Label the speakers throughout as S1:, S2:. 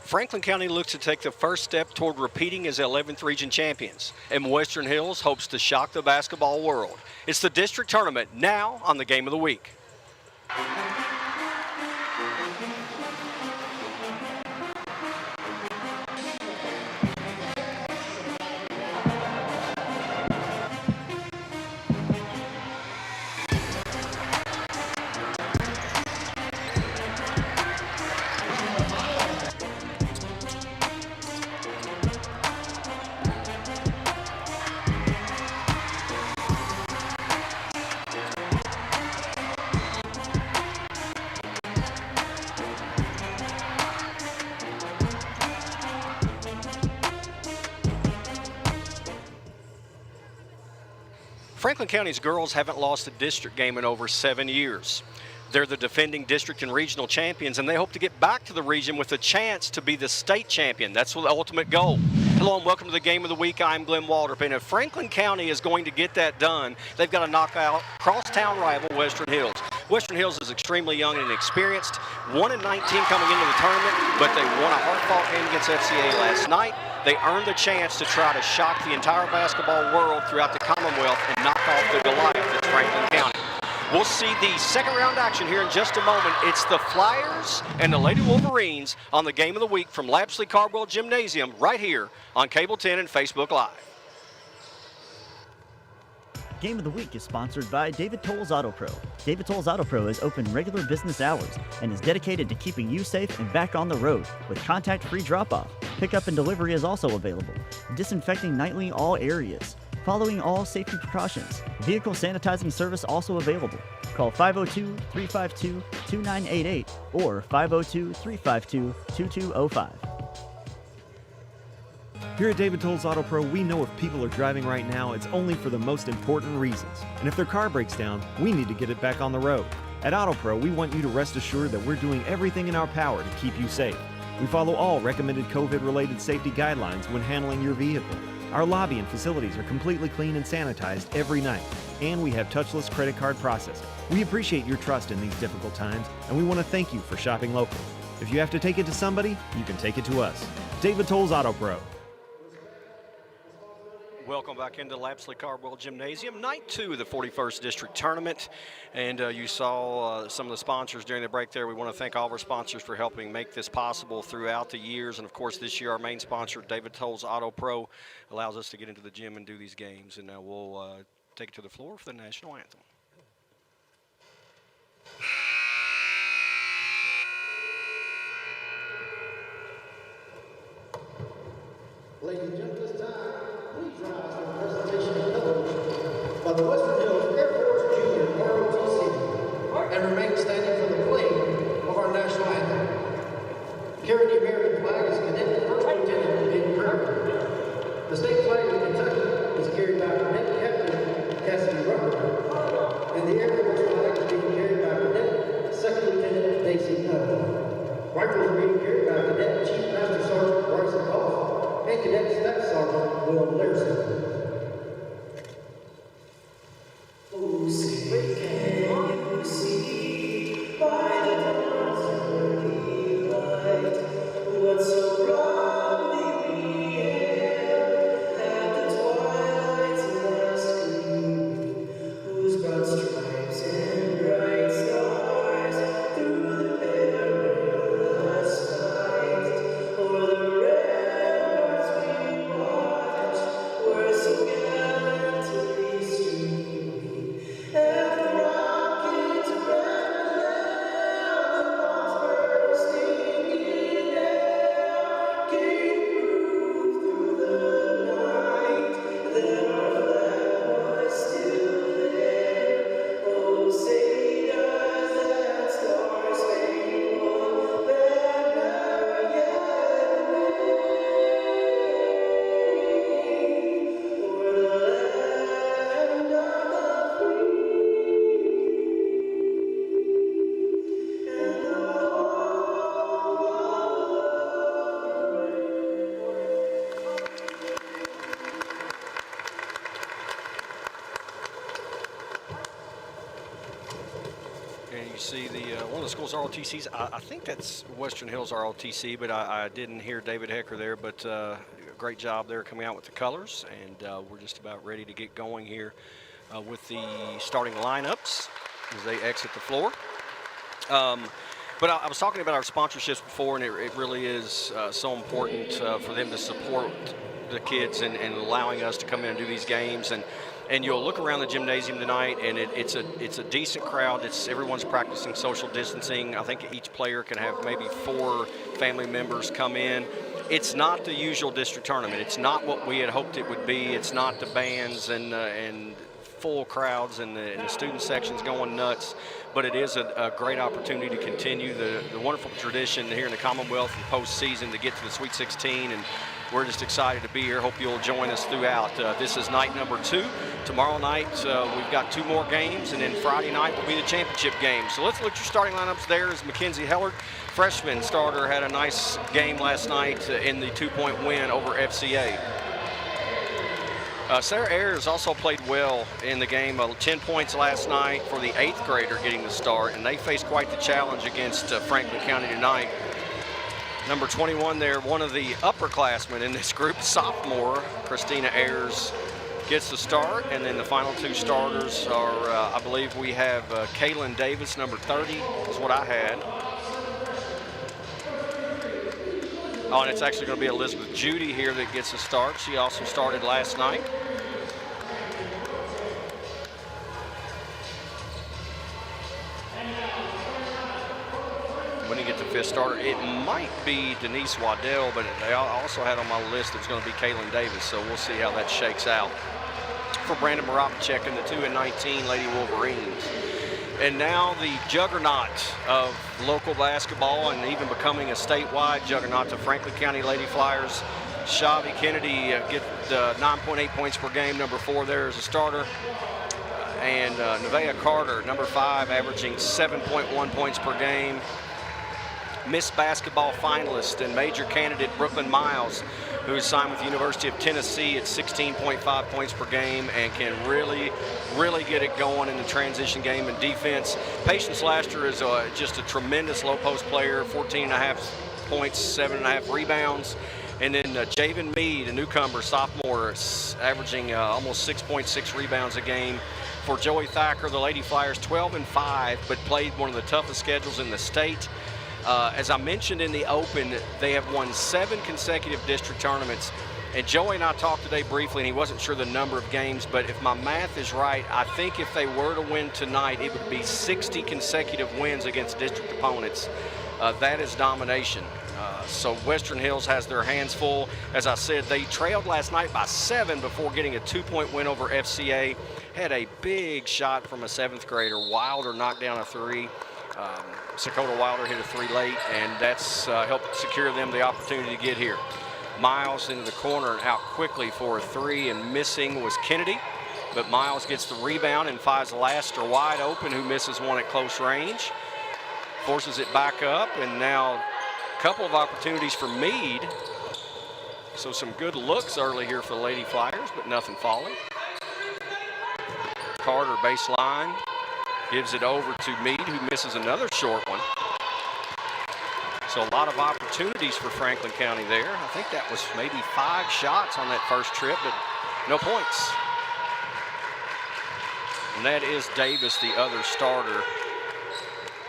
S1: Franklin County looks to take the first step toward repeating as 11th region champions, and Western Hills hopes to shock the basketball world. It's the district tournament now on the Game of the Week. Franklin County's girls haven't lost a district game in over 7 years. They're the defending district and regional champions, and they hope to get back to the region with a chance to be the state champion. That's the ultimate goal. Hello and welcome to the Game of the Week. I'm Glenn Waldrop, and if Franklin County is going to get that done, they've got to knock out crosstown rival Western Hills. Western Hills is extremely young and inexperienced, 1-19 coming into the tournament, but they won a hard-fought game against FCA last night. They earned the chance to try to shock the entire basketball world throughout the Commonwealth and knock off the Goliath at Franklin County. We'll see the second round action here in just a moment. It's the Flyers and the Lady Wolverines on the Game of the Week from Lapsley Cardwell Gymnasium right here on Cable 10 and Facebook Live.
S2: Game of the Week is sponsored by David Tolles Auto Pro. David Tolles Auto Pro is open regular business hours and is dedicated to keeping you safe and back on the road with contact-free drop-off. Pickup and delivery is also available. Disinfecting nightly all areas. Following all safety precautions. Vehicle sanitizing service also available. Call 502-352-2988 or 502-352-2205.
S3: Here at David Tolles Auto Pro, we know if people are driving right now, it's only for the most important reasons. And if their car breaks down, we need to get it back on the road. At Auto Pro, we want you to rest assured that we're doing everything in our power to keep you safe. We follow all recommended COVID-related safety guidelines when handling your vehicle. Our lobby and facilities are completely clean and sanitized every night, and we have touchless credit card processing. We appreciate your trust in these difficult times, and we want to thank you for shopping local. If you have to take it to somebody, you can take it to us. David Tolles Auto Pro.
S1: Welcome back into Lapsley Cardwell Gymnasium, night 2 of the 41st District Tournament. And you saw some of the sponsors during the break there. We want to thank all of our sponsors for helping make this possible throughout the years. And, of course, this year our main sponsor, David Tolles Auto Pro, allows us to get into the gym and do these games. And now we'll take it to the floor for the national anthem.
S4: Ladies and gentlemen, this time, please rise for the presentation of pillars by the Western Hills Air Force Junior ROTC and remain standing for the playing of our national anthem. Carrying the American flag is Cadet First Lieutenant Ben Kirk. The state flag of Kentucky is carried by Cadet Captain Cassidy Rucker, and the Air Force flag is being carried by Cadet Second Lieutenant Daisy Nutt. Rifles are being carried by Cadet Chief Master Sergeant Bryson Goff and Cadet Staff Sergeant Will Larson.
S5: Oh, say, can you see by the dawn's early light what so proudly we hailed at the twilight's last gleaming, whose broad stripes and bright stars through the perilous fight o'er the ramparts we watched were so gallantly streaming. At the
S1: see, one of the schools ROTCs. I think that's Western Hills ROTC, but I didn't hear David Hecker there. But great job there coming out with the colors, and we're just about ready to get going here with the starting lineups as they exit the floor. But I was talking about our sponsorships before, and it really is so important for them to support the kids and allowing us to come in and do these games. And you'll look around the gymnasium tonight, and it's a decent crowd. Everyone's practicing social distancing. I think each player can have maybe 4 family members come in. It's not the usual district tournament. It's not what we had hoped it would be. It's not the bands and full crowds and the student sections going nuts. But it is a great opportunity to continue the wonderful tradition here in the Commonwealth and postseason to get to the Sweet 16. And we're just excited to be here. Hope you'll join us throughout. This is night number 2. Tomorrow night, we've got 2 more games, and then Friday night will be the championship game. So let's look at your starting lineups. There is Mackenzie Hellard, freshman starter, had a nice game last night in the 2-point win over FCA. Sarah Ayers also played well in the game, 10 points last night for the 8th grader getting the start, and they faced quite the challenge against Franklin County tonight. Number 21 there, one of the upperclassmen in this group, sophomore, Christina Ayers, gets the start, and then the final 2 starters are, I believe we have Kaylin Davis, number 30, is what I had. Oh, and it's actually going to be Elizabeth Judy here that gets the start. She also started last night. When you get the 5th starter, it might be Denise Waddell, but I also had on my list it's going to be Kaylin Davis, so we'll see how that shakes out. For Brandon Moravchek and the 2 and 19 Lady Wolverines. And now the juggernaut of local basketball and even becoming a statewide juggernaut, the Franklin County Lady Flyers. Shavi Kennedy get 9.8 points per game, number 4 there as a starter. And Nevaeh Carter, number 5, averaging 7.1 points per game. Miss Basketball finalist and major candidate Brooklyn Miles, who is signed with the University of Tennessee at 16.5 points per game and can really get it going in the transition game and defense. Patience Laster is just a tremendous low post player, 14.5 points, 7.5 rebounds. And then Javen Mead, a newcomer, sophomore, averaging almost 6.6 rebounds a game. For Joey Thacker, the Lady Flyers 12-5, but played one of the toughest schedules in the state. As I mentioned in the Open, they have won 7 consecutive district tournaments. And Joey and I talked today briefly, and he wasn't sure the number of games, but if my math is right, I think if they were to win tonight, it would be 60 consecutive wins against district opponents. That is domination. So Western Hills has their hands full. As I said, they trailed last night by 7 before getting a 2-point win over FCA. Had a big shot from a 7th grader. Wilder knocked down a 3. Sakota Wilder hit a 3 late, and that's helped secure them the opportunity to get here. Miles into the corner and out quickly for a 3, and missing was Kennedy. But Miles gets the rebound and finds Laster wide open, who misses one at close range. Forces it back up, and now a couple of opportunities for Mead. So some good looks early here for the Lady Flyers, but nothing falling. Carter baseline. Gives it over to Mead, who misses another short one. So a lot of opportunities for Franklin County there. I think that was maybe 5 shots on that first trip, but no points. And that is Davis, the other starter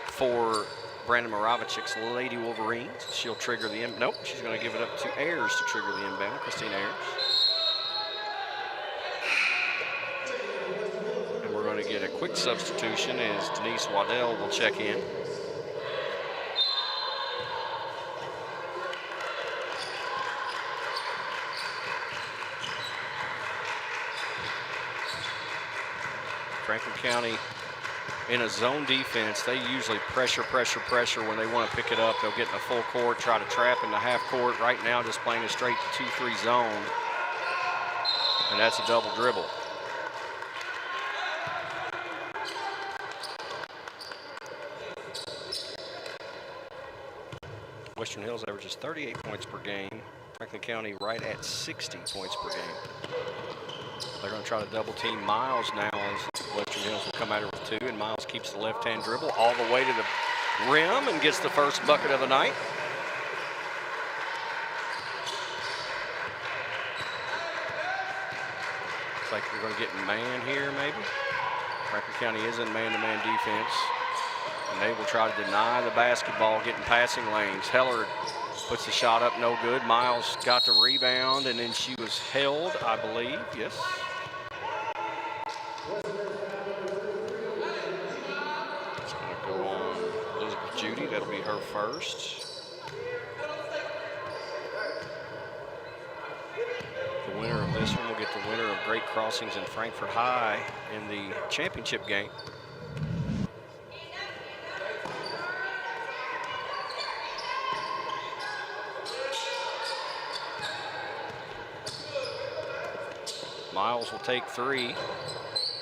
S1: for Brandon Moravchek's Lady Wolverines. She'll trigger the nope, she's going to give it up to Ayers to trigger the inbound, Christine Ayers. To get a quick substitution as Denise Waddell will check in. Franklin County in a zone defense, they usually pressure when they want to pick it up. They'll get in a full court, try to trap in the half court. Right now just playing a straight 2-3 zone, and that's a double dribble. Western Hills averages 38 points per game. Franklin County right at 60 points per game. They're going to try to double team Miles now as Western Hills will come at her with 2, and Miles keeps the left-hand dribble all the way to the rim and gets the first bucket of the night. Looks like we're going to get man here, maybe. Franklin County is in man-to-man defense, and they will try to deny the basketball, getting passing lanes. Heller puts the shot up, no good. Miles got the rebound, and then she was held, I believe. Yes. It's going to go on Elizabeth Judy. That'll be her first. The winner of this one will get the winner of Great Crossings and Frankfort High in the championship game. Miles will take 3.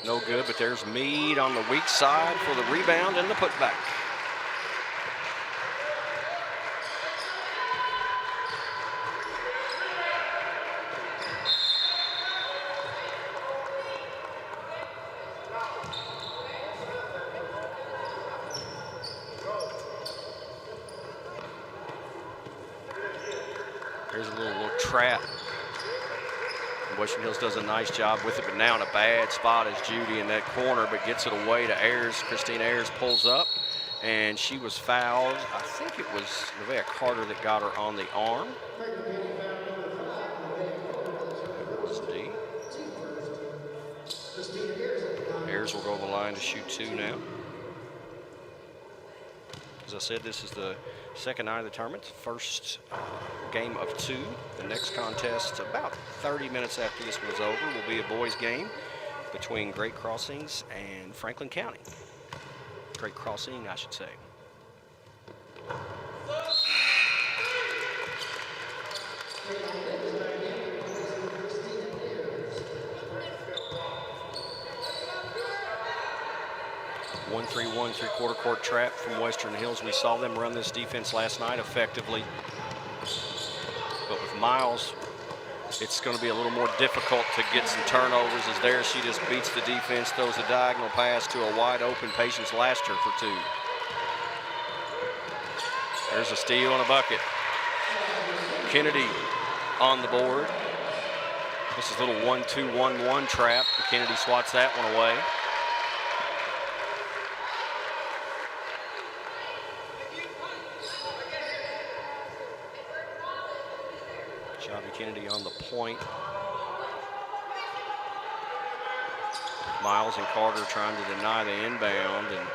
S1: No good, but there's Meade on the weak side for the rebound and the putback. There's a little trap. Western Hills does a nice job with it, but now in a bad spot is Judy in that corner, but gets it away to Ayers. Christine Ayers pulls up, and she was fouled. I think it was Nevaeh Carter that got her on the arm. D. Ayers will go to the line to shoot 2 now. As I said, this is the second night of the tournament, first game of 2. The next contest, about 30 minutes after this one's over, will be a boys' game between Great Crossings and Franklin County. Great Crossing, I should say. One three-quarter court trap from Western Hills. We saw them run this defense last night effectively. But with Miles, it's going to be a little more difficult to get some turnovers. As there, she just beats the defense, throws a diagonal pass to a wide open Patience Laster for 2. There's a steal and a bucket. Kennedy on the board. This is a little 1-2-1-1 trap. Kennedy swats that one away. Kennedy on the point. Miles and Carter trying to deny the inbound, and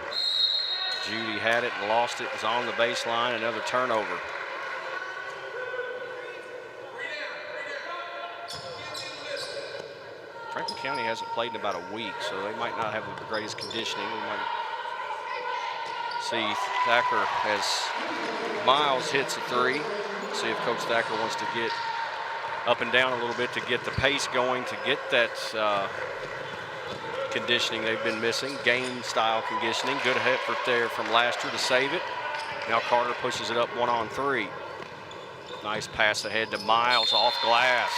S1: Judy had it and lost it. It was on the baseline. Another turnover. Franklin County hasn't played in about a week, so they might not have the greatest conditioning. We might see Thacker as Miles hits a 3. See if Coach Thacker wants to get up and down a little bit to get the pace going, to get that conditioning they've been missing, game-style conditioning. Good effort there from Laster to save it. Now Carter pushes it up 1-on-3. Nice pass ahead to Miles off glass.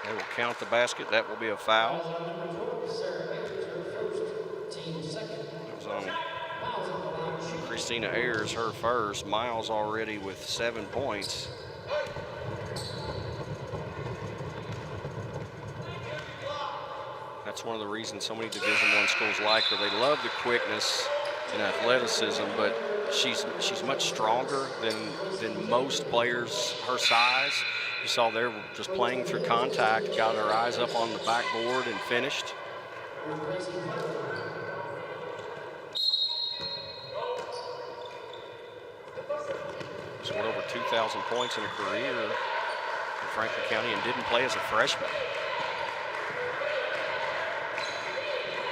S1: They will count the basket. That will be a foul. It was on Christina Ayers, her first. Miles already with 7 points. That's one of the reasons so many Division I schools like her. They love the quickness and athleticism, but she's much stronger than most players her size. You saw there just playing through contact, got her eyes up on the backboard and finished. Scored over 2,000 points in a career in Franklin County and didn't play as a freshman.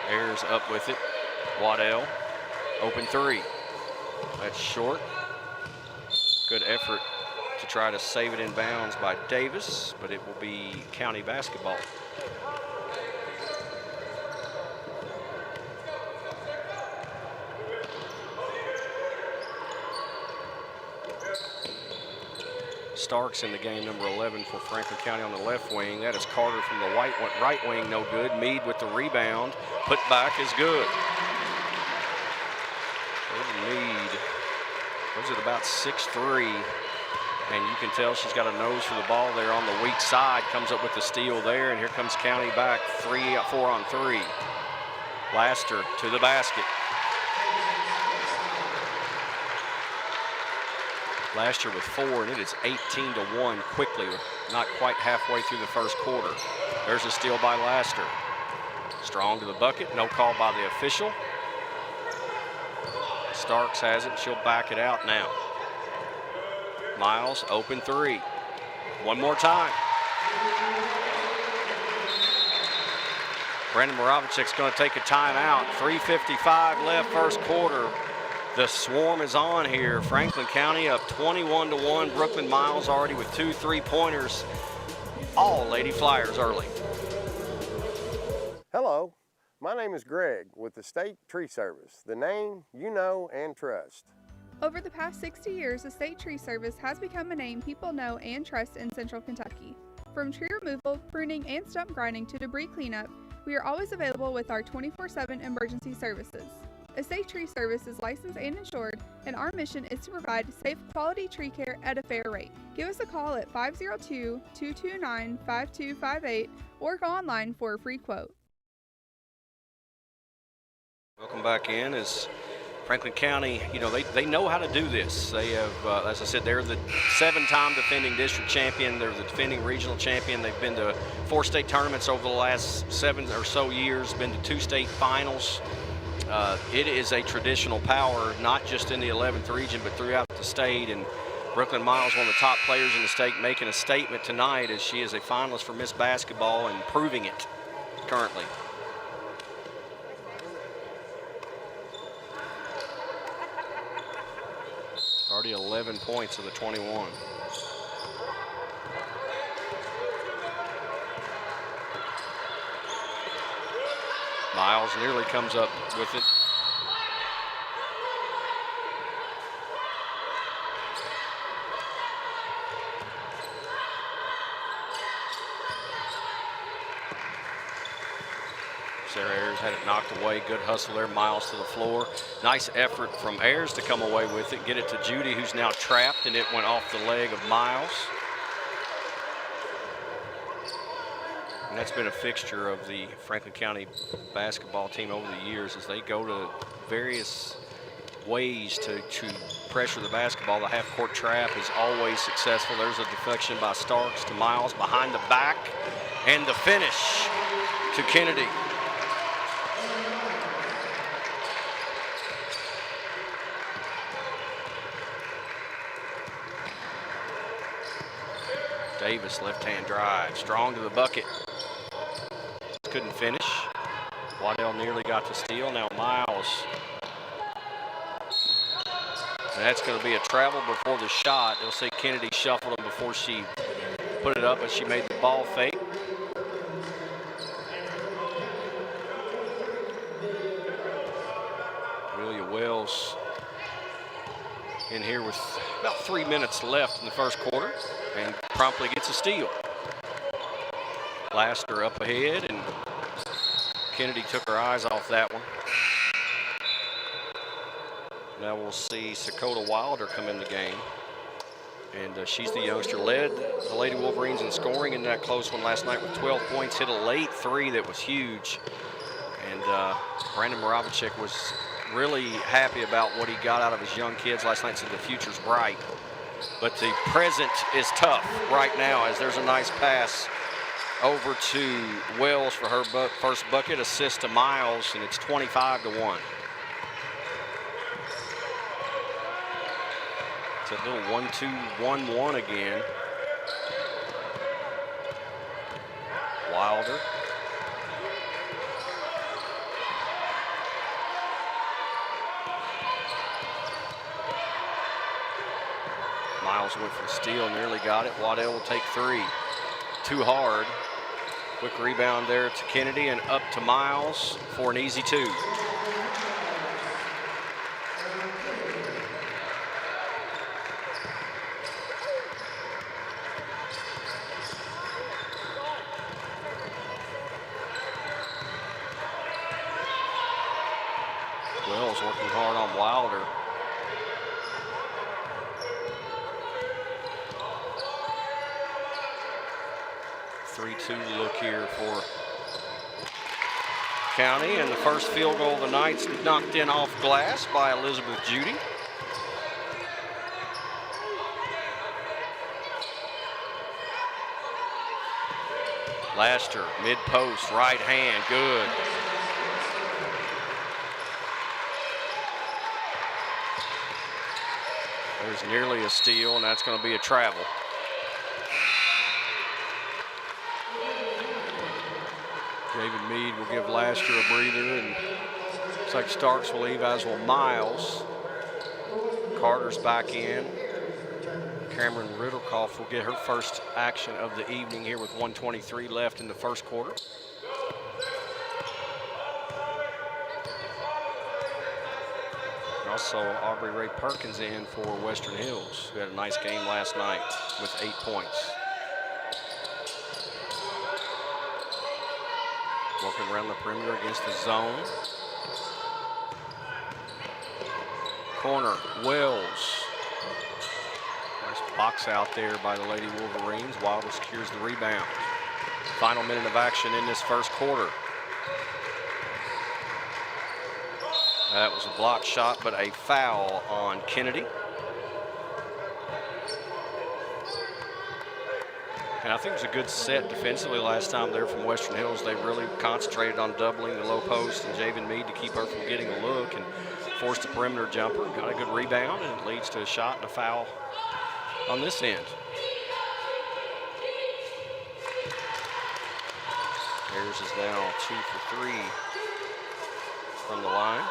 S1: Ayers up with it. Waddell, open 3. That's short. Good effort to try to save it in bounds by Davis, but it will be County basketball. Starks in the game, number 11 for Franklin County on the left wing. That is Carter from the right wing, no good. Meade with the rebound. Put back is good. Meade was at about 6'3", and you can tell she's got a nose for the ball there on the weak side. Comes up with the steal there, and here comes County back 4 on 3. Laster to the basket. Laster with 4, and it is 18-1 quickly, not quite halfway through the first quarter. There's a steal by Laster. Strong to the bucket, no call by the official. Starks has it, she'll back it out now. Miles, open 3. One more time. Brandon Moravicek's going to take a timeout. 3:55 left first quarter. The swarm is on here. Franklin County up 21-1. Brooklyn Miles already with 2 3-pointers. All Lady Flyers early.
S6: Hello, my name is Greg with the State Tree Service, the name you know and trust.
S7: Over the past 60 years, the State Tree Service has become a name people know and trust in Central Kentucky. From tree removal, pruning, and stump grinding to debris cleanup, we are always available with our 24/7 emergency services. A State Tree Service is licensed and insured, and our mission is to provide safe, quality tree care at a fair rate. Give us a call at 502-229-5258 or go online for a free quote.
S1: Welcome back in. As Franklin County, you know, they know how to do this. They have, as I said, they're the 7-time defending district champion. They're the defending regional champion. They've been to 4 state tournaments over the last 7 or so years, been to 2 state finals. It is a traditional power, not just in the 11th region, but throughout the state. And Brooklyn Miles, one of the top players in the state, making a statement tonight as she is a finalist for Miss Basketball and proving it currently. Already 11 points of the 21. Miles nearly comes up with it. Sarah Ayers had it knocked away. Good hustle there. Miles to the floor. Nice effort from Ayers to come away with it. Get it to Judy, who's now trapped, and it went off the leg of Miles. And that's been a fixture of the Franklin County basketball team over the years as they go to various ways to pressure the basketball. The half-court trap is always successful. There's a deflection by Starks to Miles behind the back, and the finish to Kennedy. Davis, left-hand drive, strong to the bucket. Couldn't finish. Waddell nearly got the steal. Now Miles. And that's going to be a travel before the shot. They'll say Kennedy shuffled him before she put it up, but she made the ball fake. Amelia Wells in here with about 3 minutes left in the first quarter and promptly gets a steal. Laster up ahead, and Kennedy took her eyes off that one. Now we'll see Sakota Wilder come in the game. And she's the youngster, led the Lady Wolverines in scoring in that close one last night with 12 points, hit a late 3 that was huge. And Brandon Moravicek was really happy about what he got out of his young kids last night, said the future's bright. But the present is tough right now as there's a nice pass over to Wells for her first bucket, assist to Miles, and it's 25-1. It's a little 1-2-1-1 again. Wilder. Miles went for the steal, nearly got it. Waddell will take 3. Too hard. Quick rebound there to Kennedy and up to Miles for an easy 2. 3-2 look here for County, and the first field goal of the night's knocked in off glass by Elizabeth Judy. Laster, mid-post, right hand, good. There's nearly a steal, and that's going to be a travel. David Mead will give Laster a breather, and looks like Starks will leave, as will Miles. Carter's back in. Cameron Ritterkoff will get her first action of the evening here with 1:23 left in the first quarter. And also Aubrey Ray Perkins in for Western Hills, who had a nice game last night with 8 points. Working around the perimeter against the zone. Corner, Wells. Nice box out there by the Lady Wolverines. Wilder secures the rebound. Final minute of action in this first quarter. That was a blocked shot, but a foul on Kennedy. And I think it was a good set defensively last time there from Western Hills. They really concentrated on doubling the low post and Javen Mead to keep her from getting a look, and forced a perimeter jumper. Got a good rebound, and it leads to a shot and a foul on this end. Ayers is now 2 for 3 from the line.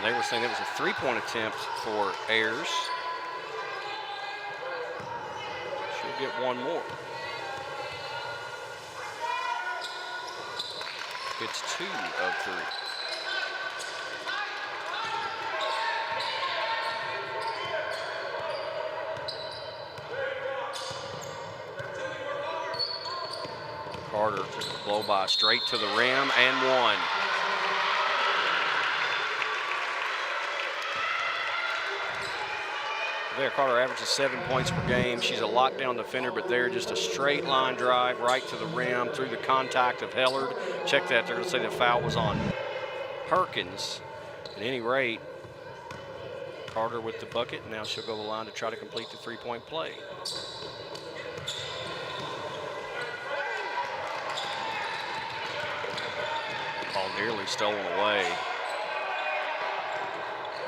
S1: They were saying it was a three-point attempt for Ayers. She'll get one more. It's 2 of 3. Carter just a blow by straight to the rim and one. There, Carter averages 7 points per game. She's a lockdown defender, but there just a straight line drive right to the rim through the contact of Hellard. Check that, they're gonna say the foul was on Perkins. At any rate, Carter with the bucket, and now she'll go to the line to try to complete the three-point play. Ball nearly stolen away.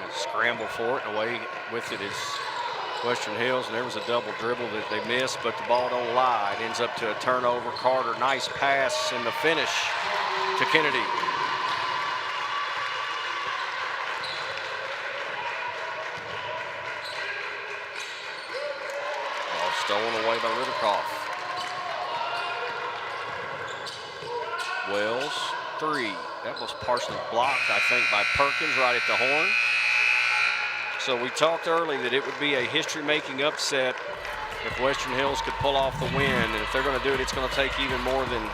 S1: And scramble for it, and away with it is Western Hills, and there was a double dribble that they missed, but the ball don't lie. It ends up to a turnover. Carter, nice pass in the finish to Kennedy. Ball stolen away by Ritterkoff. Wells, 3. That was partially blocked, I think, by Perkins right at the horn. So we talked early that it would be a history-making upset if Western Hills could pull off the win. And if they're going to do it, it's going to take even more than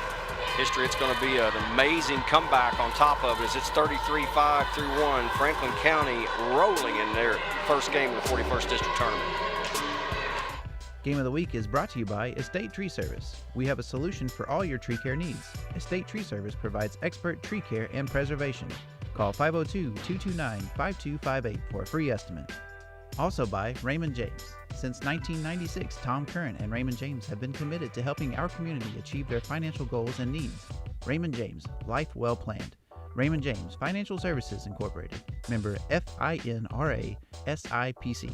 S1: history. It's going to be an amazing comeback on top of it, as it's 33-5 through 1. Franklin County rolling in their first game of the 41st District Tournament.
S8: Game of the Week is brought to you by Estate Tree Service. We have a solution for all your tree care needs. Estate Tree Service provides expert tree care and preservation. Call 502-229-5258 for a free estimate. Also by Raymond James. Since 1996, Tom Curran and Raymond James have been committed to helping our community achieve their financial goals and needs. Raymond James, life well planned. Raymond James Financial Services Incorporated. Member FINRA SIPC.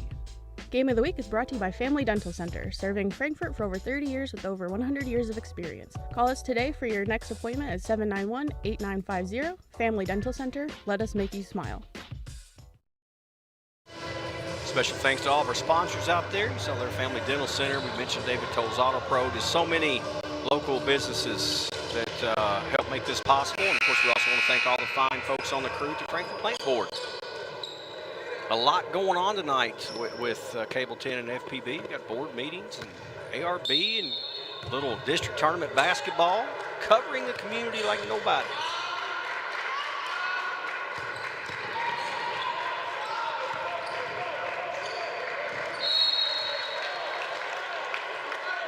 S9: Game of the Week is brought to you by Family Dental Center, serving Frankfort for over 30 years with over 100 years of experience. Call us today for your next appointment at 791-8950. Family Dental Center, let us make you smile.
S1: Special thanks to all of our sponsors out there. You saw their Family Dental Center. We mentioned David Toll's Auto Pro. There's so many local businesses that help make this possible. And of course, we also want to thank all the fine folks on the crew at the Franklin Plant Board. A lot going on tonight with Cable 10 and FPB. We got board meetings and ARB and little district tournament basketball, covering the community like nobody.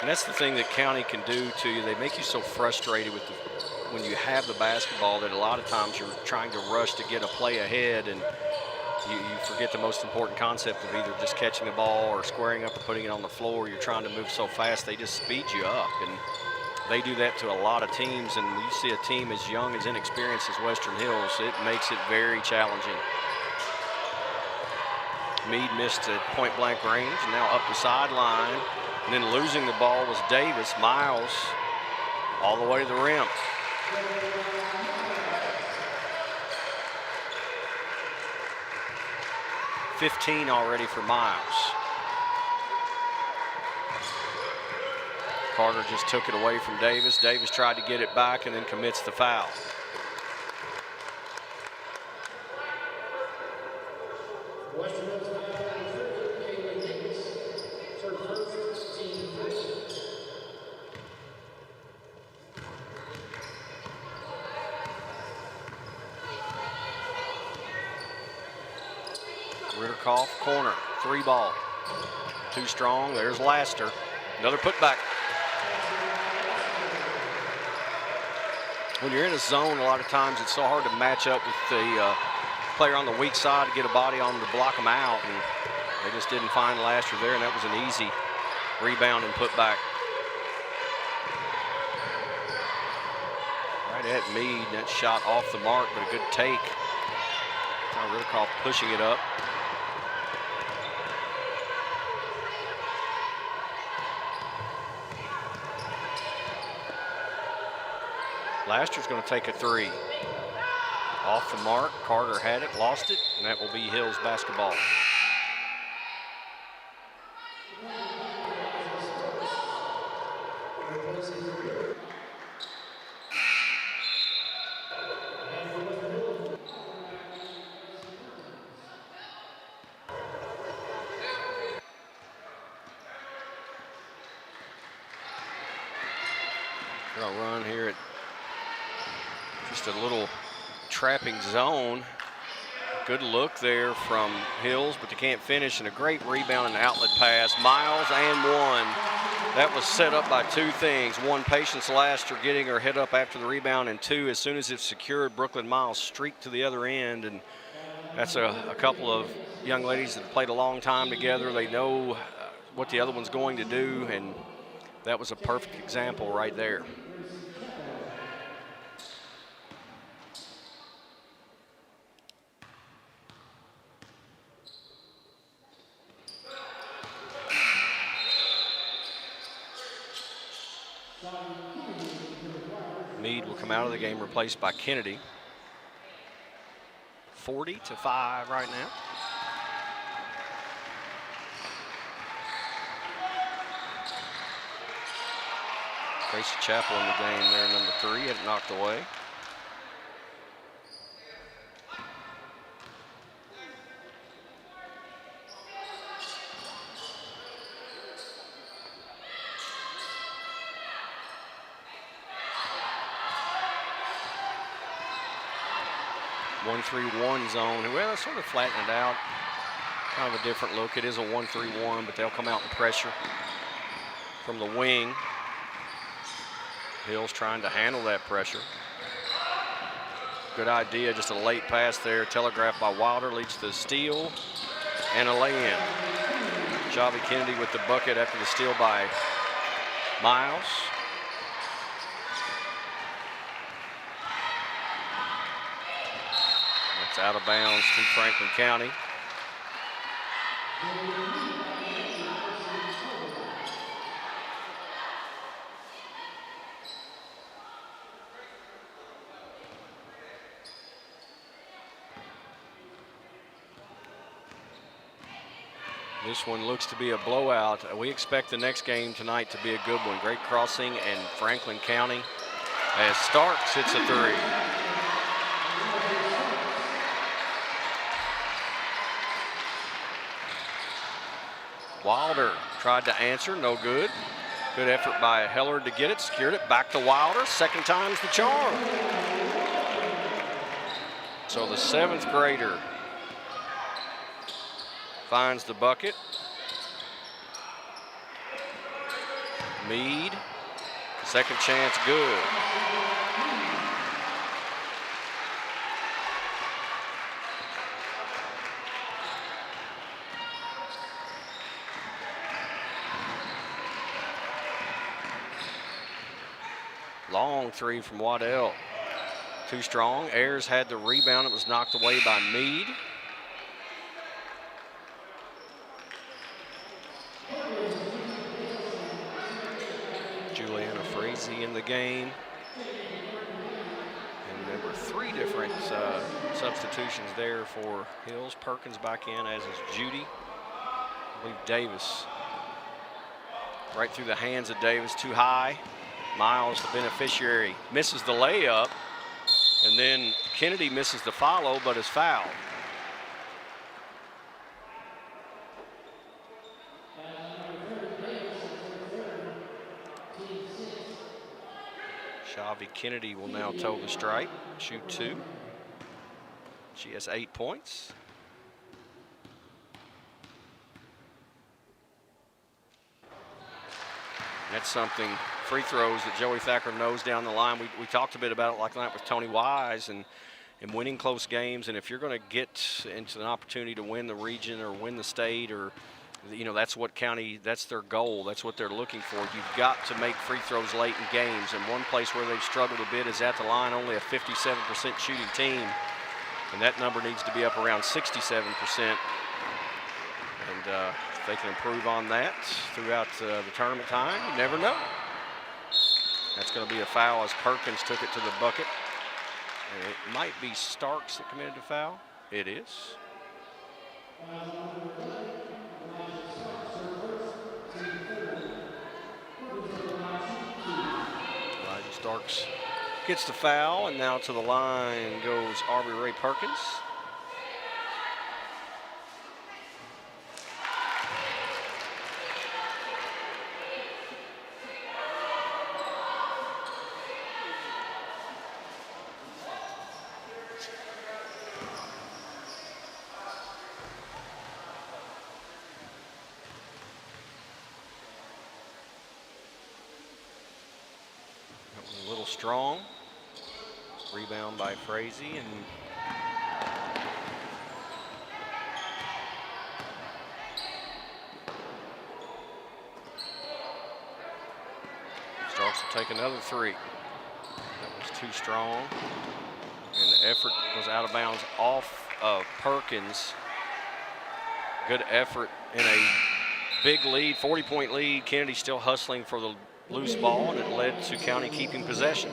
S1: And that's the thing that County can do to you. They make you so frustrated with when you have the basketball that a lot of times you're trying to rush to get a play ahead, and you forget the most important concept of either just catching the ball or squaring up or putting it on the floor. You're trying to move so fast, they just speed you up. And they do that to a lot of teams. And when you see a team as young, as inexperienced as Western Hills, it makes it very challenging. Meade missed at point-blank range, now up the sideline. And then losing the ball was Davis. Miles all the way to the rim. $15 already for Miles. Carter just took it away from Davis. Davis tried to get it back and then commits the foul. Ritterkoff, corner, 3-ball. Too strong, there's Laster. Another putback. When you're in a zone, a lot of times it's so hard to match up with the player on the weak side to get a body on to block them out. And they just didn't find Laster there, and that was an easy rebound and putback. Right at Meade, that shot off the mark, but a good take. Now Ritterkoff pushing it up. Laster's going to take a 3. Off the mark, Carter had it, lost it, and that will be Hills basketball. Gonna run here at just a little trapping zone. Good look there from Hills, but they can't finish, and a great rebound and outlet pass. Miles and one. That was set up by two things. One, Patience Laster getting her head up after the rebound, and two, as soon as it's secured, Brooklyn Miles streaked to the other end, and that's a couple of young ladies that have played a long time together. They know what the other one's going to do, and that was a perfect example right there. Meade will come out of the game replaced by Kennedy. 40-5 right now. Tracy Chappell in the game there, number 3, had it knocked away. One-3-1 zone. Well, sort of flatten it out. Kind of a different look. It is a 1-3-1, but they'll come out and pressure from the wing. Hill's trying to handle that pressure. Good idea, just a late pass there. Telegraphed by Wilder, leads to the steal and a lay-in. Javi Kennedy with the bucket after the steal by Miles. That's out of bounds to Franklin County. This one looks to be a blowout. We expect the next game tonight to be a good one. Great crossing, and Franklin County, as Starks hits a 3. Wilder tried to answer, no good. Good effort by Heller to get it, secured it, back to Wilder. Second time's the charm. So the 7th grader finds the bucket. Meade, second chance good. Long three from Waddell. Too strong. Ayers had the rebound. It was knocked away by Meade. Juliana Frazee in the game. And there were 3 different substitutions there for Hills. Perkins back in, as is Judy. I believe Davis. Right through the hands of Davis, too high. Miles, the beneficiary, misses the layup. And then Kennedy misses the follow, but is fouled. Shavi Kennedy will now toe the stripe, shoot 2. She has 8 points. That's something, free throws, that Joey Thacker knows down the line. We talked a bit about it like that with Tony Wise and winning close games. And if you're going to get into an opportunity to win the region or win the state, or, you know, that's what county, that's their goal. That's what they're looking for. You've got to make free throws late in games. And one place where they've struggled a bit is at the line, only a 57% shooting team. And that number needs to be up around 67%. And if they can improve on that throughout the tournament time, you never know. That's going to be a foul as Perkins took it to the bucket. And it might be Starks that committed the foul. It is. Elijah Starks gets the foul, and now to the line goes Aubrey Ray Perkins. A little strong. Rebound by Frazee, and Starks will take another 3. That was too strong, and the effort was out of bounds off of Perkins. Good effort in a big lead, 40-point lead. Kennedy still hustling for the loose ball, and it led to County keeping possession.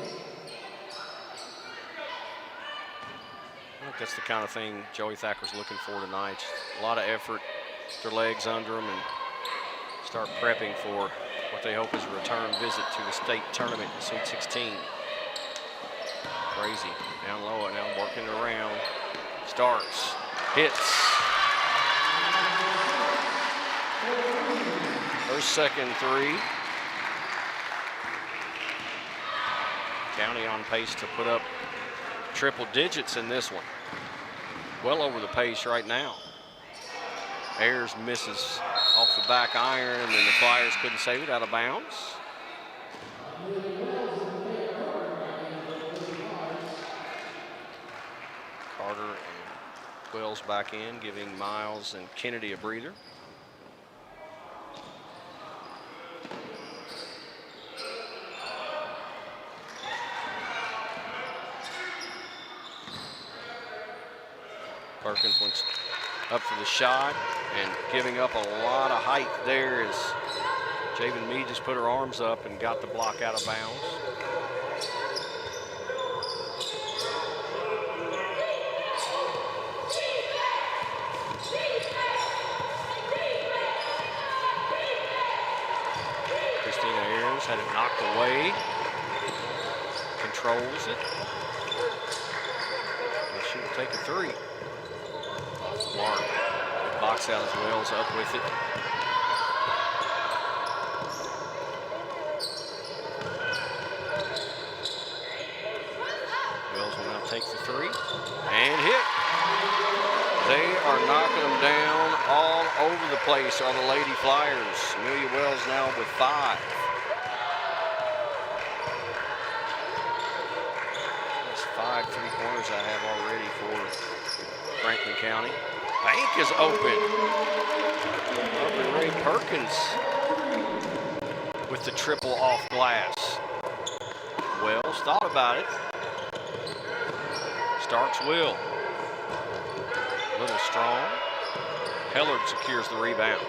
S1: I think that's the kind of thing Joey Thacker's looking for tonight. Just a lot of effort, their legs under them, and start prepping for what they hope is a return visit to the state tournament in Sweet 16. Crazy, down low, and now working around. Starks, hits. Her second 3. County on pace to put up triple digits in this one. Well over the pace right now. Ayers misses off the back iron, and then the Flyers couldn't save it, out of bounds. Carter and Wells back in, giving Miles and Kennedy a breather. Perkins went up for the shot, and giving up a lot of height there as Javen Meade just put her arms up and got the block out of bounds. Christina Ayers had it knocked away, controls it. And she will take a 3. Mark, box out as Wells up with it. Wells will now take the 3 and hit. They are knocking them down all over the place, are the Lady Flyers. Amelia Wells now with 5. scores I have already for Franklin County. Bank is open. Up and Ray Perkins with the triple off glass. Wells thought about it. Starks will. Little strong. Hellard secures the rebound.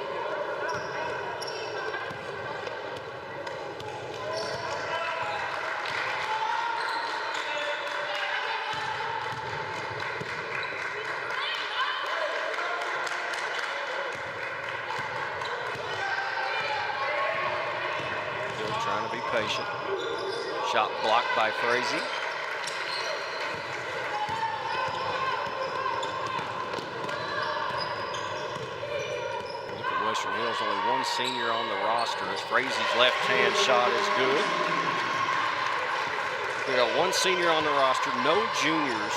S1: Still trying to be patient. Shot blocked by Frazee. Western Hills, only one senior on the roster as Frazee's left-hand shot is good. We got one senior on the roster, no juniors,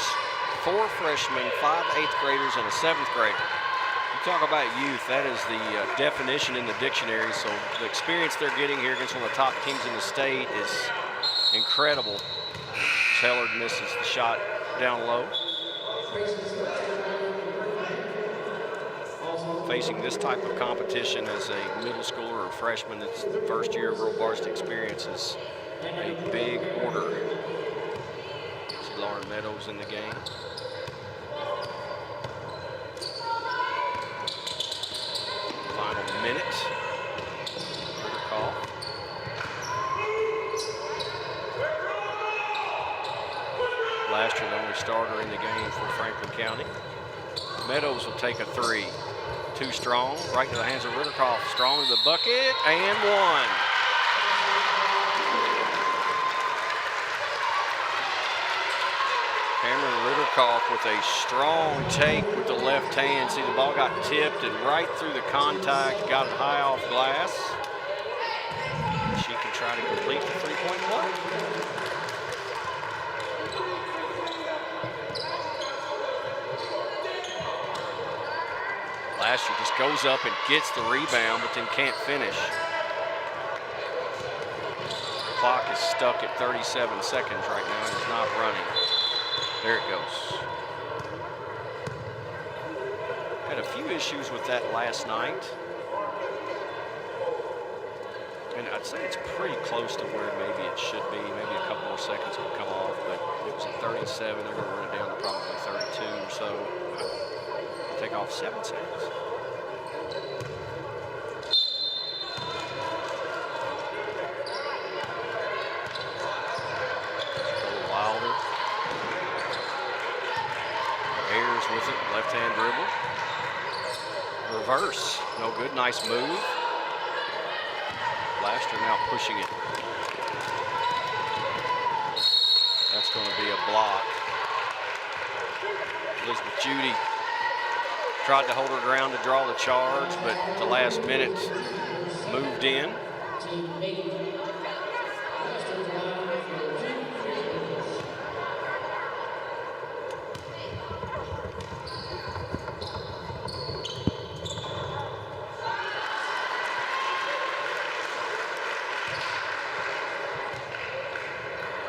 S1: 4 freshmen, 5 8th graders, and a 7th grader. You talk about youth, that is the definition in the dictionary, so the experience they're getting here against one of the top teams in the state is incredible. Hellard misses the shot down low. Facing this type of competition as a middle schooler or freshman that's the first year of real varsity experience is a big order. See Lauren Meadows in the game. Final minute. Ritter call. Last year the only starter in the game for Franklin County. Meadows will take a 3. Too strong, right to the hands of Ritterkoff. Strong to the bucket, and one. Cameron Ritterkoff with a strong take with the left hand. See, the ball got tipped and right through the contact, got it high off glass. She can try to complete the three-point play. Lasher just goes up and gets the rebound, but then can't finish. The clock is stuck at 37 seconds right now and is not running. There it goes. Had a few issues with that last night. And I'd say it's pretty close to where maybe it should be. Maybe a couple more seconds would come off, but it was at 37. They're going to run it down to probably 32 or so. Take off 7 seconds. Wilder. Ayers with it, left-hand dribble. Reverse, no good, nice move. Blaster now pushing it. That's going to be a block. Elizabeth Judy tried to hold her ground to draw the charge, but at the last minute moved in.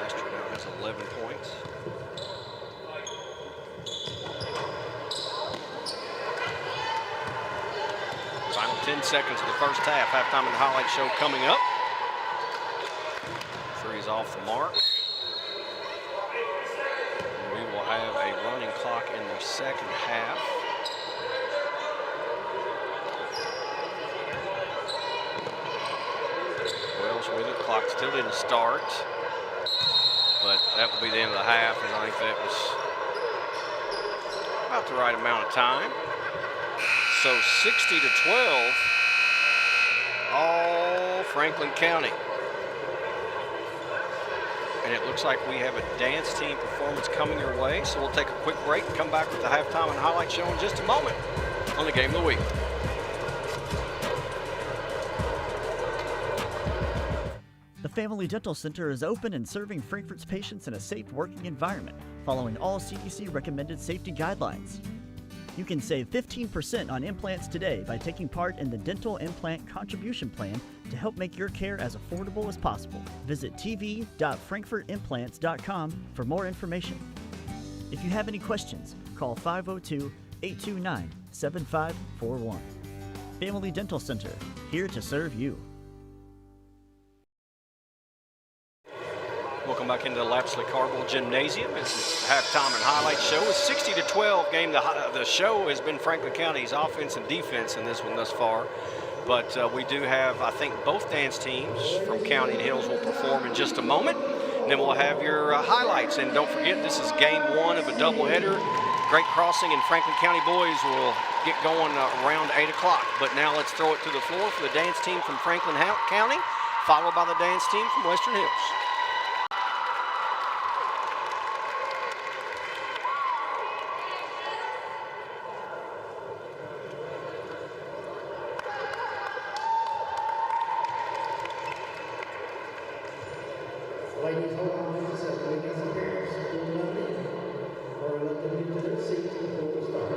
S1: Lester now has 11 points. Final 10 seconds of the first half. Halftime in the highlight show coming up. Three's off the mark. And we will have a running clock in the second half. Wells with it. Clock still didn't start. But that will be the end of the half, and I think that was about the right amount of time. So 60-12, all Franklin County. And it looks like we have a dance team performance coming your way. So we'll take a quick break and come back with the halftime and highlight show in just a moment on the Game of the Week.
S2: The Family Dental Center is open and serving Frankfort's patients in a safe working environment, following all CDC recommended safety guidelines. You can save 15% on implants today by taking part in the Dental Implant Contribution Plan to help make your care as affordable as possible. Visit tv.frankfortimplants.com for more information. If you have any questions, call 502-829-7541. Family Dental Center, here to serve you.
S1: Welcome back into the Lapsley Cardwell Gymnasium. This is halftime and highlight show. It's 60-12 game. The show has been Franklin County's offense and defense in this one thus far. But we do have, I think, both dance teams from County and Hills will perform in just a moment. And then we'll have your highlights. And don't forget, this is game one of a doubleheader. Great Crossing and Franklin County boys will get going around 8 o'clock. But now let's throw it to the floor for the dance team from Franklin County, followed by the dance team from Western Hills.
S4: Ladies, hold on just a second. We got some parents who will come in, or let them into their seats before we start.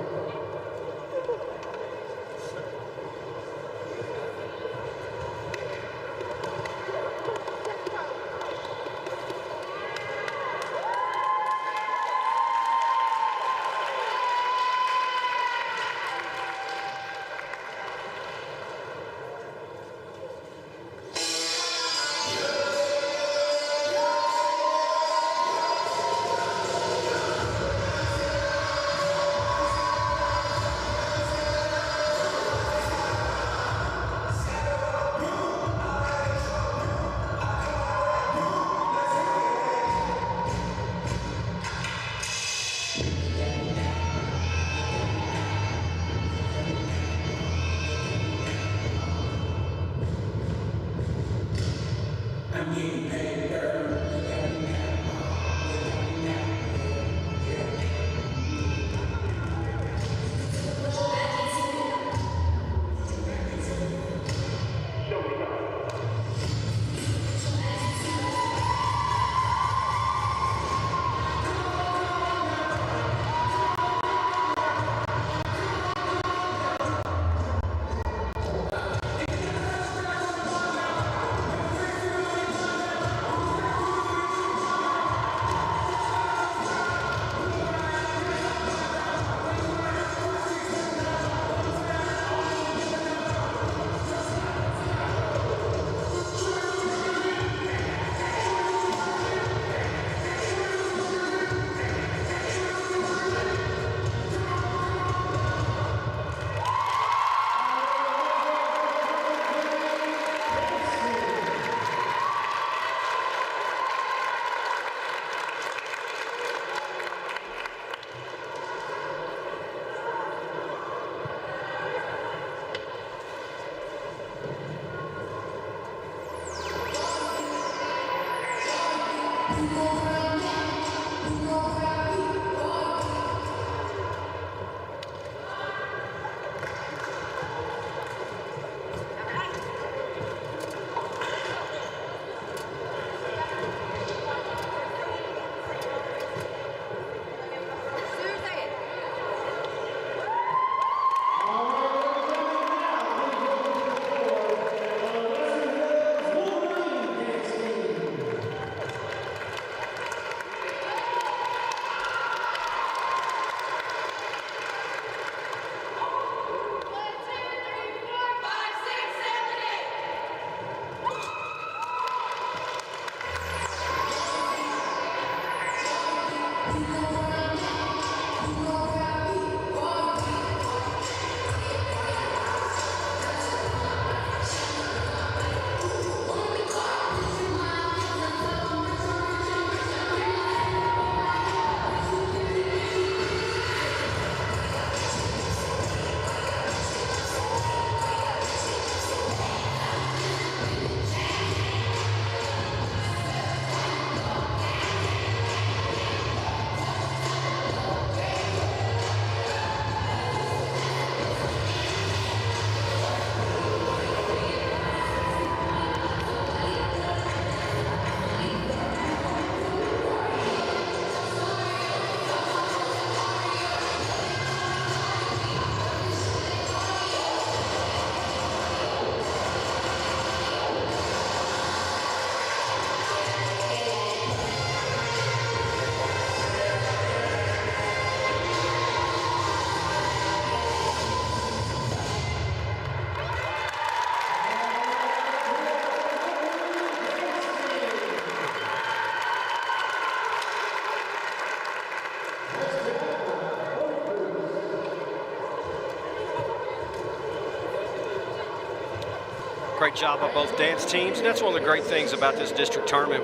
S1: Great job by both dance teams. And that's one of the great things about this district tournament.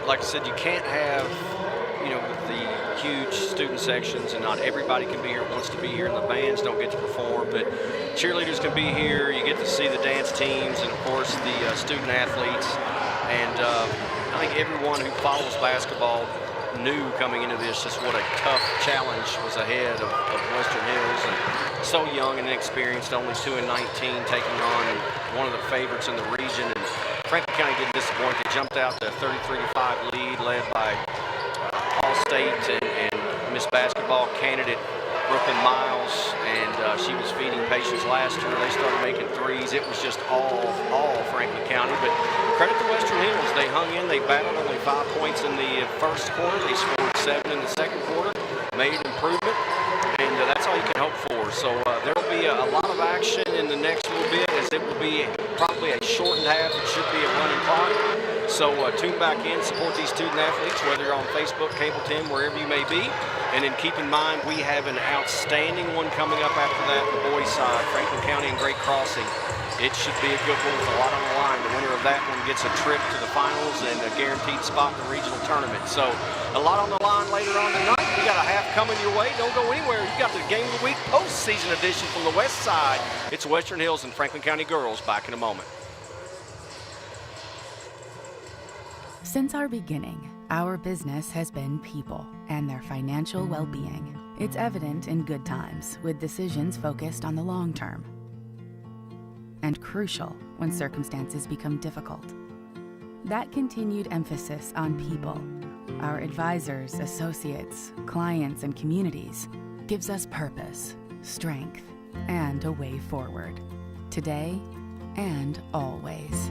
S1: Like I said, you can't have, the huge student sections, and not everybody can be here, wants to be here, and the bands don't get to perform. But cheerleaders can be here. You get to see the dance teams and, of course, the student athletes. And I think everyone who follows basketball knew coming into this just what a tough challenge was ahead of Western Hills, and so young and inexperienced, only 2 and 19, taking on one of the favorites in the region. And Franklin County didn't disappoint. They jumped out to a 33-5 lead, led by All-State and Miss Basketball candidate Brooklyn Miles, and she was feeding patients last year. They started making threes. It was just all Franklin County, but credit to Western Hills. They hung in. They battled only 5 points in the first quarter. They scored 7 in the second quarter, made improvement, and that's all you can hope for. So there will be a lot of action in the next little bit, as it will be probably a shortened half. It should be a running clock. So tune back in, support these student athletes, whether you're on Facebook, Cable 10, wherever you may be. And then keep in mind, we have an outstanding one coming up after that, the boys' side, Franklin County and Great Crossing. It should be a good one with a lot on the line. The winner of that one gets a trip to the finals and a guaranteed spot in the regional tournament. So a lot on the line later on tonight. We got a half coming your way. Don't go anywhere. You got the Game of the Week postseason edition from the west side. It's Western Hills and Franklin County girls. Back in a moment.
S10: Since our beginning, our business has been people and their financial well-being. It's evident in good times, with decisions focused on the long term, and crucial when circumstances become difficult. That continued emphasis on people, our advisors, associates, clients, and communities, gives us purpose, strength, and a way forward, today and always.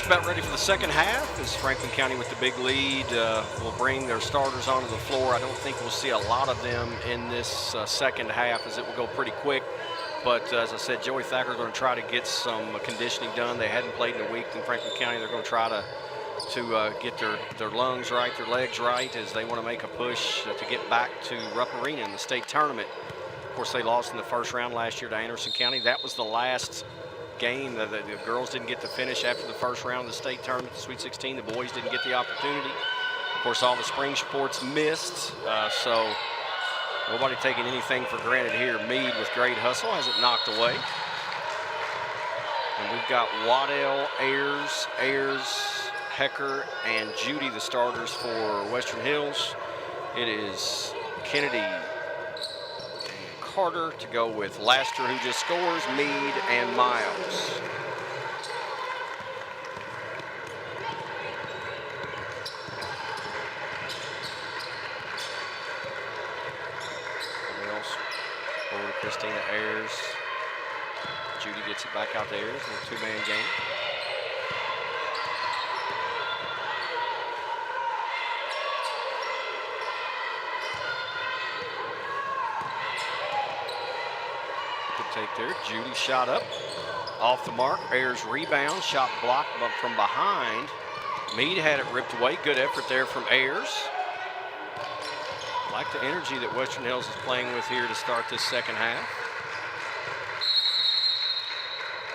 S1: About ready for the second half, as Franklin County with the big lead will bring their starters onto the floor. I don't think we'll see a lot of them in this second half, as it will go pretty quick. But as I said, Joey Thacker is going to try to get some conditioning done. They hadn't played in a week in Franklin County. They're going to try to get their lungs right, their legs right, as they want to make a push to get back to Rupp Arena in the state tournament. Of course, they lost in the first round last year to Anderson County. That was the last game. The girls didn't get to finish after the first round of the state tournament, the Sweet 16. The boys didn't get the opportunity. Of course, all the spring sports missed. So Nobody taking anything for granted here. Meade with great hustle has it knocked away. And we've got Waddell, Ayers, Hecker, and Judy, the starters for Western Hills. It is Kennedy and Carter to go with Laster, who just scores, Meade, and Miles. Over to Christina Ayers. Judy gets it back out to Ayers in a two-man game. Good take there. Judy shot up. Off the mark. Ayers rebound. Shot blocked from behind. Meade had it ripped away. Good effort there from Ayers. Like the energy that Western Hills is playing with here to start this second half.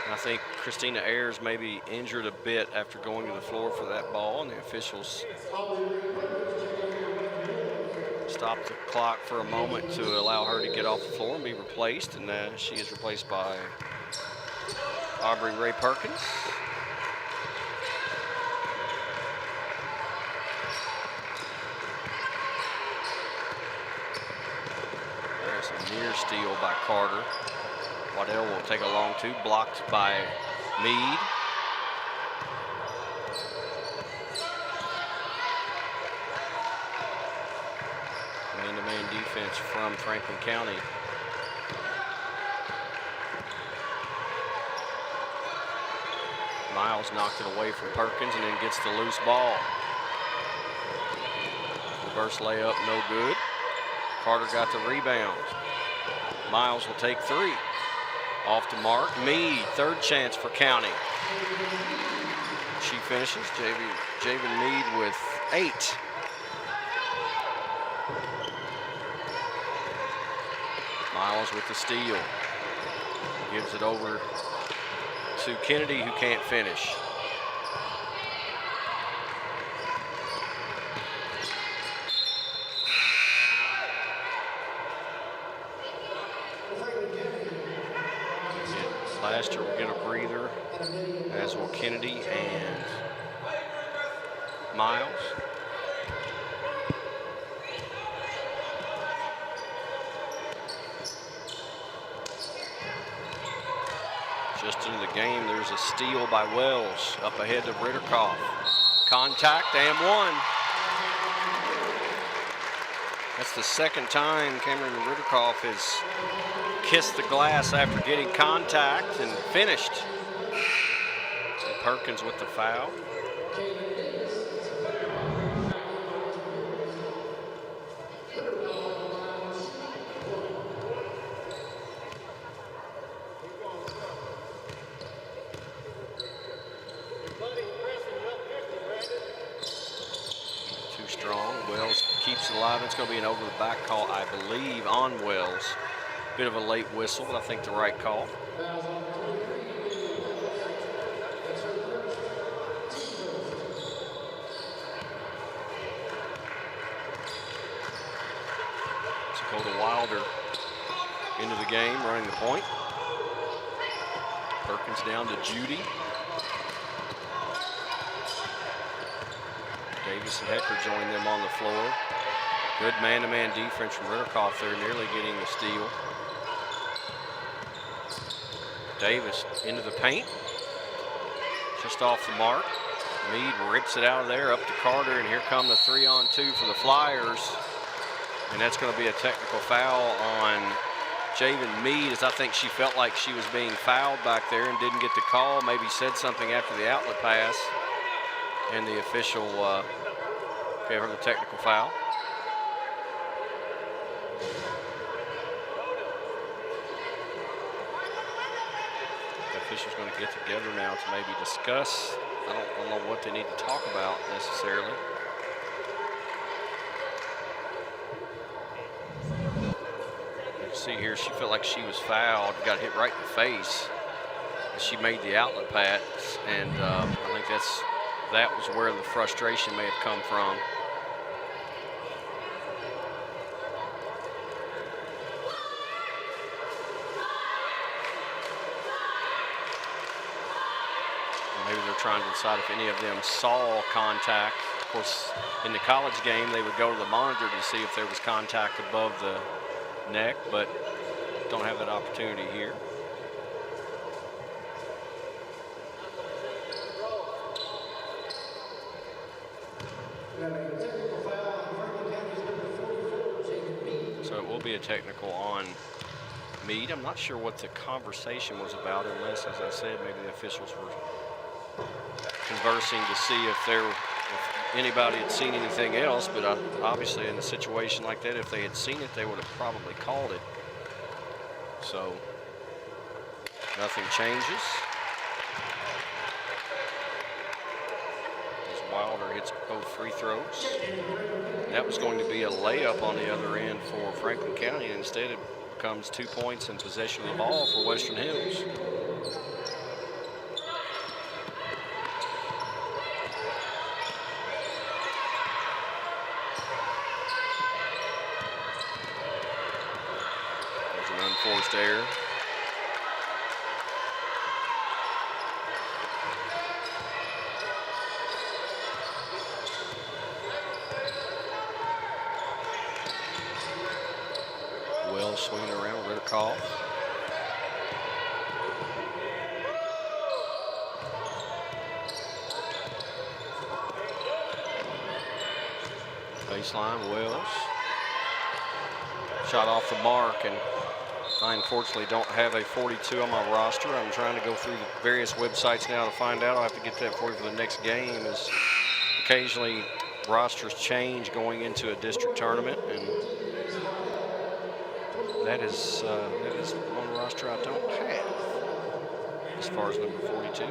S1: And I think Christina Ayers may be injured a bit after going to the floor for that ball, and the officials stopped the clock for a moment to allow her to get off the floor and be replaced, and she is replaced by Aubrey Ray Perkins. Near steal by Carter. Waddell will take a long two, blocked by Meade. Man-to-man defense from Franklin County. Miles knocked it away from Perkins and then gets the loose ball. Reverse layup, no good. Carter got the rebound. Miles will take three. Off to mark. Meade, third chance for County. She finishes. Javen Meade with 8. Miles with the steal. Gives it over to Kennedy, who can't finish. Laster will get a breather, as will Kennedy and Miles. Just into the game, there's a steal by Wells up ahead of Ritterkoff. Contact and one. That's the second time Cameron Ritterkoff has kissed the glass after getting contact and finished. And Perkins with the foul. Too strong. Wells keeps it alive. It's going to be an over the back call, I believe, on Wells. Bit of a late whistle, but I think the right call. Dakota Wilder into the game, running the point. Perkins down to Judy. Davis and Hecker join them on the floor. Good man-to-man defense from Ritterkoff there, nearly getting the steal. Davis into the paint, just off the mark. Meade rips it out of there, up to Carter, and here come the 3-on-2 for the Flyers. And that's going to be a technical foul on Javen Meade, as I think she felt like she was being fouled back there and didn't get the call, maybe said something after the outlet pass. And the official gave her the technical foul. Officials going to get together now to maybe discuss. I don't know what they need to talk about necessarily. You can see here she felt like she was fouled, got hit right in the face. She made the outlet pass, and I think that was where the frustration may have come from. trying to decide if any of them saw contact. Of course, in the college game, they would go to the monitor to see if there was contact above the neck, but don't have that opportunity here. So it will be a technical on Meade. I'm not sure what the conversation was about, unless, as I said, maybe the officials were conversing to see if anybody had seen anything else. But obviously, in a situation like that, if they had seen it, they would have probably called it. So nothing changes. As Wilder hits both free throws. That was going to be a layup on the other end for Franklin County, and instead it becomes 2 points and possession of the ball for Western Hills. There's an unforced error. Swinging around, Ritterkoff. Baseline, Wells. Shot off the mark, and I unfortunately don't have a 42 on my roster. I'm trying to go through the various websites now to find out. I'll have to get that for you for the next game, as occasionally rosters change going into a district tournament, and that is one roster I don't have as far as number 42.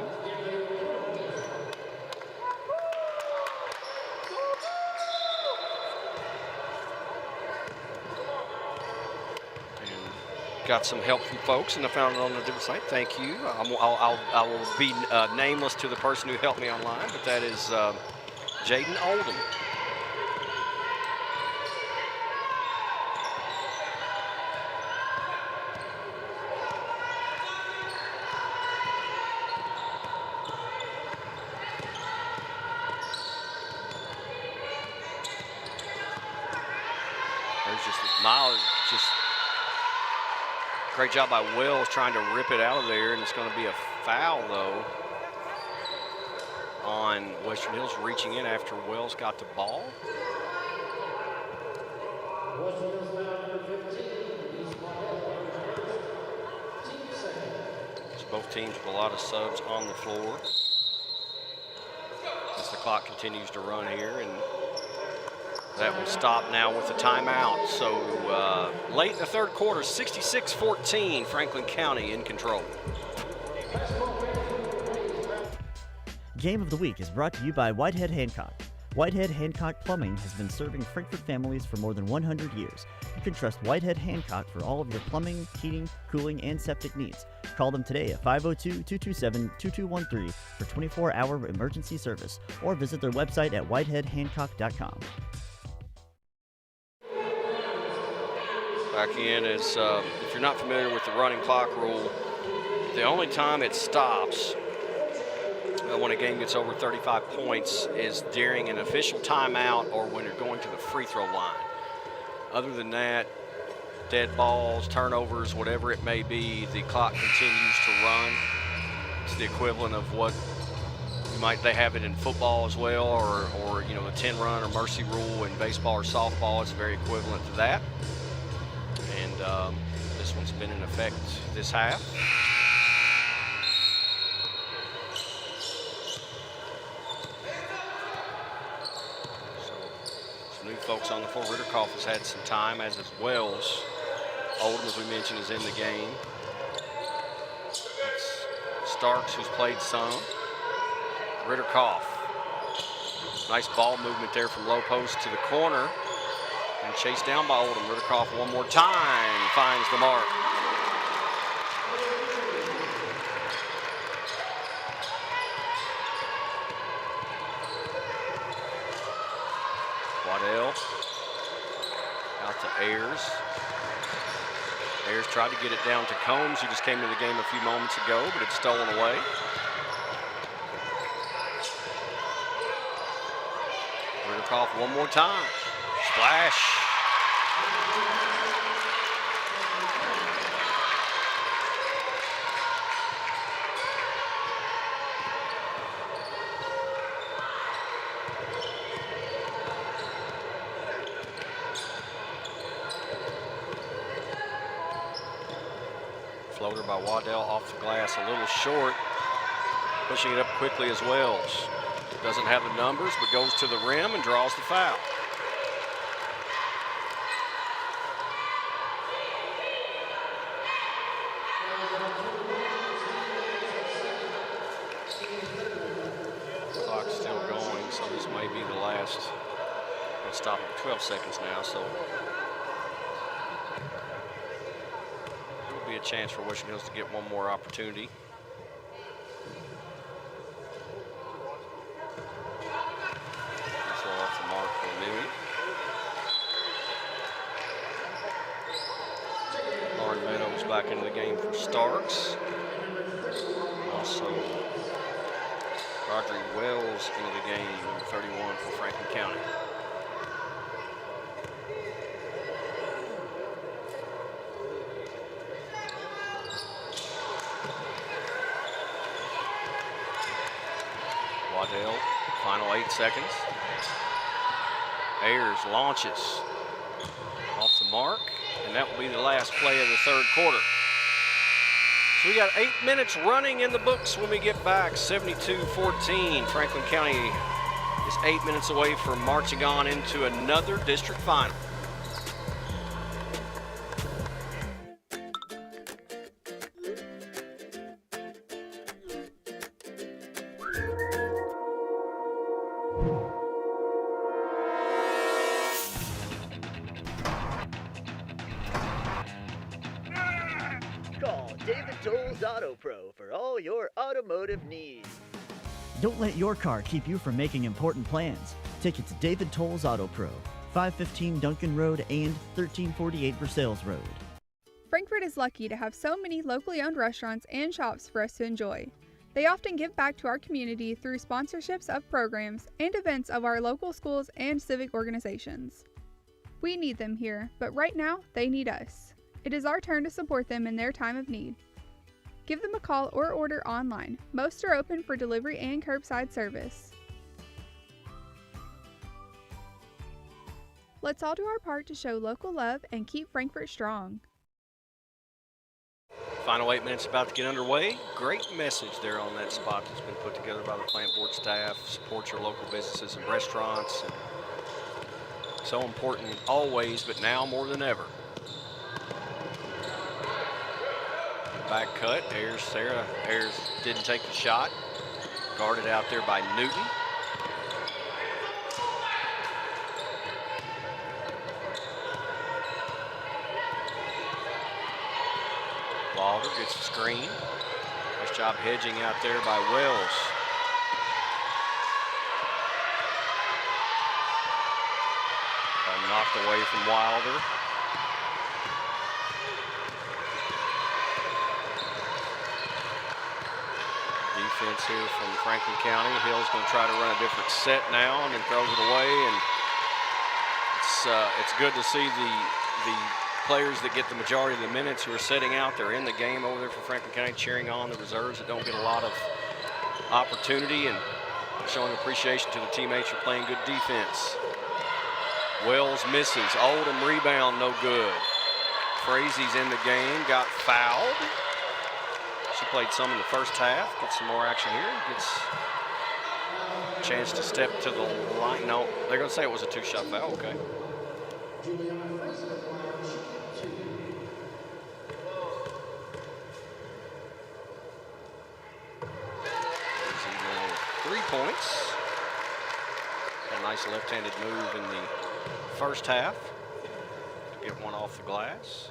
S1: And got some help from folks, and I found it on a different site. Thank you. I will be nameless to the person who helped me online, but that is Jaden Oldham. Great job by Wells trying to rip it out of there, and it's going to be a foul, though, on Western Hills reaching in after Wells got the ball. So both teams with a lot of subs on the floor as the clock continues to run here, and that will stop now with the timeout. So late in the third quarter, 66-14, Franklin County in control.
S2: Game of the Week is brought to you by Whitehead Hancock. Whitehead Hancock Plumbing has been serving Frankfort families for more than 100 years. You can trust Whitehead Hancock for all of your plumbing, heating, cooling, and septic needs. Call them today at 502-227-2213 for 24-hour emergency service, or visit their website at whiteheadhancock.com.
S1: Back in is, if you're not familiar with the running clock rule, the only time it stops when a game gets over 35 points is during an official timeout or when you're going to the free throw line. Other than that, dead balls, turnovers, whatever it may be, the clock continues to run. It's the equivalent of what they have it in football as well, or you know, the 10-run or mercy rule in baseball or softball. It's very equivalent to that. And this one's been in effect this half. So some new folks on the floor. Ritterkoff has had some time, as is Wells. Oldham, as we mentioned, is in the game. It's Starks, who's played some. Ritterkoff. Nice ball movement there from low post to the corner. And chased down by Oldham. Ritterkoff one more time finds the mark. Waddell out to Ayers. Ayers tried to get it down to Combs, who just came into the game a few moments ago, but it's stolen away. Ritterkoff one more time. Splash. Floater by Waddell off the glass, a little short. Pushing it up quickly as Wells. Doesn't have the numbers, but goes to the rim and draws the foul. Clock's still going, so this may be the last. We'll stop at 12 seconds now, so there will be a chance for Western Hills to get one more opportunity. Back into the game for Starks. Also, Rodri Wells into the game, number 31 for Franklin County. Waddell, final 8 seconds. Ayers launches off the mark. And that will be the last play of the third quarter. So we got 8 minutes running in the books when we get back. 72-14. Franklin County is 8 minutes away from marching on into another district final.
S2: Call David Tolles Auto Pro for all your automotive needs. Don't let your car keep you from making important plans. Take it to David Tolles Auto Pro, 515 Duncan Road and 1348 Versailles Road.
S7: Frankfort is lucky to have so many locally owned restaurants and shops for us to enjoy. They often give back to our community through sponsorships of programs and events of our local schools and civic organizations. We need them here, but right now they need us. It is our turn to support them in their time of need. Give them a call or order online. Most are open for delivery and curbside service. Let's all do our part to show local love and keep Frankfort strong.
S1: Final 8 minutes about to get underway. Great message there on that spot that's been put together by the plant board staff. Support your local businesses and restaurants. And so important always, but now more than ever. Back cut, Ayers didn't take the shot. Guarded out there by Newton. Lawler gets the screen. Nice job hedging out there by Wells. Knocked away from Wilder. Defense here from Franklin County. Hill's going to try to run a different set now and then throws it away. And it's good to see the players that get the majority of the minutes who are sitting out. They're in the game over there for Franklin County, cheering on the reserves that don't get a lot of opportunity and showing appreciation to the teammates for playing good defense. Wells misses. Oldham rebound, no good. Frazie's in the game, got fouled. She played some in the first half. Gets some more action here. Gets a chance to step to the line. No, they're going to say it was a two-shot foul. Okay. Frazie with 3 points. A nice left-handed move in the first half to get one off the glass.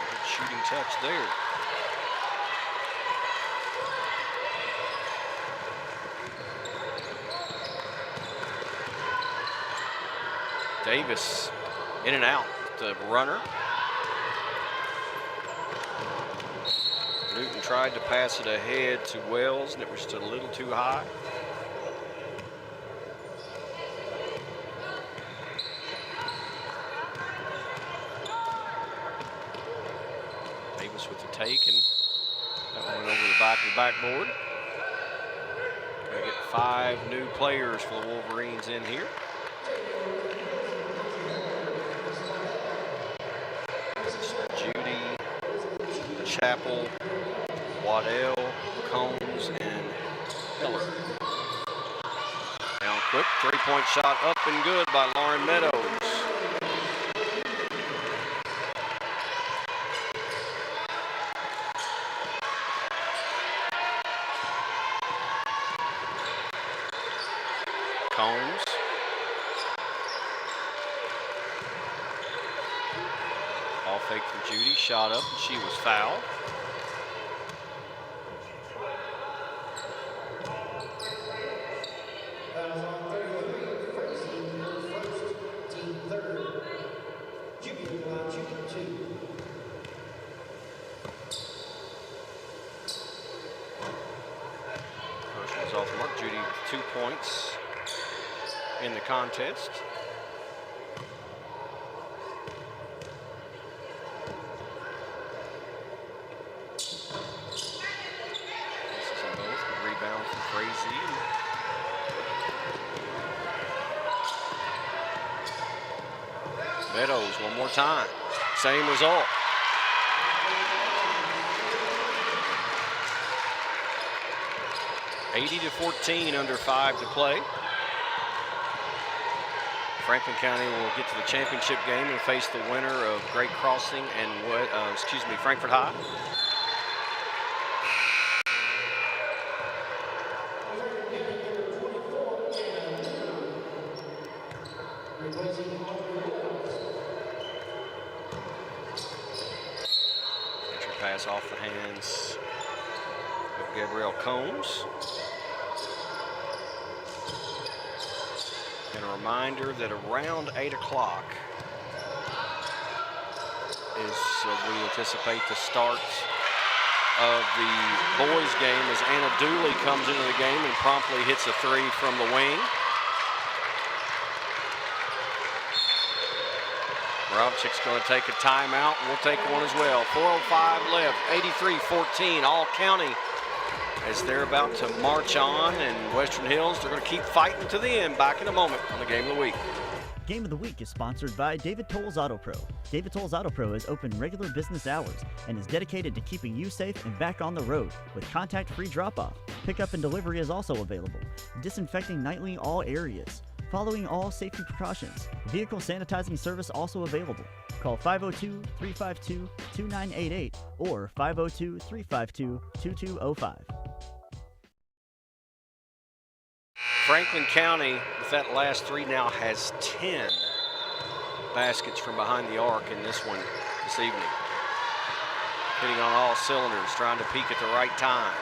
S1: Good shooting touch there. Davis in and out, the runner. Newton tried to pass it ahead to Wells, and it was just a little too high. Davis with the take, and that one went over the back of the backboard. Gonna get 5 new players for the Wolverines in here. Judy, Chapel, Waddell, Combs, and Miller. Down quick, 3-point shot up and good by Lauren Meadows. Combs. Ball fake from Judy, shot up, and she was fouled. First one's off the mark. Judy with 2 points in the contest. Rebound from Frazee. Meadows one more time. Same result. (80-14) under 5 to play. Franklin County will get to the championship game and face the winner of Great Crossing and Frankfort High. Entry pass off the hands of Gabrielle Combs. And a reminder that around 8 o'clock is we anticipate the start of the boys game as Anna Dooley comes into the game and promptly hits a 3 from the wing. Moravchik's going to take a timeout, and we'll take one as well. 4:05 left, 83-14, all county as they're about to march on, and Western Hills, they're going to keep fighting to the end. Back in a moment on the Game of the Week.
S2: Game of the Week is sponsored by David Tolles Auto Pro. David Tolles Auto Pro is open regular business hours and is dedicated to keeping you safe and back on the road with contact-free drop-off. Pickup and delivery is also available. Disinfecting nightly all areas. Following all safety precautions. Vehicle sanitizing service also available. Call 502-352-2988 or 502-352-2205.
S1: Franklin County, with that last 3 now, has 10 baskets from behind the arc in this one this evening. Hitting on all cylinders, trying to peak at the right time.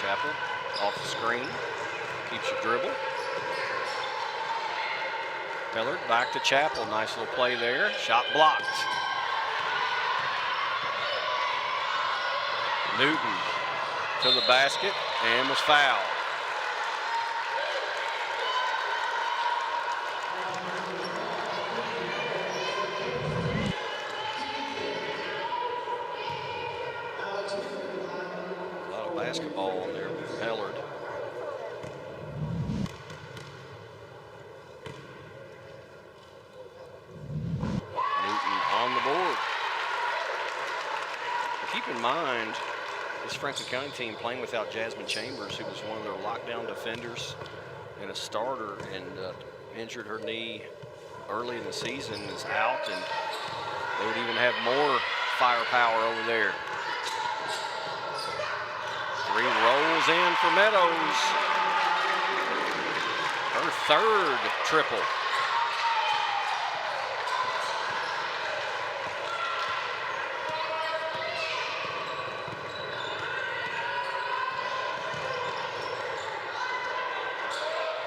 S1: Chapel off the screen, keeps your dribble. Pillard back to Chapel, nice little play there. Shot blocked. Newton to the basket and was fouled. A lot of basketball on there with Pellard. Newton on the board. Keep in mind, this Franklin County team playing without Jasmine Chambers, who was one of their lockdown defenders and a starter, and injured her knee early in the season, is out, and they would even have more firepower over there. 3 rolls in for Meadows. Her 3rd triple.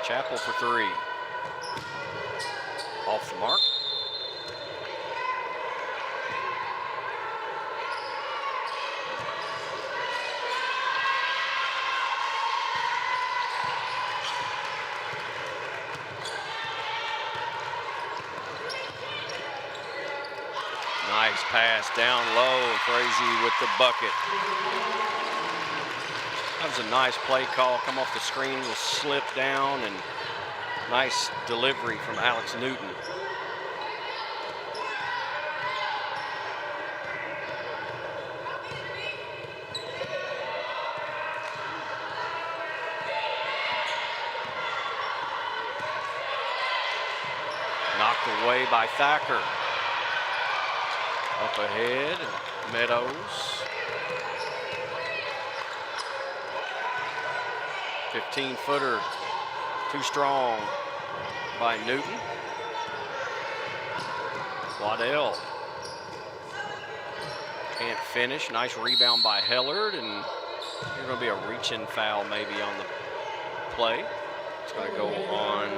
S1: Chapel for 3. Off the mark. pass down low, and Frazee with the bucket. That was a nice play call. Come off the screen, will slip down, and nice delivery from Alex Newton. Knocked away by Thacker. Up ahead, Meadows. 15-footer, too strong by Newton. Waddell can't finish. Nice rebound by Hellard, and there's going to be a reach-in foul maybe on the play. It's going to go on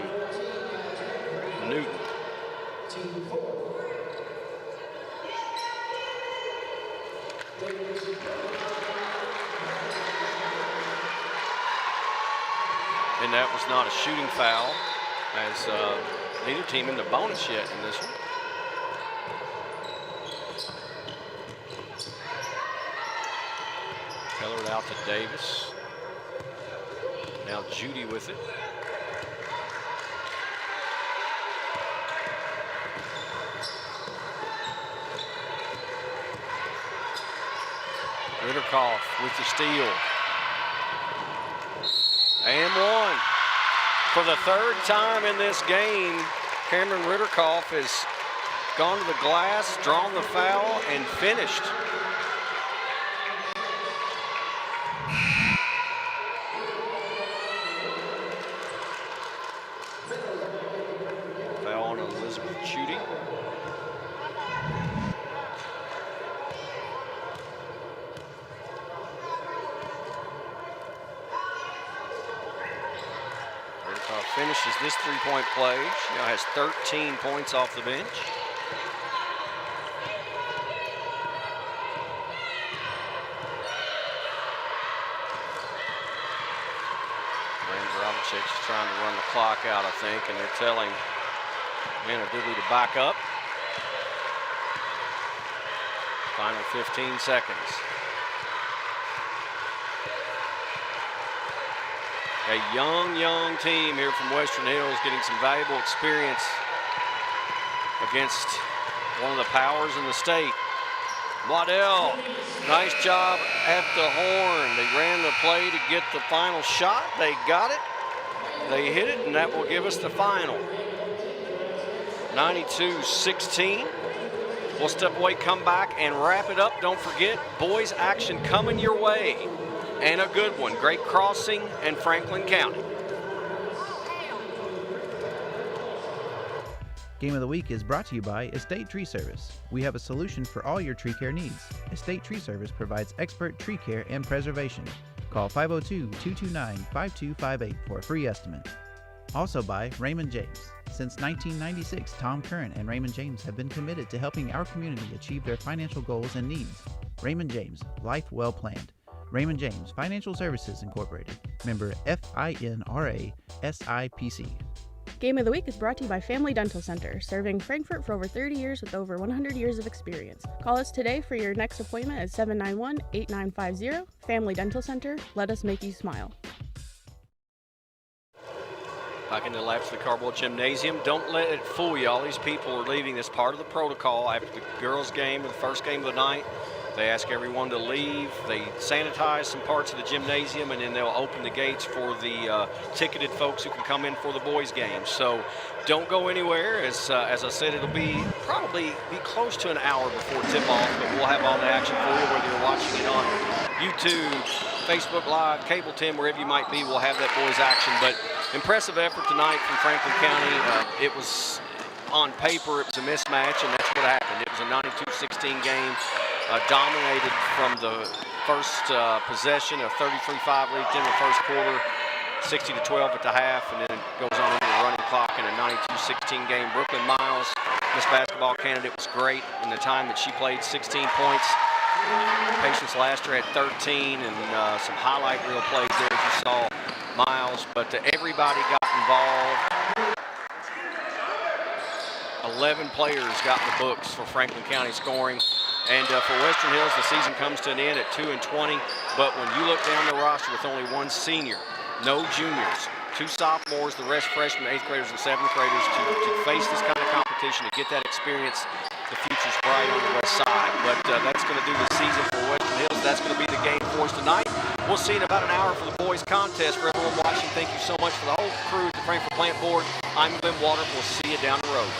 S1: Newton. And that was not a shooting foul, as neither team in the bonus yet in this one. Hellard out to Davis. Now Judy with it. Ritterkoff with the steal. And one. For the third time in this game, Cameron Ritterkoff has gone to the glass, drawn the foul, and finished. Foul on Elizabeth Judy. Finishes this three-point play. She now has 13 points off the bench. Brandon Robinchik is trying to run the clock out, I think, and they're telling Anna Dibley to back up. Final 15 seconds. A young team here from Western Hills getting some valuable experience against one of the powers in the state. Waddell, nice job at the horn. They ran the play to get the final shot. They got it. They hit it, and that will give us the final. 92-16. We'll step away, come back, and wrap it up. Don't forget, boys action coming your way. And a good one. Great Crossing and Franklin County.
S8: Game of the Week is brought to you by Estate Tree Service. We have a solution for all your tree care needs. Estate Tree Service provides expert tree care and preservation. Call 502-229-5258 for a free estimate. Also by Raymond James. Since 1996, Tom Curran and Raymond James have been committed to helping our community achieve their financial goals and needs. Raymond James, life well planned. Raymond James Financial Services Incorporated, member FINRA SIPC.
S9: Game of the Week is brought to you by Family Dental Center, serving Frankfort for over 30 years with over 100 years of experience. Call us today for your next appointment at 791-8950. Family Dental Center, let us make you smile.
S1: Back into the laps of the Cardboard Gymnasium. Don't let it fool you. All these people are leaving this part of the protocol after the girls' game or the first game of the night. They ask everyone to leave. They sanitize some parts of the gymnasium, and then they'll open the gates for the ticketed folks who can come in for the boys' games. So don't go anywhere. As I said, it'll probably be close to an hour before tip-off, but we'll have all the action for you, whether you're watching it on YouTube, Facebook Live, Cable 10, wherever you might be. We'll have that boys' action. But impressive effort tonight from Franklin County. It was on paper, it was a mismatch, and that's what happened. It was a 92-16 game. Dominated from the first possession, a 33-5 lead in the first quarter, 60-12 at the half, and then it goes on into the running clock in a 92-16 game. Brooklyn Miles, Miss Basketball candidate, was great in the time that she played, 16 points. Patience Laster had 13, and some highlight reel plays there as you saw Miles, but everybody got involved. 11 players got in the books for Franklin County scoring. And for Western Hills, the season comes to an end at 2-20. But when you look down the roster with only one senior, no juniors, 2 sophomores, the rest freshmen, 8th graders, and 7th graders, to face this kind of competition, to get that experience, the future's bright on the west side. But that's going to do the season for Western Hills. That's going to be the game for us tonight. We'll see in about an hour for the boys' contest. For everyone watching, thank you so much. For the whole crew at the Frankfort Plant Board, I'm Glenn Water. We'll see you down the road.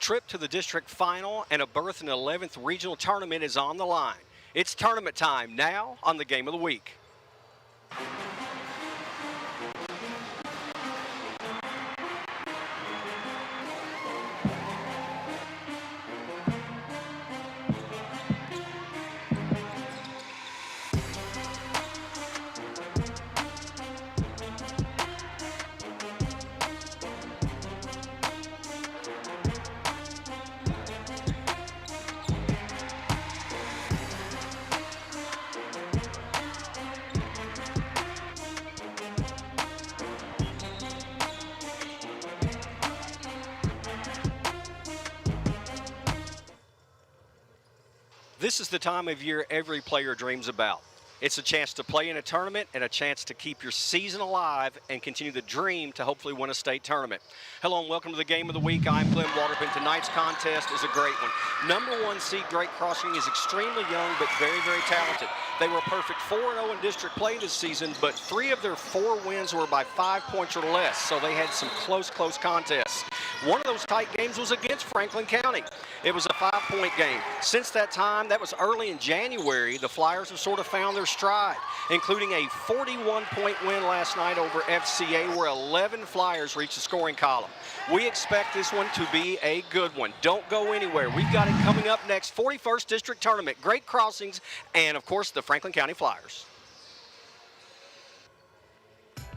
S1: trip to the district final and a berth in the 11th regional tournament is on the line. It's tournament time now on the Game of the Week. This is the time of year every player dreams about. It's a chance to play in a tournament and a chance to keep your season alive and continue the dream to hopefully win a state tournament. Hello and welcome to the Game of the Week. I'm Glenn Waterpin. Tonight's contest is a great one. Number 1 seed Great Crossing is extremely young but very, very talented. They were a perfect 4-0 in district play this season, but 3 of their 4 wins were by 5 points or less, so they had some close contests. One of those tight games was against Franklin County. It was a 5-point game. Since that time, that was early in January, the Flyers have sort of found their stride, including a 41-point win last night over FCA where 11 Flyers reached the scoring column. We expect this one to be a good one. Don't go anywhere. We've got it coming up next, 41st District Tournament, Great Crossings, and of course the Franklin County Flyers.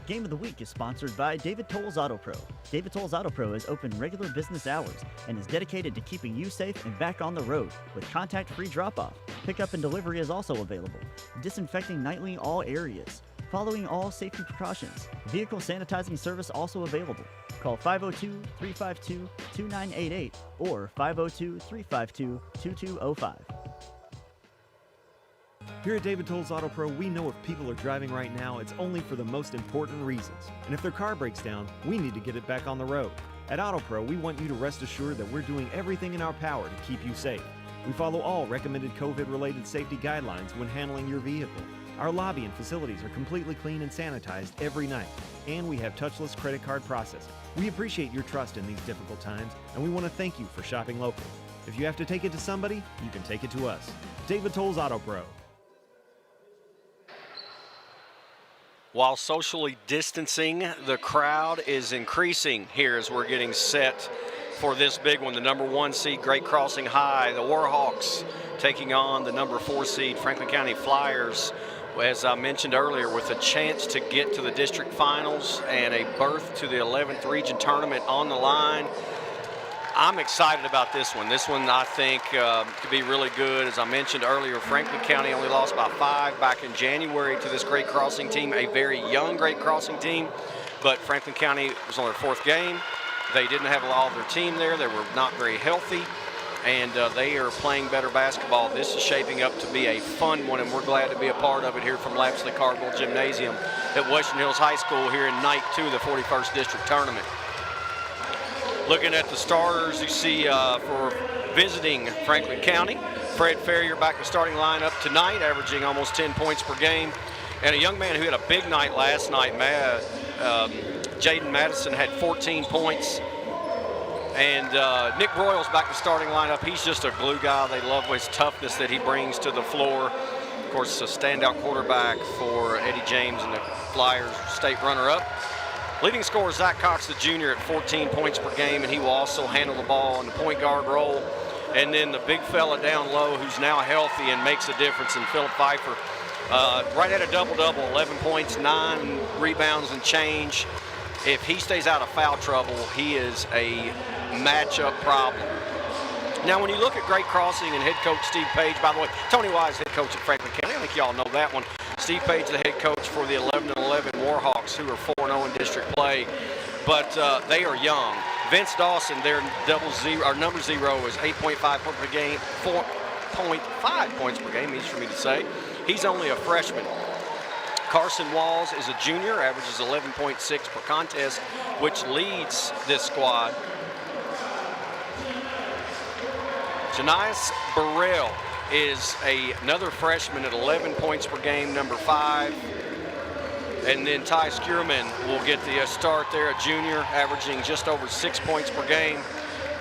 S2: Game of the Week is sponsored by David Tolles Auto Pro. David Tolles Auto Pro is open regular business hours and is dedicated to keeping you safe and back on the road with contact-free drop-off. Pickup and delivery is also available. Disinfecting nightly all areas. Following all safety precautions. Vehicle sanitizing service also available. Call 502-352-2988 or 502-352-2205.
S3: Here at David Tolles Auto Pro, we know if people are driving right now, it's only for the most important reasons. And if their car breaks down, we need to get it back on the road. At Auto Pro, we want you to rest assured that we're doing everything in our power to keep you safe. We follow all recommended COVID-related safety guidelines when handling your vehicle. Our lobby and facilities are completely clean and sanitized every night, and we have touchless credit card processing. We appreciate your trust in these difficult times, and we want to thank you for shopping local. If you have to take it to somebody, you can take it to us. David Tolles Auto Pro.
S1: While socially distancing, the crowd is increasing here as we're getting set for this big one. The number 1 seed, Great Crossing High, the Warhawks taking on the number 4 seed, Franklin County Flyers. As I mentioned earlier, with a chance to get to the district finals and a berth to the 11th region tournament on the line. I'm excited about this one. This one, I think, could be really good. As I mentioned earlier, Franklin County only lost by 5 back in January to this Great Crossing team, a very young Great Crossing team. But Franklin County was on their 4th game. They didn't have all of their team there. They were not very healthy, and they are playing better basketball. This is shaping up to be a fun one, and we're glad to be a part of it here from Lapsley Cardinal Gymnasium at Western Hills High School here in night 2 of the 41st District Tournament. Looking at the starters, you see for visiting Franklin County, Fred Ferrier back in the starting lineup tonight, averaging almost 10 points per game. And a young man who had a big night last night, Jaden Madison, had 14 points. And Nick Broyles back in the starting lineup. He's just a glue guy. They love his toughness that he brings to the floor. Of course, a standout quarterback for Eddie James and the Flyers state runner-up. Leading scorer Zach Cox, the junior, at 14 points per game, and he will also handle the ball in the point guard role. And then the big fella down low who's now healthy and makes a difference in Philip Pfeiffer. Right at a double-double, 11 points, 9 rebounds and change. If he stays out of foul trouble, he is a matchup problem. Now, when you look at Great Crossing and head coach Steve Page, by the way, Tony Wise, head coach at Franklin County, I think y'all know that one. Steve Page, the head coach for the 11-11 Warhawks, who are 4-0 in district play, but they are young. Vince Dawson, their number 0 is 8.5 points per game, 4.5 points per game, easy for me to say. He's only a freshman. Carson Walls is a junior, averages 11.6 per contest, which leads this squad. Janias Burrell is another freshman at 11 points per game, number 5. And then Ty Skierman will get the start there, a junior, averaging just over 6 points per game.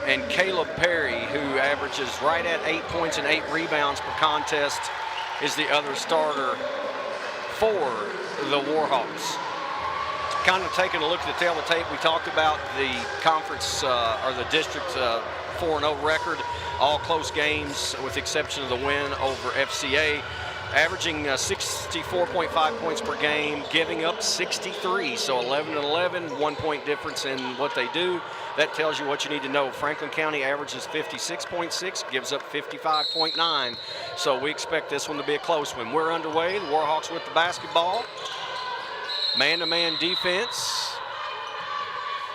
S1: And Caleb Perry, who averages right at 8 points and 8 rebounds per contest, is the other starter for the Warhawks. Kind of taking a look at the tail of the tape, we talked about the conference or the district 4-0 record, all close games with the exception of the win over FCA, averaging 64.5 points per game, giving up 63. So 11-11, 1 point difference in what they do. That tells you what you need to know. Franklin County averages 56.6, gives up 55.9. So we expect this one to be a close one. We're underway. The Warhawks with the basketball. Man-to-man defense.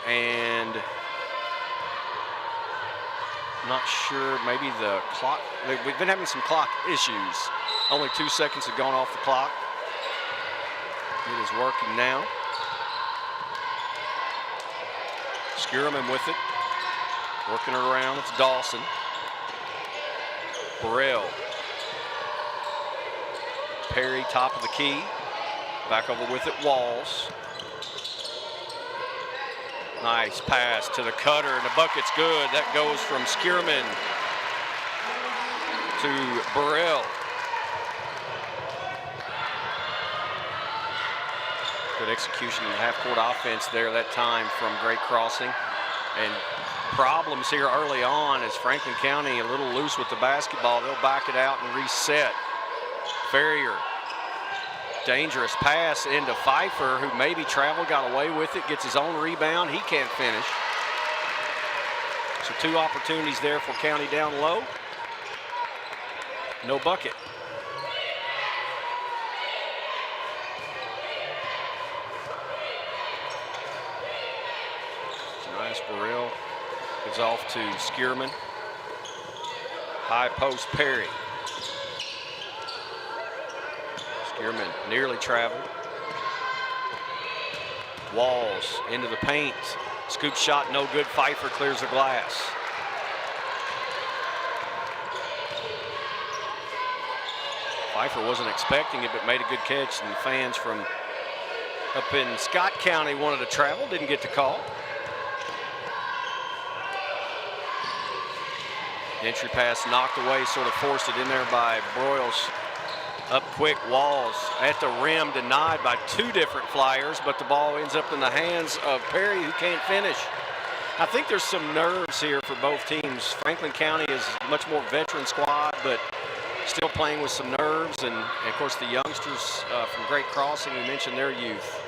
S1: And not sure, maybe the clock. We've been having some clock issues. Only 2 seconds have gone off the clock. It is working now. Skierman with it. Working her around. It's Dawson. Burrell. Perry, top of the key. Back over with it, Walls. Nice pass to the cutter, and the bucket's good. That goes from Skierman to Burrell. Good execution in the half-court offense there that time from Great Crossing. And problems here early on as Franklin County a little loose with the basketball. They'll back it out and reset. Ferrier. Dangerous pass into Pfeiffer, who maybe traveled, got away with it, gets his own rebound. He can't finish. So 2 opportunities there for County down low. No bucket. Nice. Burrell gives off to Skierman. High post Perry. Skierman nearly traveled. Walls into the paint. Scoop shot, no good. Pfeiffer clears the glass. Pfeiffer wasn't expecting it, but made a good catch, and the fans from up in Scott County wanted to travel, didn't get the call. The entry pass knocked away, sort of forced it in there by Broyles. Up quick, Walls at the rim, denied by 2 different Flyers, but the ball ends up in the hands of Perry, who can't finish. I think there's some nerves here for both teams. Franklin County is a much more veteran squad, but still playing with some nerves. And of course, the youngsters from Great Crossing, we mentioned their youth.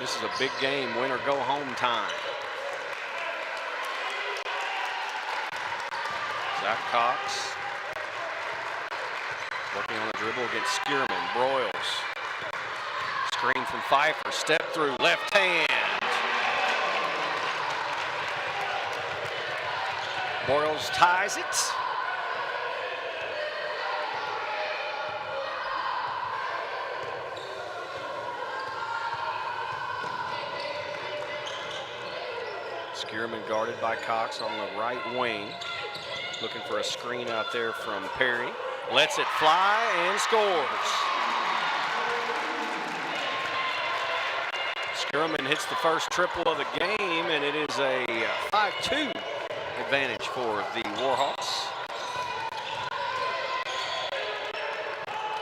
S1: This is a big game, win or go home time. Zach Cox. Working on the dribble against Skierman. Broyles. Screen from Pfeiffer. Step through. Left hand. Broyles ties it. Skierman guarded by Cox on the right wing. Looking for a screen out there from Perry. Lets it fly and scores. Skierman hits the first triple of the game, and it is a 5-2 advantage for the Warhawks.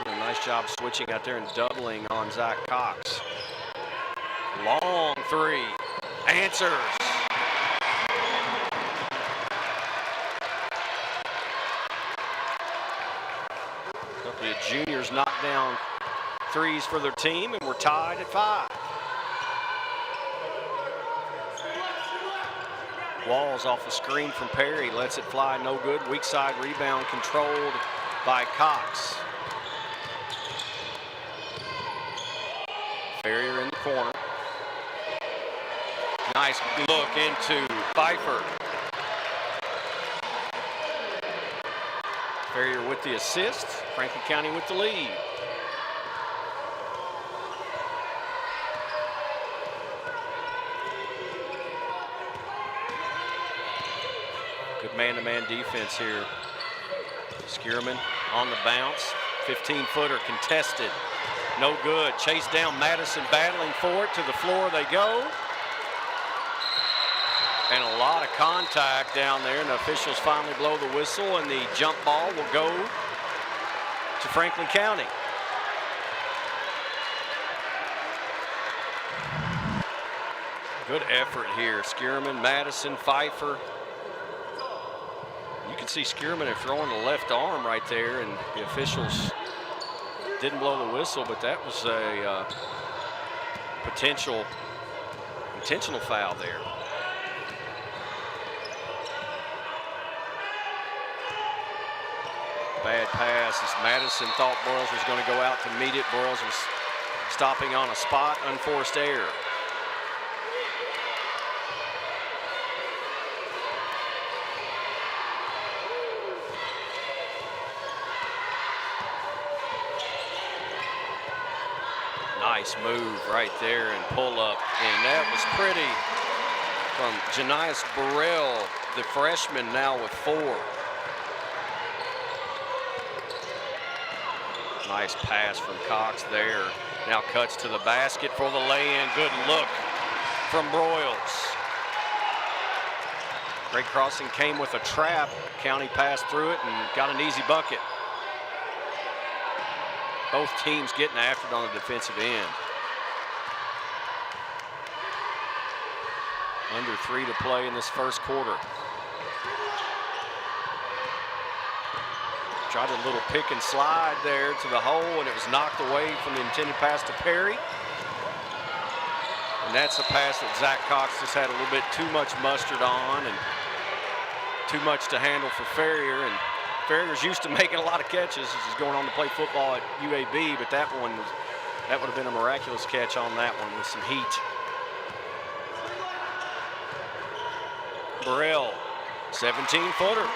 S1: Doing a nice job switching out there and doubling on Zach Cox. Long 3. Answers. The juniors knocked down 3s for their team, and we're tied at 5. Walls off the screen from Perry, lets it fly, no good. Weak side rebound controlled by Cox. Ferrier in the corner. Nice look into Pfeiffer. Ferrier with the assist. Franklin County with the lead. Good man-to-man defense here. Skierman on the bounce. 15-footer contested. No good. Chased down Madison, battling for it. To the floor they go. And a lot of contact down there, and the officials finally blow the whistle, and the jump ball will go to Franklin County. Good effort here. Skierman, Madison, Pfeiffer. You can see Skierman throwing the left arm right there, and the officials didn't blow the whistle, but that was a intentional foul there. Bad pass as Madison thought Broyles was going to go out to meet it. Broyles was stopping on a spot, unforced error. Nice move right there and pull up, and that was pretty from Janias Burrell, the freshman, now with 4. Nice pass from Cox there. Now cuts to the basket for the lay-in. Good look from Broyles. Great Crossing came with a trap. County passed through it and got an easy bucket. Both teams getting after it on the defensive end. Under 3 to play in this first quarter. Tried a little pick and slide there to the hole, and it was knocked away from the intended pass to Perry. And that's a pass that Zach Cox just had a little bit too much mustard on and too much to handle for Ferrier. And Ferrier's used to making a lot of catches as he's going on to play football at UAB, but that would have been a miraculous catch on that one with some heat. Burrell, 17-footer.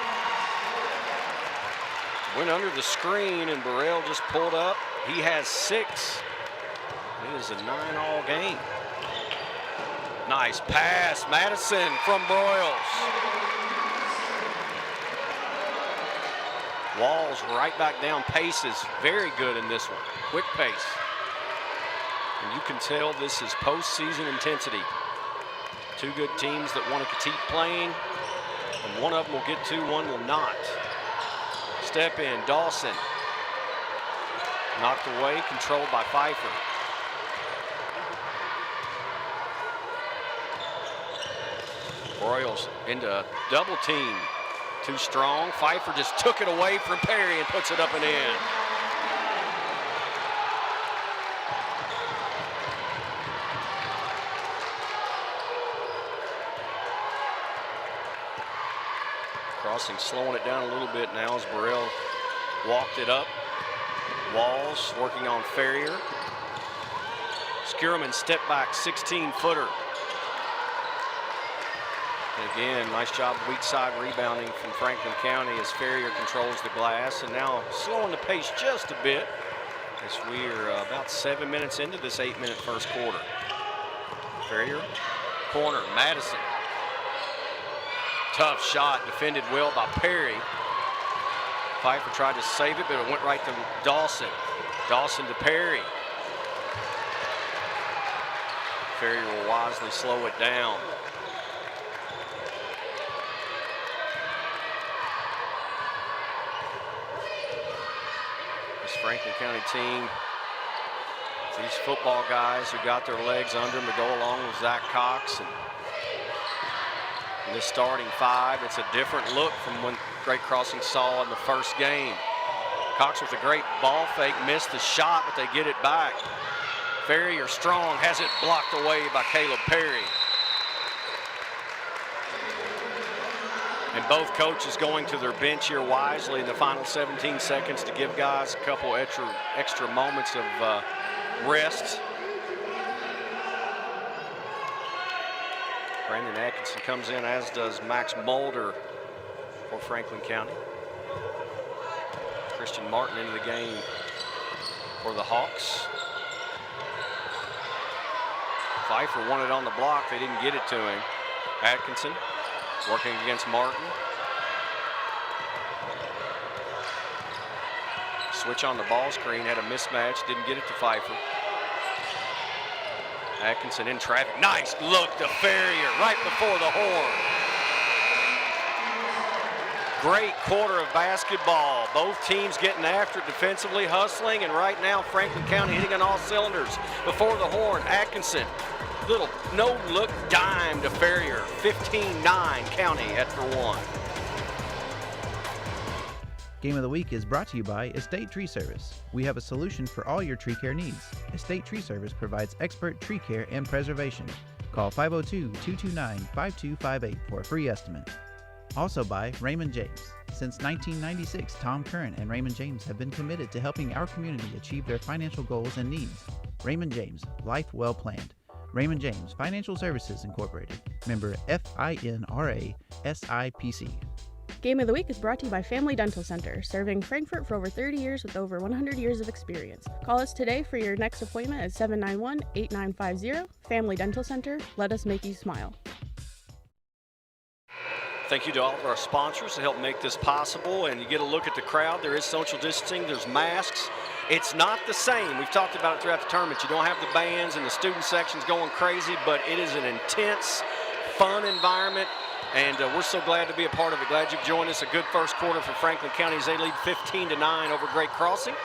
S1: Went under the screen, and Burrell just pulled up. He has 6. It is a 9-all game. Nice pass, Madison from Broyles. Walls right back down, pace is very good in this one. Quick pace. And you can tell this is postseason intensity. 2 good teams that want to keep playing, and one of them will get to, one will not. Step in, Dawson. Knocked away, controlled by Pfeiffer. Broyles into double team. Too strong. Pfeiffer just took it away from Perry and puts it up and in. Crossing slowing it down a little bit now as Burrell walked it up. Walls working on Ferrier. Skierman step back 16-footer. Again, nice job weak side rebounding from Franklin County as Ferrier controls the glass, and now slowing the pace just a bit as we are about 7 minutes into this 8-minute first quarter. Ferrier, corner, Madison. Tough shot, defended well by Perry. Pfeiffer tried to save it, but it went right to Dawson. Dawson to Perry. Ferrier will wisely slow it down. This Franklin County team, these football guys who got their legs under them to go along with Zach Cox. And this starting 5, it's a different look from when Great Crossing saw in the first game. Cox with a great ball fake, missed the shot, but they get it back. Ferrier strong, has it blocked away by Caleb Perry. And both coaches going to their bench here wisely in the final 17 seconds to give guys a couple extra moments of rest. Brandon Atkinson comes in, as does Max Mulder for Franklin County. Christian Martin into the game for the Hawks. Pfeiffer wanted on the block. They didn't get it to him. Atkinson working against Martin. Switch on the ball screen, had a mismatch, didn't get it to Pfeiffer. Atkinson in traffic. Nice look to Ferrier right before the horn. Great quarter of basketball. Both teams getting after it defensively, hustling, and right now Franklin County hitting on all cylinders. Before the horn, Atkinson, little no-look dime to Ferrier. 15-9 County after one.
S8: Game of the Week is brought to you by Estate Tree Service. We have a solution for all your tree care needs. Estate Tree Service provides expert tree care and preservation. Call 502-229-5258 for a free estimate. Also by Raymond James. Since 1996, Tom Curran and Raymond James have been committed to helping our community achieve their financial goals and needs. Raymond James, life well planned. Raymond James Financial Services Incorporated. Member FINRA SIPC.
S9: Game of the Week is brought to you by Family Dental Center, serving Frankfort for over 30 years with over 100 years of experience. Call us today for your next appointment at 791-8950. Family Dental Center, let us make you smile.
S1: Thank you to all of our sponsors to help make this possible, and you get a look at the crowd. There is social distancing, there's masks. It's not the same. We've talked about it throughout the tournament. You don't have the bands and the student sections going crazy, but it is an intense, fun environment, and we're so glad to be a part of it. Glad you've joined us. A good first quarter for Franklin County as they lead 15-9 over Great Crossing.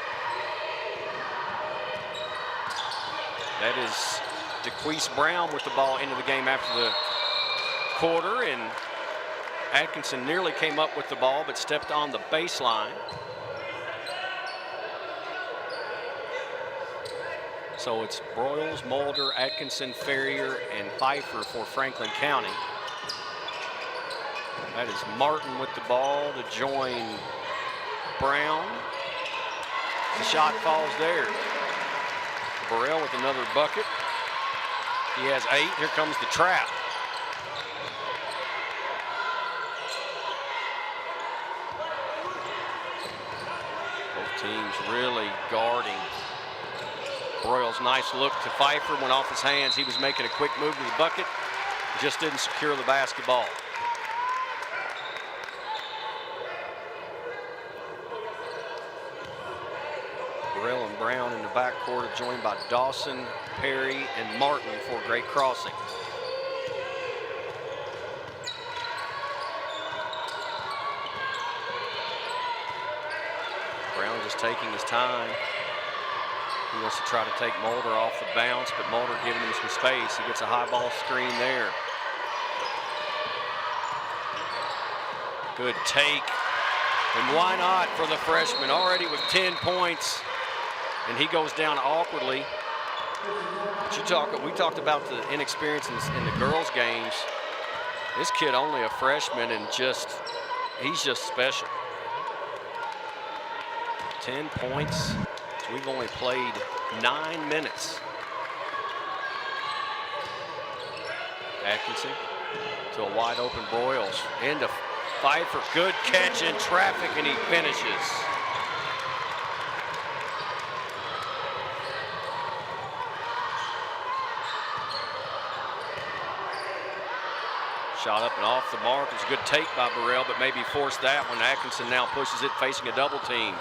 S1: That is DeQuise Brown with the ball into the game after the quarter, and Atkinson nearly came up with the ball but stepped on the baseline. So it's Broyles, Mulder, Atkinson, Ferrier, and Pfeiffer for Franklin County. That is Martin with the ball to join Brown. The shot falls there. Burrell with another bucket. He has 8. Here comes the trap. Both teams really guarding. Broyles' nice look to Pfeiffer went off his hands. He was making a quick move to the bucket. Just didn't secure the basketball. Burrell and Brown in the backcourt, joined by Dawson, Perry, and Martin for Great Crossing. Brown just taking his time. He wants to try to take Mulder off the bounce, but Mulder giving him some space. He gets a high ball screen there. Good take. And why not for the freshman? Already with 10 points. And he goes down awkwardly. But we talked about the inexperience in the girls' games. This kid only a freshman and he's just special. 10 points. We've only played 9 minutes. Atkinson to a wide open Broyles. Into Pfeiffer. Good catch in traffic, and he finishes. Shot up and off the mark. It was a good take by Burrell, but maybe forced that one. Atkinson now pushes it, facing a double team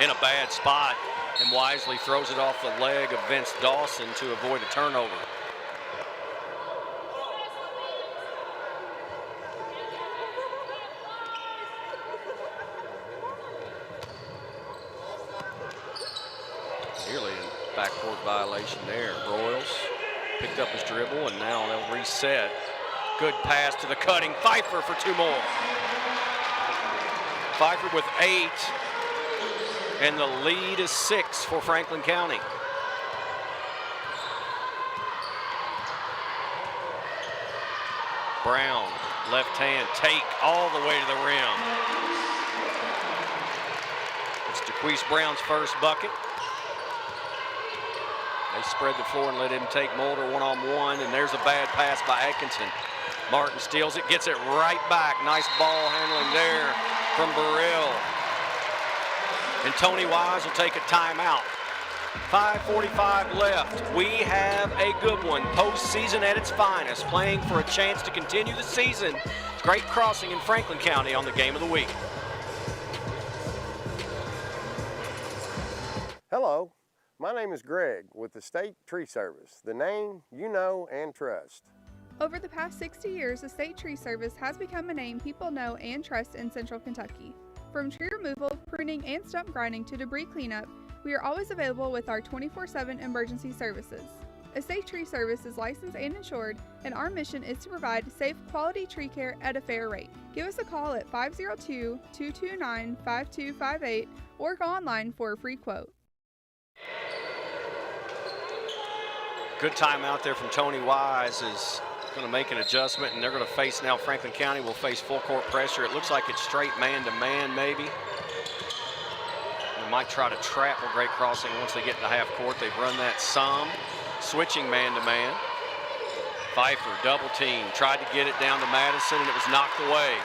S1: in a bad spot, and wisely throws it off the leg of Vince Dawson to avoid a turnover. Nearly a backcourt violation there. Broyles picked up his dribble, and now they'll reset. Good pass to the cutting Pfeiffer for 2 more. Pfeiffer with 8, and the lead is 6 for Franklin County. Brown, left hand take all the way to the rim. It's DeQuise Brown's first bucket. They spread the floor and let him take Mulder one-on-one, and there's a bad pass by Atkinson. Martin steals it, gets it right back. Nice ball handling there from Burrell. And Tony Wise will take a timeout. 5:45 left. We have a good one. Postseason at its finest, playing for a chance to continue the season. Great Crossing in Franklin County on the Game of the Week.
S6: Hello, My name is Greg with the State Tree Service, the name you know and trust.
S7: Over the past 60 years, the State Tree Service has become a name people know and trust in Central Kentucky. From tree removal, pruning, and stump grinding to debris cleanup, we are always available with our 24/7 emergency services. A State Tree Service is licensed and insured, and our mission is to provide safe, quality tree care at a fair rate. Give us a call at 502-229-5258 or go online for a free quote.
S1: Good time out there from Tony Wise is going to make an adjustment, and they're going to face now Franklin County will face full court pressure. It looks like it's straight man-to-man maybe. They might try to trap a Great Crossing once they get into half court. They've run that some. Switching man-to-man. Pfeiffer double team, tried to get it down to Madison, and it was knocked away.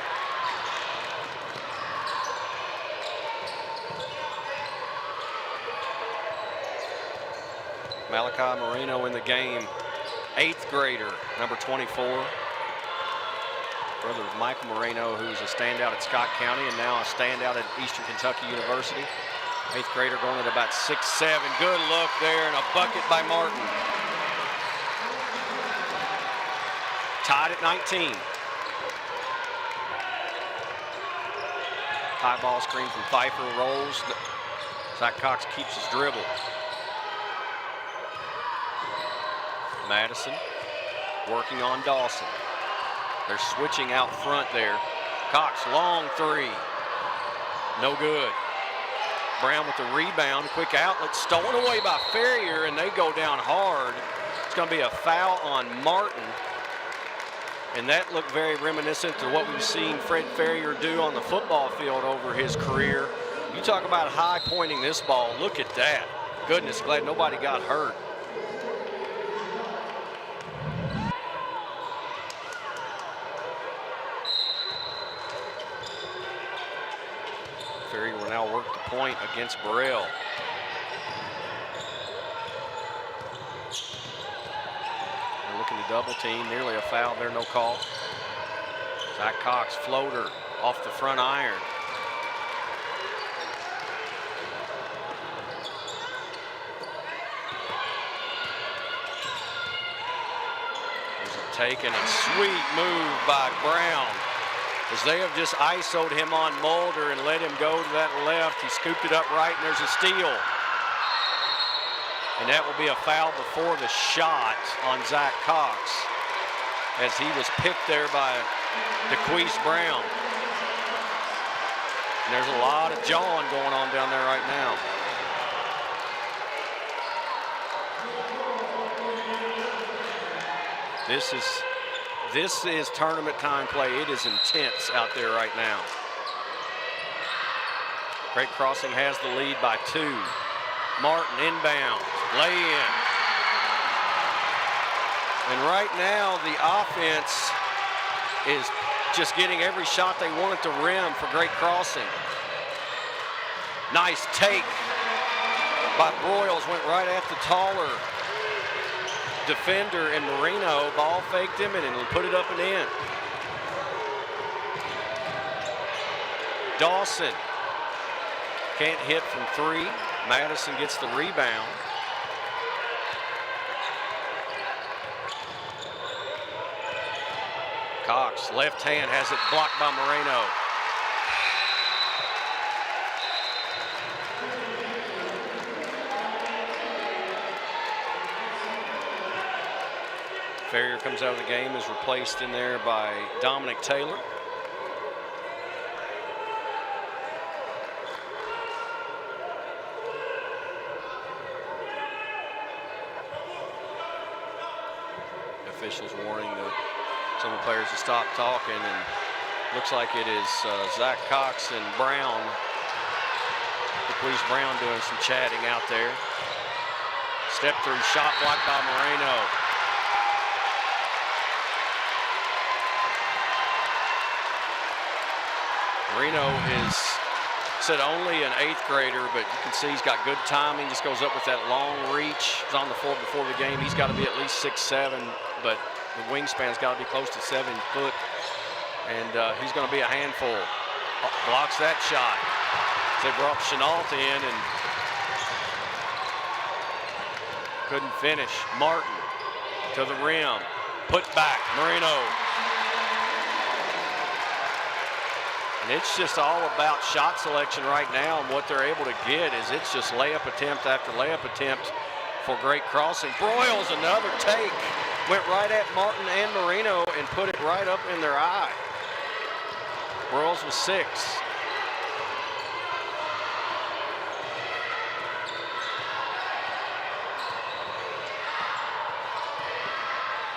S1: Malachi Moreno in the game, 8th grader, number 24. Brother of Michael Moreno, who's a standout at Scott County and now a standout at Eastern Kentucky University. 8th grader going at about 6'7". Good look there and a bucket by Martin. Tied at 19. High ball screen from Pfeiffer, rolls. Zach Cox keeps his dribble. Madison working on Dawson. They're switching out front there. Cox, long three. No good. Brown with the rebound, quick outlet, stolen away by Ferrier, and they go down hard. It's going to be a foul on Martin. And that looked very reminiscent to what we've seen Fred Ferrier do on the football field over his career. You talk about high pointing this ball, look at that. Goodness, glad nobody got hurt. Ferrier will now work the point against Burrell. They're looking to double team, nearly a foul there, no call. Zach Cox, floater off the front iron. There's a take and a sweet move by Brown. As they have just ISO'd him on Mulder and let him go to that left. He scooped it up right, and there's a steal. And that will be a foul before the shot on Zach Cox, as he was picked there by DeQuise Brown. And there's a lot of jawing going on down there right now. This is tournament time play. It is intense out there right now. Great Crossing has the lead by 2. Martin inbound, lay in. And right now the offense is just getting every shot they want at the rim for Great Crossing. Nice take by Broyles, went right at the taller defender, and Marino ball faked him and put it up and in. Dawson can't hit from 3. Madison gets the rebound. Cox, left hand, has it blocked by Moreno. Ferrier comes out of the game, is replaced in there by Dominic Taylor. Officials warning some of the players to stop talking, and looks like it is Zach Cox and Brown, DeQuise Brown, doing some chatting out there. Step through shot blocked by Moreno. Marino is said only an 8th grader, but you can see he's got good timing. Just goes up with that long reach. He's on the floor before the game. He's got to be at least 6'7", but the wingspan's got to be close to 7 foot. And he's going to be a handful. Blocks that shot. They brought Chenault in, and couldn't finish. Martin to the rim. Put back. Marino. And it's just all about shot selection right now, and what they're able to get is it's just layup attempt after layup attempt for great crossing. Broyles, another take. Went right at Martin and Marino and put it right up in their eye. Broyles with 6.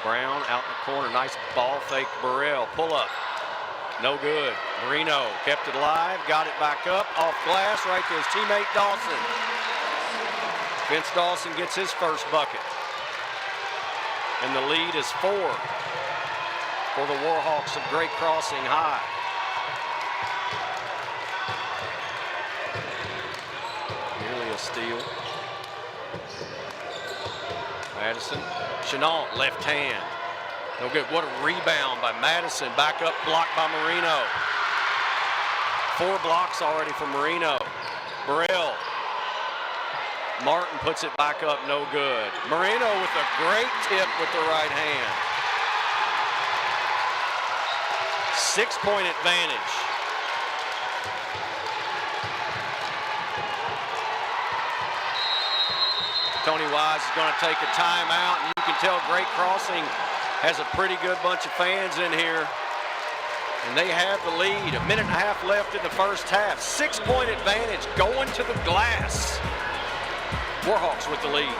S1: Brown out in the corner. Nice ball fake. Burrell. Pull up. No good. Marino kept it alive. Got it back up. Off glass right to his teammate Dawson. Vince Dawson gets his first bucket. And the lead is 4 for the Warhawks of Great Crossing High. Nearly a steal. Madison. Chenault, left hand. No good. What a rebound by Madison. Back up, blocked by Marino. 4 blocks already from Marino. Burrell. Martin puts it back up, no good. Marino with a great tip with the right hand. 6-point advantage. Tony Wise is going to take a timeout, and you can tell Great Crossing has a pretty good bunch of fans in here. And they have the lead. 1.5 minutes left in the first half. 6-point advantage going to the glass. Warhawks with the lead.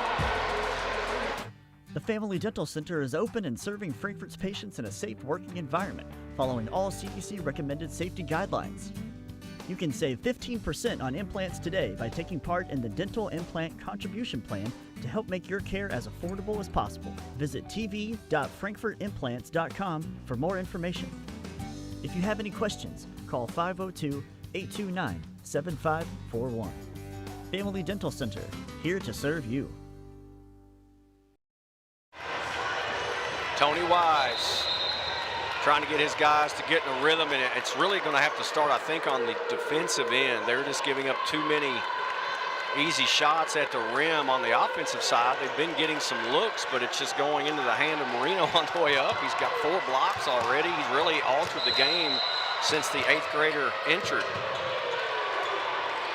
S2: The Family Dental Center is open and serving Frankfort's patients in a safe working environment, following all CDC recommended safety guidelines. You can save 15% on implants today by taking part in the Dental Implant Contribution Plan to help make your care as affordable as possible. Visit tv.frankfortimplants.com for more information. If you have any questions, call 502-829-7541. Family Dental Center, here to serve you.
S1: Tony Wise trying to get his guys to get in a rhythm, and it's really going to have to start, I think, on the defensive end. They're just giving up too many easy shots at the rim. On the offensive side, they've been getting some looks, but it's just going into the hand of Marino on the way up. He's got 4 blocks already. He's really altered the game since the 8th grader entered.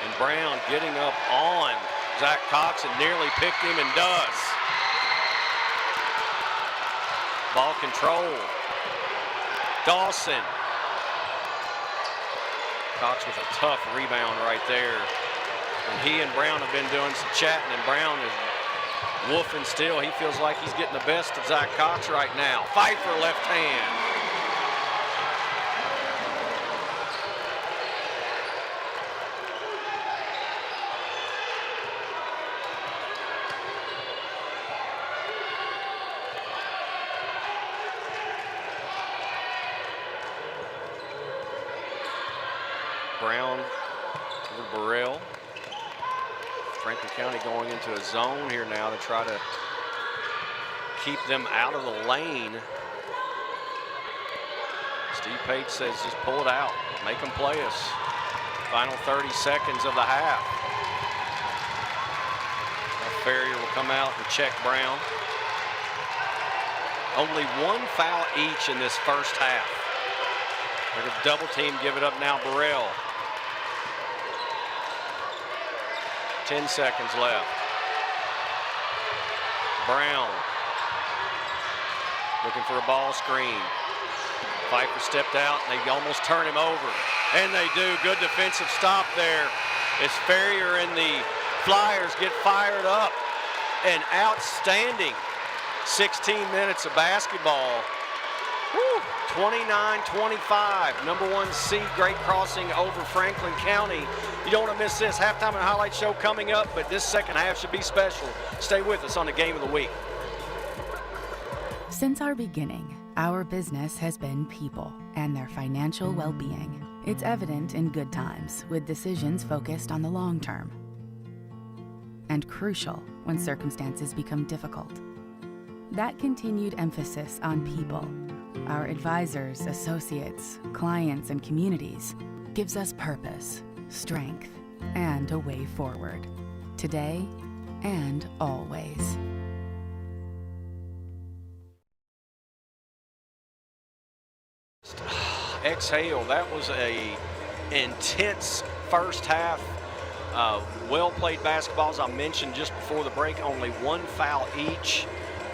S1: And Brown getting up on Zach Cox and nearly picked him, and does. Ball control. Dawson. Cox with a tough rebound right there. And he and Brown have been doing some chatting, and Brown is woofing still. He feels like he's getting the best of Zach Cox right now. Pfeiffer left hand. Brown over Burrell. Franklin County going into a zone here now to try to keep them out of the lane. Steve Page says just pull it out, make them play us. Final 30 seconds of the half. Now Ferrier will come out and check Brown. Only 1 foul each in this first half. They're going to double team, give it up now, Burrell. 10 seconds left. Brown looking for a ball screen. Pfeiffer stepped out, and they almost turn him over. And they do. Good defensive stop there as Ferrier and the Flyers get fired up. An outstanding 16 minutes of basketball. 29-25, number 1 seed Great Crossing over Franklin County. You don't want to miss this halftime and highlight show coming up, but this second half should be special. Stay with us on the Game of the Week.
S10: Since our beginning, our business has been people and their financial well-being. It's evident in good times, with decisions focused on the long term, and crucial when circumstances become difficult. That continued emphasis on people, our advisors, associates, clients, and communities, gives us purpose, strength, and a way forward, today and always.
S1: exhale. That was a intense first half. Well-played basketball, as I mentioned just before the break, only one foul each,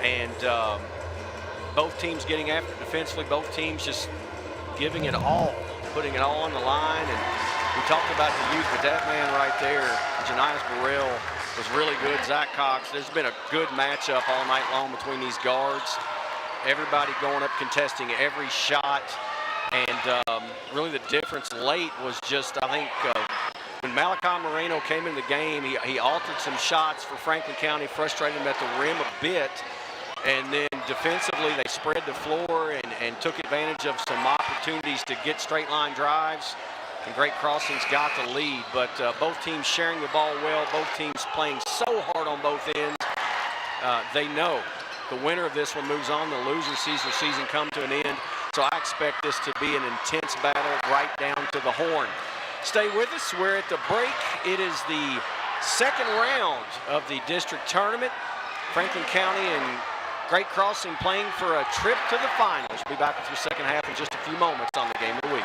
S1: and both teams getting after defensively, both teams just giving it all, putting it all on the line. And we talked about the youth, but that man right there, Janias Burrell, was really good. Zach Cox, there's been a good matchup all night long between these guards. Everybody going up contesting every shot, and really the difference late was just, I think, when Malachi Moreno came in the game, he altered some shots for Franklin County, frustrated him at the rim a bit, and then defensively they spread the floor and took advantage of some opportunities to get straight line drives, and Great Crossings got the lead. But both teams sharing the ball well, both teams playing so hard on both ends. They know the winner of this one moves on, the loser sees their season come to an end. So I expect this to be an intense battle right down to the horn. Stay with us. We're at the break. It is the second round of the district tournament. Franklin County and Great Crossing playing for a trip to the finals. We'll be back with your second half in just a few moments on the Game of the Week.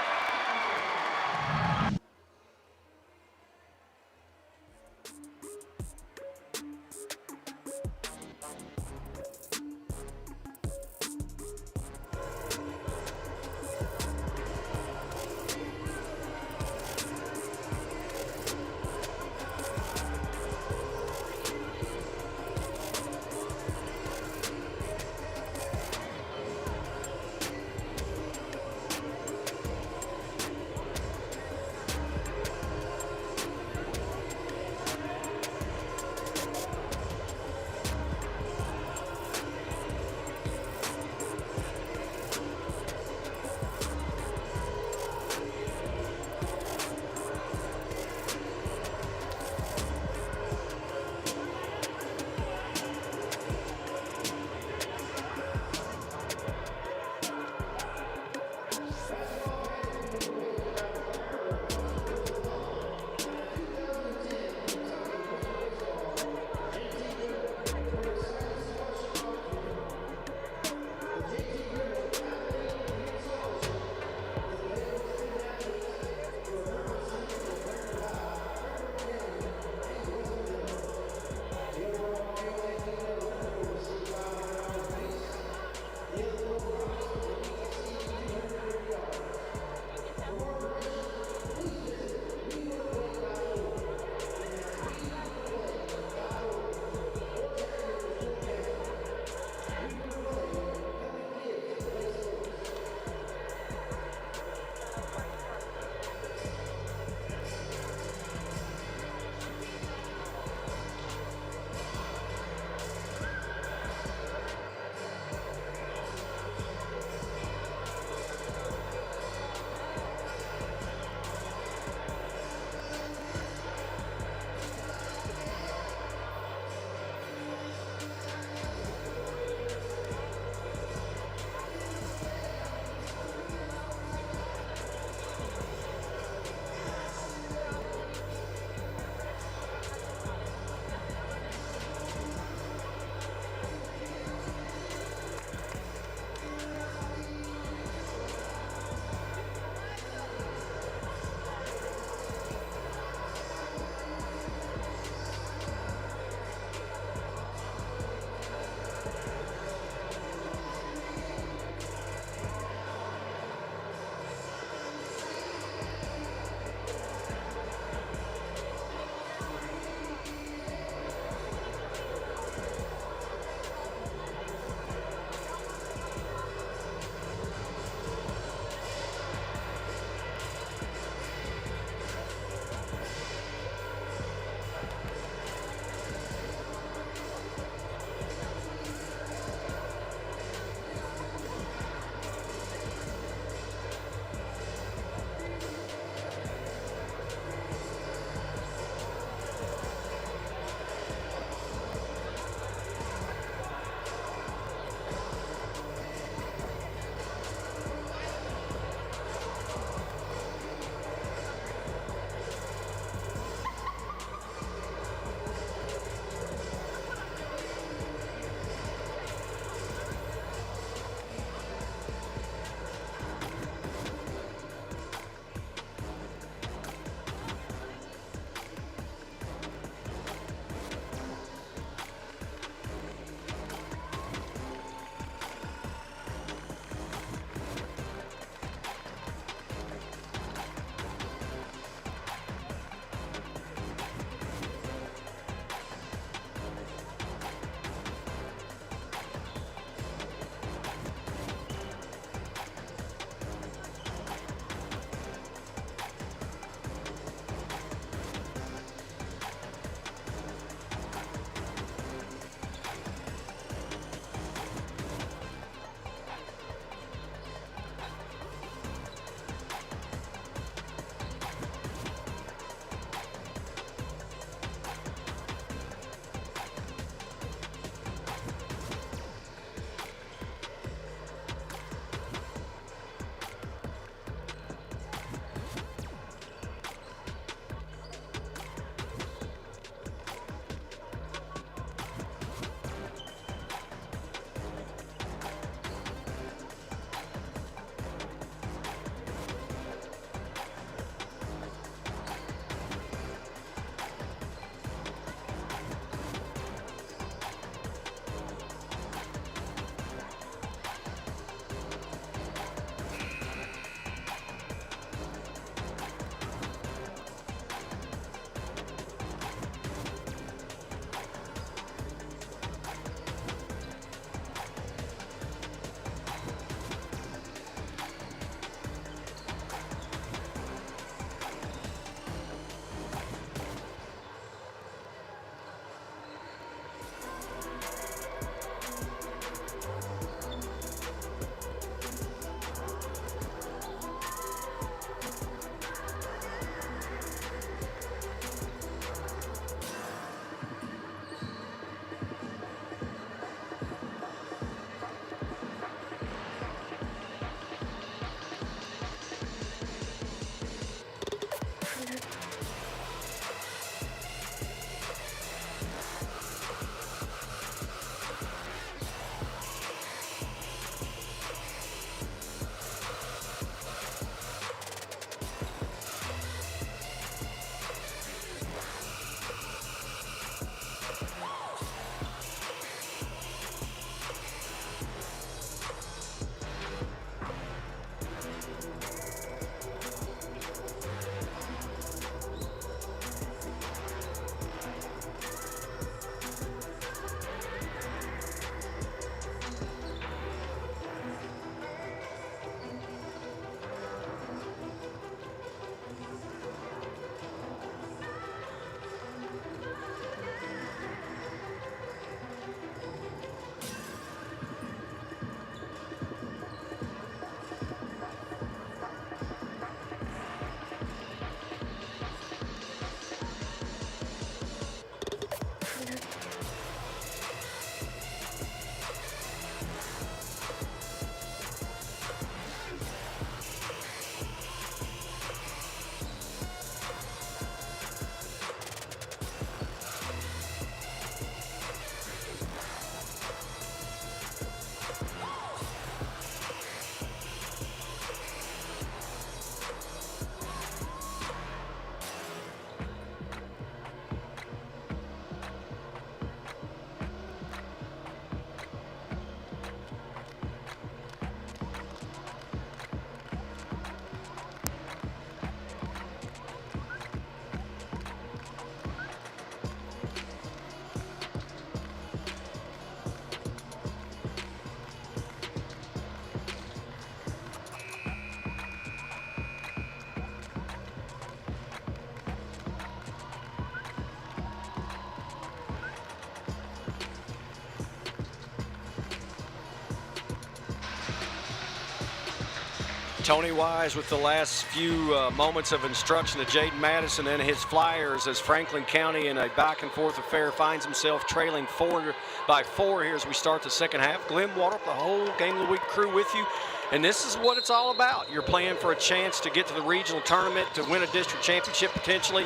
S1: Tony Wise with the last few moments of instruction to Jaden Madison and his Flyers as Franklin County in a back-and-forth affair finds himself trailing 4 by 4 here as we start the second half. Glenn Water, the whole Game of the Week crew with you. And this is what it's all about. You're playing for a chance to get to the regional tournament, to win a district championship potentially,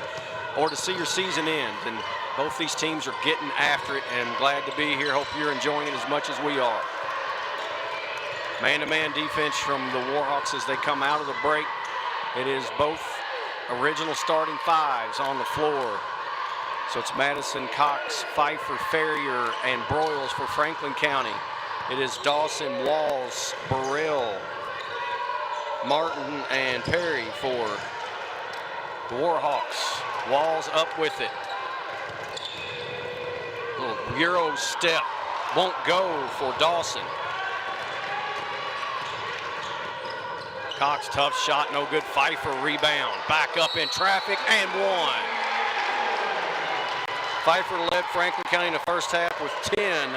S1: or to see your season end. And both these teams are getting after it, and glad to be here. Hope you're enjoying it as much as we are. Man-to-man defense from the Warhawks as they come out of the break. It is both original starting fives on the floor. So it's Madison, Cox, Pfeiffer, Ferrier, and Broyles for Franklin County. It is Dawson, Walls, Burrell, Martin, and Perry for the Warhawks. Walls up with it. Little Euro step. Won't go for Dawson. Cox, tough shot, no good. Pfeiffer rebound. Back up in traffic and one. Pfeiffer led Franklin County in the first half with 10.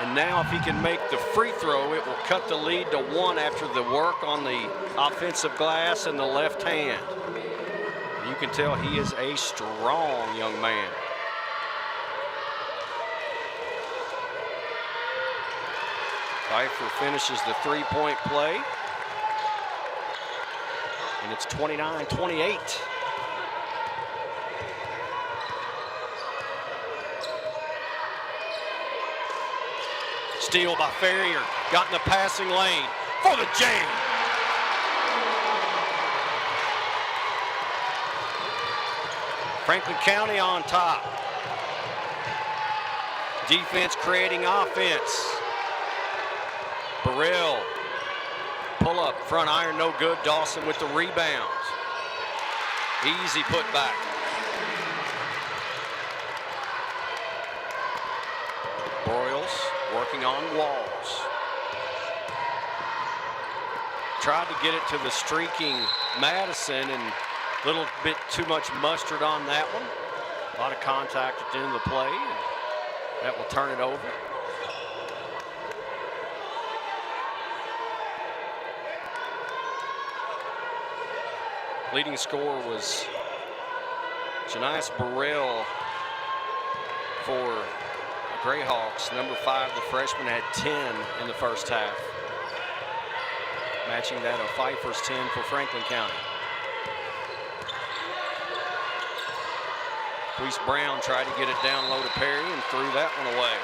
S1: And now if he can make the free throw, it will cut the lead to 1 after the work on the offensive glass and the left hand. You can tell he is a strong young man. Pfeiffer finishes the three-point play. And it's 29-28. Steal by Ferrier. Got in the passing lane for the jam. Franklin County on top. Defense creating offense. Burrell, pull up, front iron, no good. Dawson with the rebound. Easy putback. Broyles working on Walls. Tried to get it to the streaking Madison, and a little bit too much mustard on that one. A lot of contact at the end of the play, and that will turn it over. Leading scorer was Janice Burrell for the Greyhawks. Number 5, the freshman, had 10 in the first half. Matching that of Pfeiffer's 10 for Franklin County. Reese Brown tried to get it down low to Perry and threw that one away.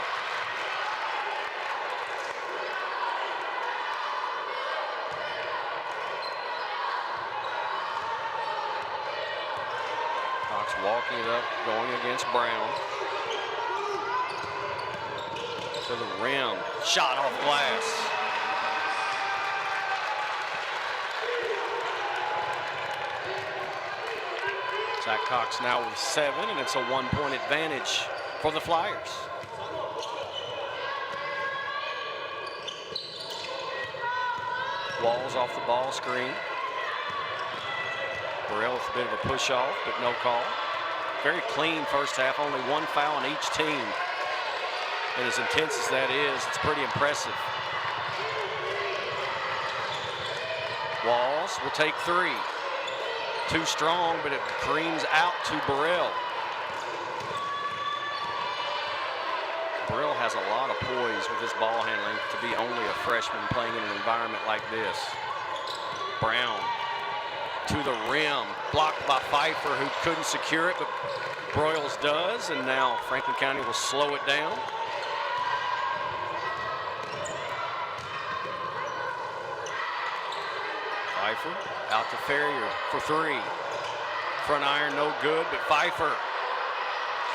S1: Walking it up, going against Brown. To the rim, shot off glass. Zach Cox now with 7, and it's a 1-point advantage for the Flyers. Walls off the ball screen. Burrell with a bit of a push off, but no call. Very clean first half, only 1 foul on each team. And as intense as that is, it's pretty impressive. Walls will take 3. Too strong, but it creams out to Burrell. Burrell has a lot of poise with his ball handling to be only a freshman playing in an environment like this. Brown to the rim, blocked by Pfeiffer, who couldn't secure it, but Broyles does, and now Franklin County will slow it down. Pfeiffer out to Ferrier for 3. Front iron, no good, but Pfeiffer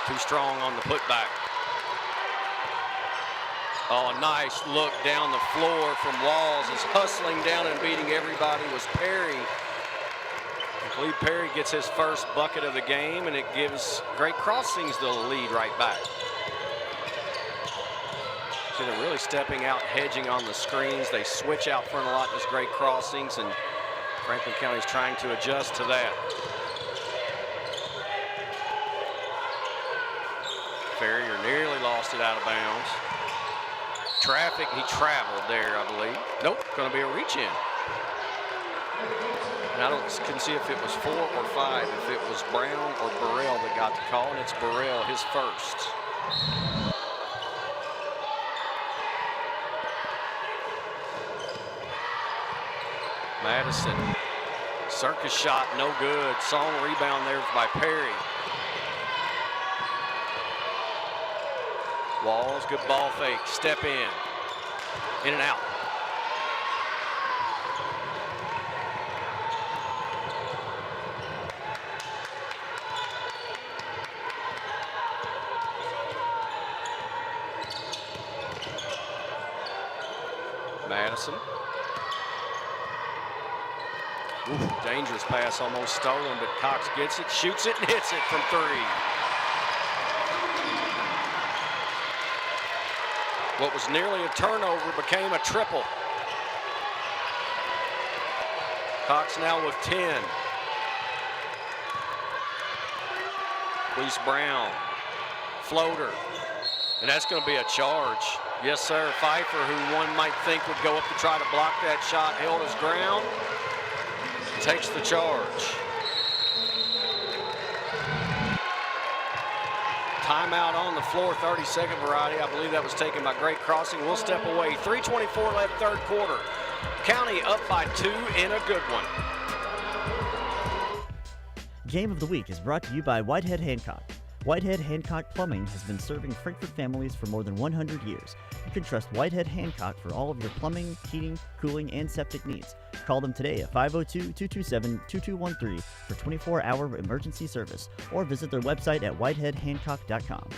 S1: too strong on the putback. Oh, a nice look down the floor from Walls, as hustling down and beating everybody was Perry. I believe Perry gets his first bucket of the game, and it gives Great Crossings the lead right back. So they're really stepping out, hedging on the screens. They switch out front a lot, this Great Crossings, and Franklin County's trying to adjust to that. Ferrier nearly lost it out of bounds. traffic. He traveled there, I believe. Nope, going to be a reach in. And I couldn't see if it was 4 or 5, if it was Brown or Burrell that got the call, and it's Burrell, his first. Madison, circus shot, no good. Song rebound there by Perry. Walls, good ball fake, step in and out. Madison. Ooh, dangerous pass, almost stolen, but Cox gets it, shoots it, and hits it from 3. What was nearly a turnover became a triple. Cox now with 10. Reese Brown, floater, and that's going to be a charge. Yes, sir. Pfeiffer, who one might think would go up to try to block that shot, held his ground, takes the charge. Timeout on the floor, 30-second variety. I believe that was taken by Great Crossing. We'll step away. 3:24 left, third quarter. County up by 2 in a good one.
S2: Game of the Week is brought to you by Whitehead Hancock. Whitehead Hancock Plumbing has been serving Frankfort families for more than 100 years. You can trust Whitehead Hancock for all of your plumbing, heating, cooling, and septic needs. Call them today at 502-227-2213 for 24-hour emergency service, or visit their website at whiteheadhancock.com.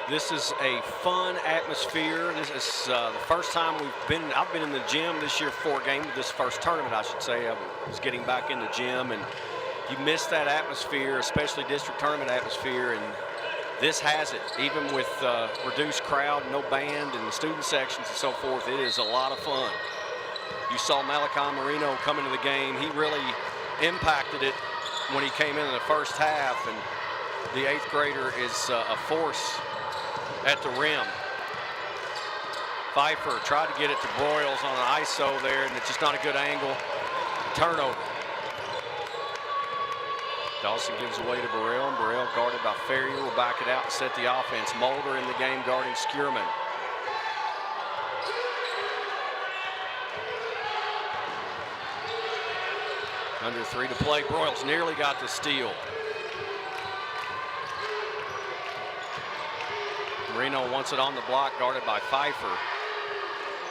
S1: This is a fun atmosphere. This is the first time I've been in the gym this year for a game of this first tournament, I should say. I was getting back in the gym, and you miss that atmosphere, especially district tournament atmosphere, and this has it. Even with reduced crowd, no band, and the student sections and so forth, it is a lot of fun. You saw Malachi Marino come into the game. He really impacted it when he came in the first half, and the 8th grader is a force at the rim. Pfeiffer tried to get it to Broyles on an ISO there, and it's just not a good angle. Turnover. Dawson gives away to Burrell, and Burrell guarded by Ferrier will back it out and set the offense. Mulder in the game guarding Skierman. Under 3 to play. Broyles nearly got the steal. Marino wants it on the block, guarded by Pfeiffer.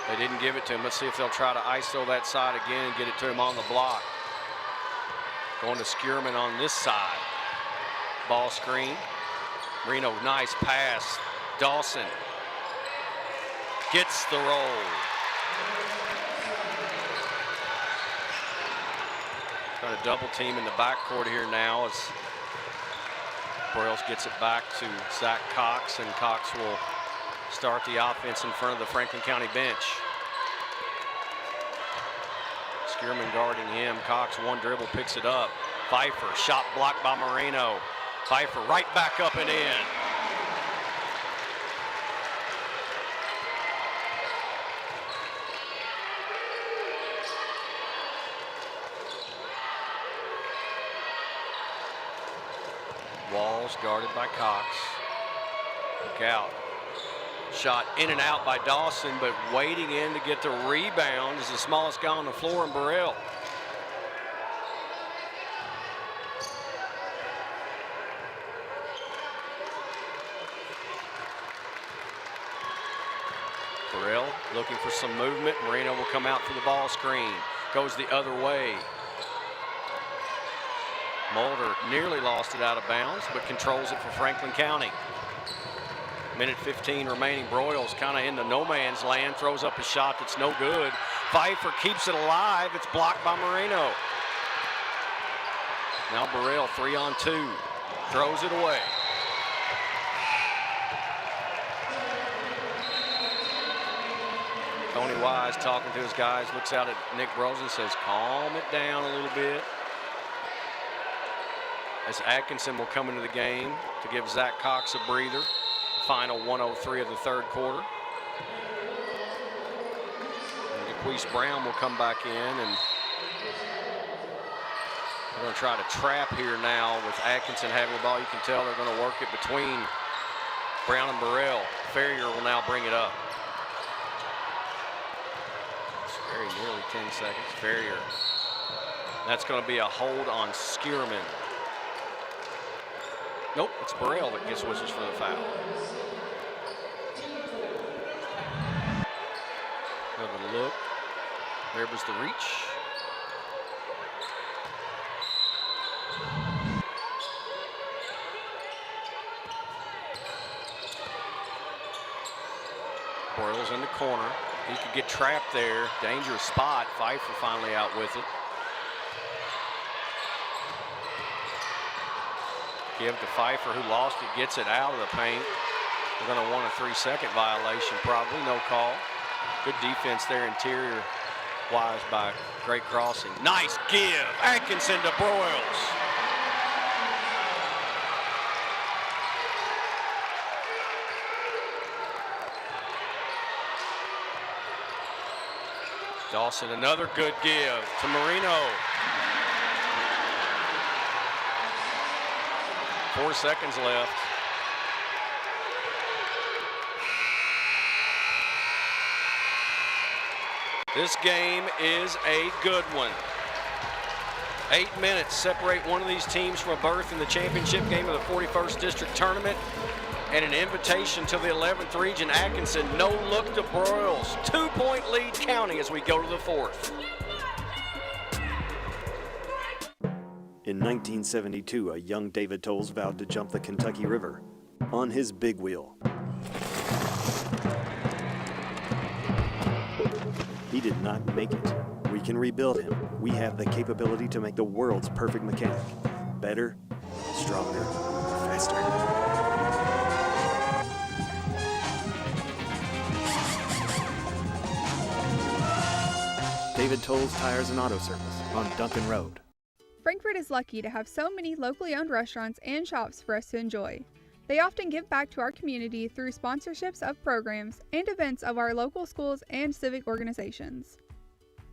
S1: They didn't give it to him. Let's see if they'll try to ISO that side again and get it to him on the block. Going to Skierman on this side. Ball screen. Marino, nice pass. Dawson gets the roll. Trying to double team in the backcourt here now as Broyles gets it back to Zach Cox, and Cox will start the offense in front of the Franklin County bench. Skierman guarding him. Cox one dribble, picks it up. Pfeiffer, shot blocked by Marino. Pfeiffer right back up and in. Walls guarded by Cox. Look out. Shot in and out by Dawson, but wading in to get the rebound is the smallest guy on the floor in Burrell. Burrell looking for some movement. Marino will come out for the ball screen. Goes the other way. Mulder nearly lost it out of bounds, but controls it for Franklin County. Minute 15 remaining. Broyles kind of in the no man's land, throws up a shot that's no good. Pfeiffer keeps it alive. It's blocked by Marino. Now Burrell 3-on-2, throws it away. Tony Wise talking to his guys, looks out at Nick Brosen, says calm it down a little bit. as Atkinson will come into the game to give Zach Cox a breather. Final 1:03 of the third quarter. And DeQuise Brown will come back in, and they're going to try to trap here now with Atkinson having the ball. You can tell they're going to work it between Brown and Burrell. Ferrier will now bring it up. It's nearly 10 seconds. Ferrier. That's going to be a hold on Skierman. Nope, it's Burrell that gets whistles for the foul. Another look. There was the reach. Burrell's in the corner. He could get trapped there. Dangerous spot. Pfeiffer finally out with it. Give to Pfeiffer, who lost it, gets it out of the paint. They're going to want a 3-second violation, probably. No call. Good defense there, interior-wise by Great Crossing. Nice give. Atkinson to Broyles. Dawson, another good give to Marino. 4 seconds left. This game is a good one. 8 minutes separate one of these teams from a berth in the championship game of the 41st District Tournament, and an invitation to the 11th region. Atkinson, no look to Broyles. 2-point lead counting as we go to the fourth.
S3: In 1972, a young David Tolles vowed to jump the Kentucky River on his big wheel. He did not make it. We can rebuild him. We have the capability to make the world's perfect mechanic. Better, stronger, faster. David Tolles Tires and Auto Service on Duncan Road.
S7: Frankfort is lucky to have so many locally owned restaurants and shops for us to enjoy. They often give back to our community through sponsorships of programs and events of our local schools and civic organizations.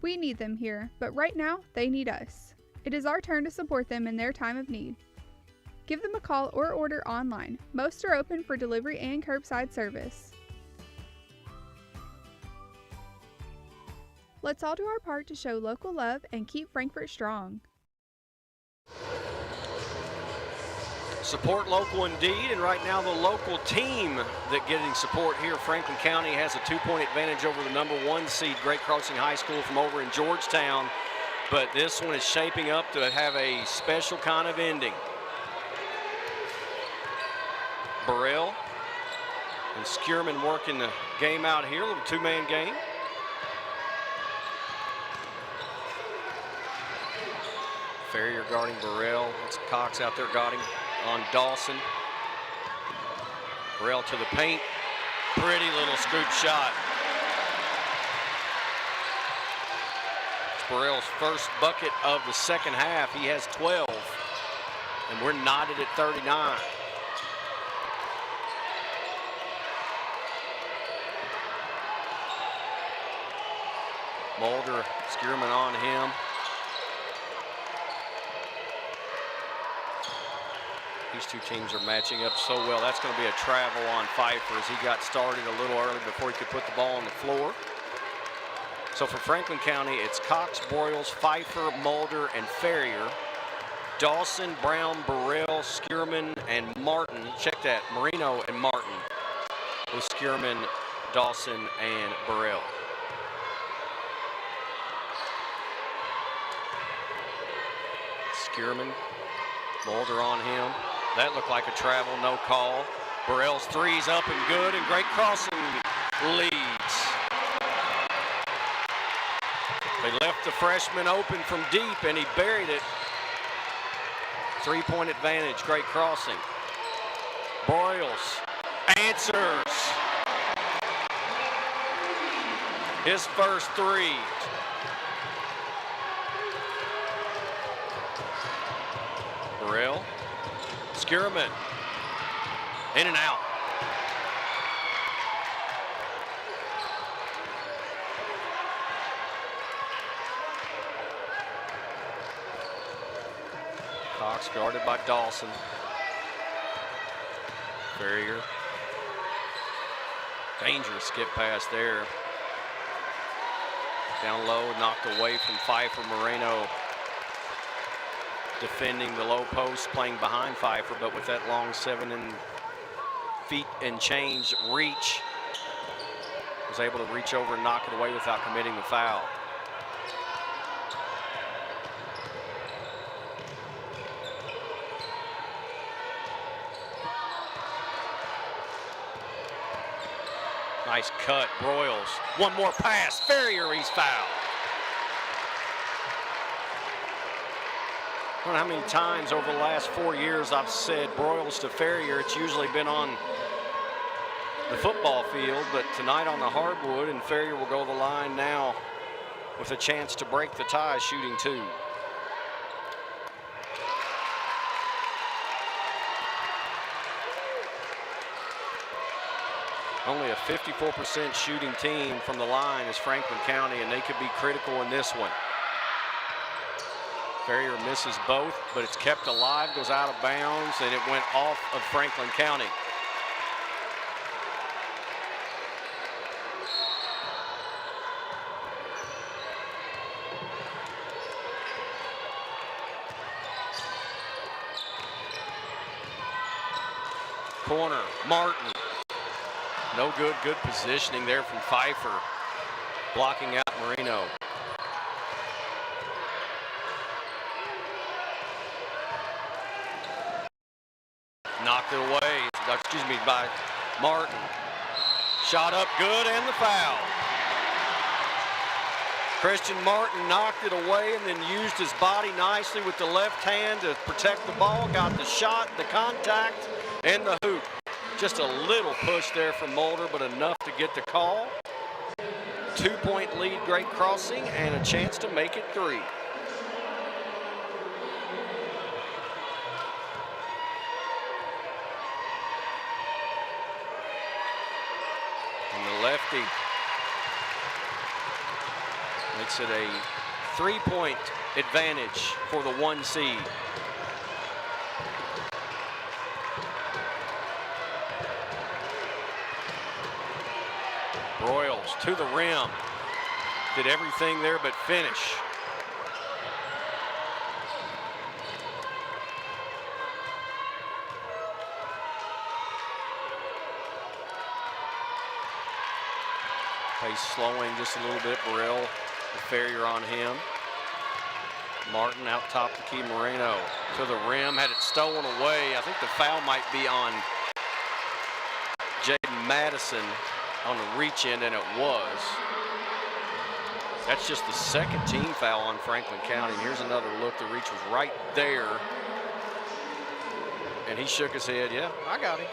S7: We need them here, but right now, they need us. It is our turn to support them in their time of need. Give them a call or order online. Most are open for delivery and curbside service. Let's all do our part to show local love and keep Frankfort strong.
S1: Support local indeed, and right now the local team that getting support here, Franklin County, has a 2-point advantage over the number 1 seed, Great Crossing High School from over in Georgetown, but this one is shaping up to have a special kind of ending. Burrell and Skierman working the game out here, a little 2-man game. Ferrier guarding Burrell. It's Cox out there guarding on Dawson. Burrell to the paint. Pretty little scoop shot. It's Burrell's first bucket of the second half. He has 12, and we're knotted at 39. Mulder, Skierman on him. These two teams are matching up so well. That's going to be a travel on Pfeiffer as he got started a little early before he could put the ball on the floor. So for Franklin County, it's Cox, Broyles, Pfeiffer, Mulder, and Ferrier. Dawson, Brown, Burrell, Skierman, and Martin. Check that, Marino and Martin with Skierman, Dawson, and Burrell. Skierman, Mulder on him. That looked like a travel, no call. Burrell's three's up and good, and Great Crossing leads. They left the freshman open from deep, and he buried it. 3-point advantage, Great Crossing. Broyles answers. His first three. Burrell Skierman. In and out. Cox guarded by Dawson. Ferrier. Dangerous skip pass there. Down low, knocked away from Pfeiffer. Moreno defending the low post, playing behind Pfeiffer, but with that long 7 feet and change reach, was able to reach over and knock it away without committing the foul. Nice cut, Broyles. One more pass, Ferrier, he's fouled. I don't know how many times over the last 4 years I've said Broyles to Ferrier. It's usually been on the football field, but tonight on the hardwood, and Ferrier will go to the line now with a chance to break the tie, shooting 2. Only a 54% shooting team from the line is Franklin County, and they could be critical in this one. Ferrier misses both, but it's kept alive, goes out of bounds, and it went off of Franklin County. Corner, Martin. No good, good positioning there from Pfeiffer, blocking out Moreno. Knocked it away, excuse me, by Martin. Shot up good and the foul. Christian Martin knocked it away and then used his body nicely with the left hand to protect the ball, got the shot, the contact, and the hoop. Just a little push there from Mulder, but enough to get the call. 2-point lead, great crossing, and a chance to make it 3. And the lefty makes it a 3-point advantage for the 1 seed. Broyles to the rim. Did everything there but finish. Pace slowing just a little bit. Burrell, the Ferrier on him. Martin out top to Key Moreno. To the rim, had it stolen away. I think the foul might be on Jaden Madison on the reach in, and it was. That's just the second team foul on Franklin County. And here's another look. The reach was right there. And he shook his head. Yeah, I got him.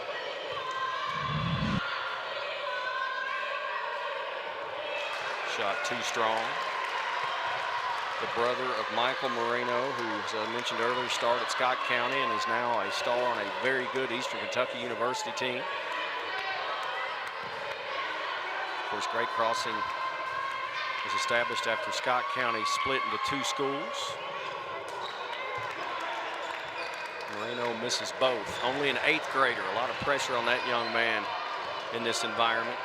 S1: Shot too strong. The brother of Michael Moreno, who, as I mentioned earlier, started at Scott County and is now a star on a very good Eastern Kentucky University team. Of course, great crossing was established after Scott County split into 2 schools. Moreno misses both. Only an 8th grader. A lot of pressure on that young man in this environment.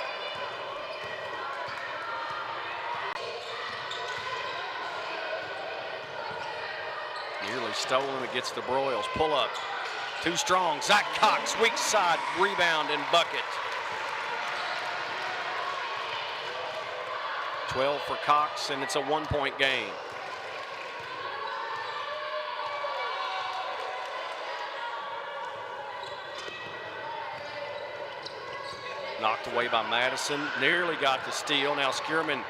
S1: Nearly stolen. It gets the Broyles. Pull up. Too strong. Zach Cox, weak side, rebound and bucket. 12 for Cox, and it's a 1-point game. Knocked away by Madison. Nearly got the steal. Now Skierman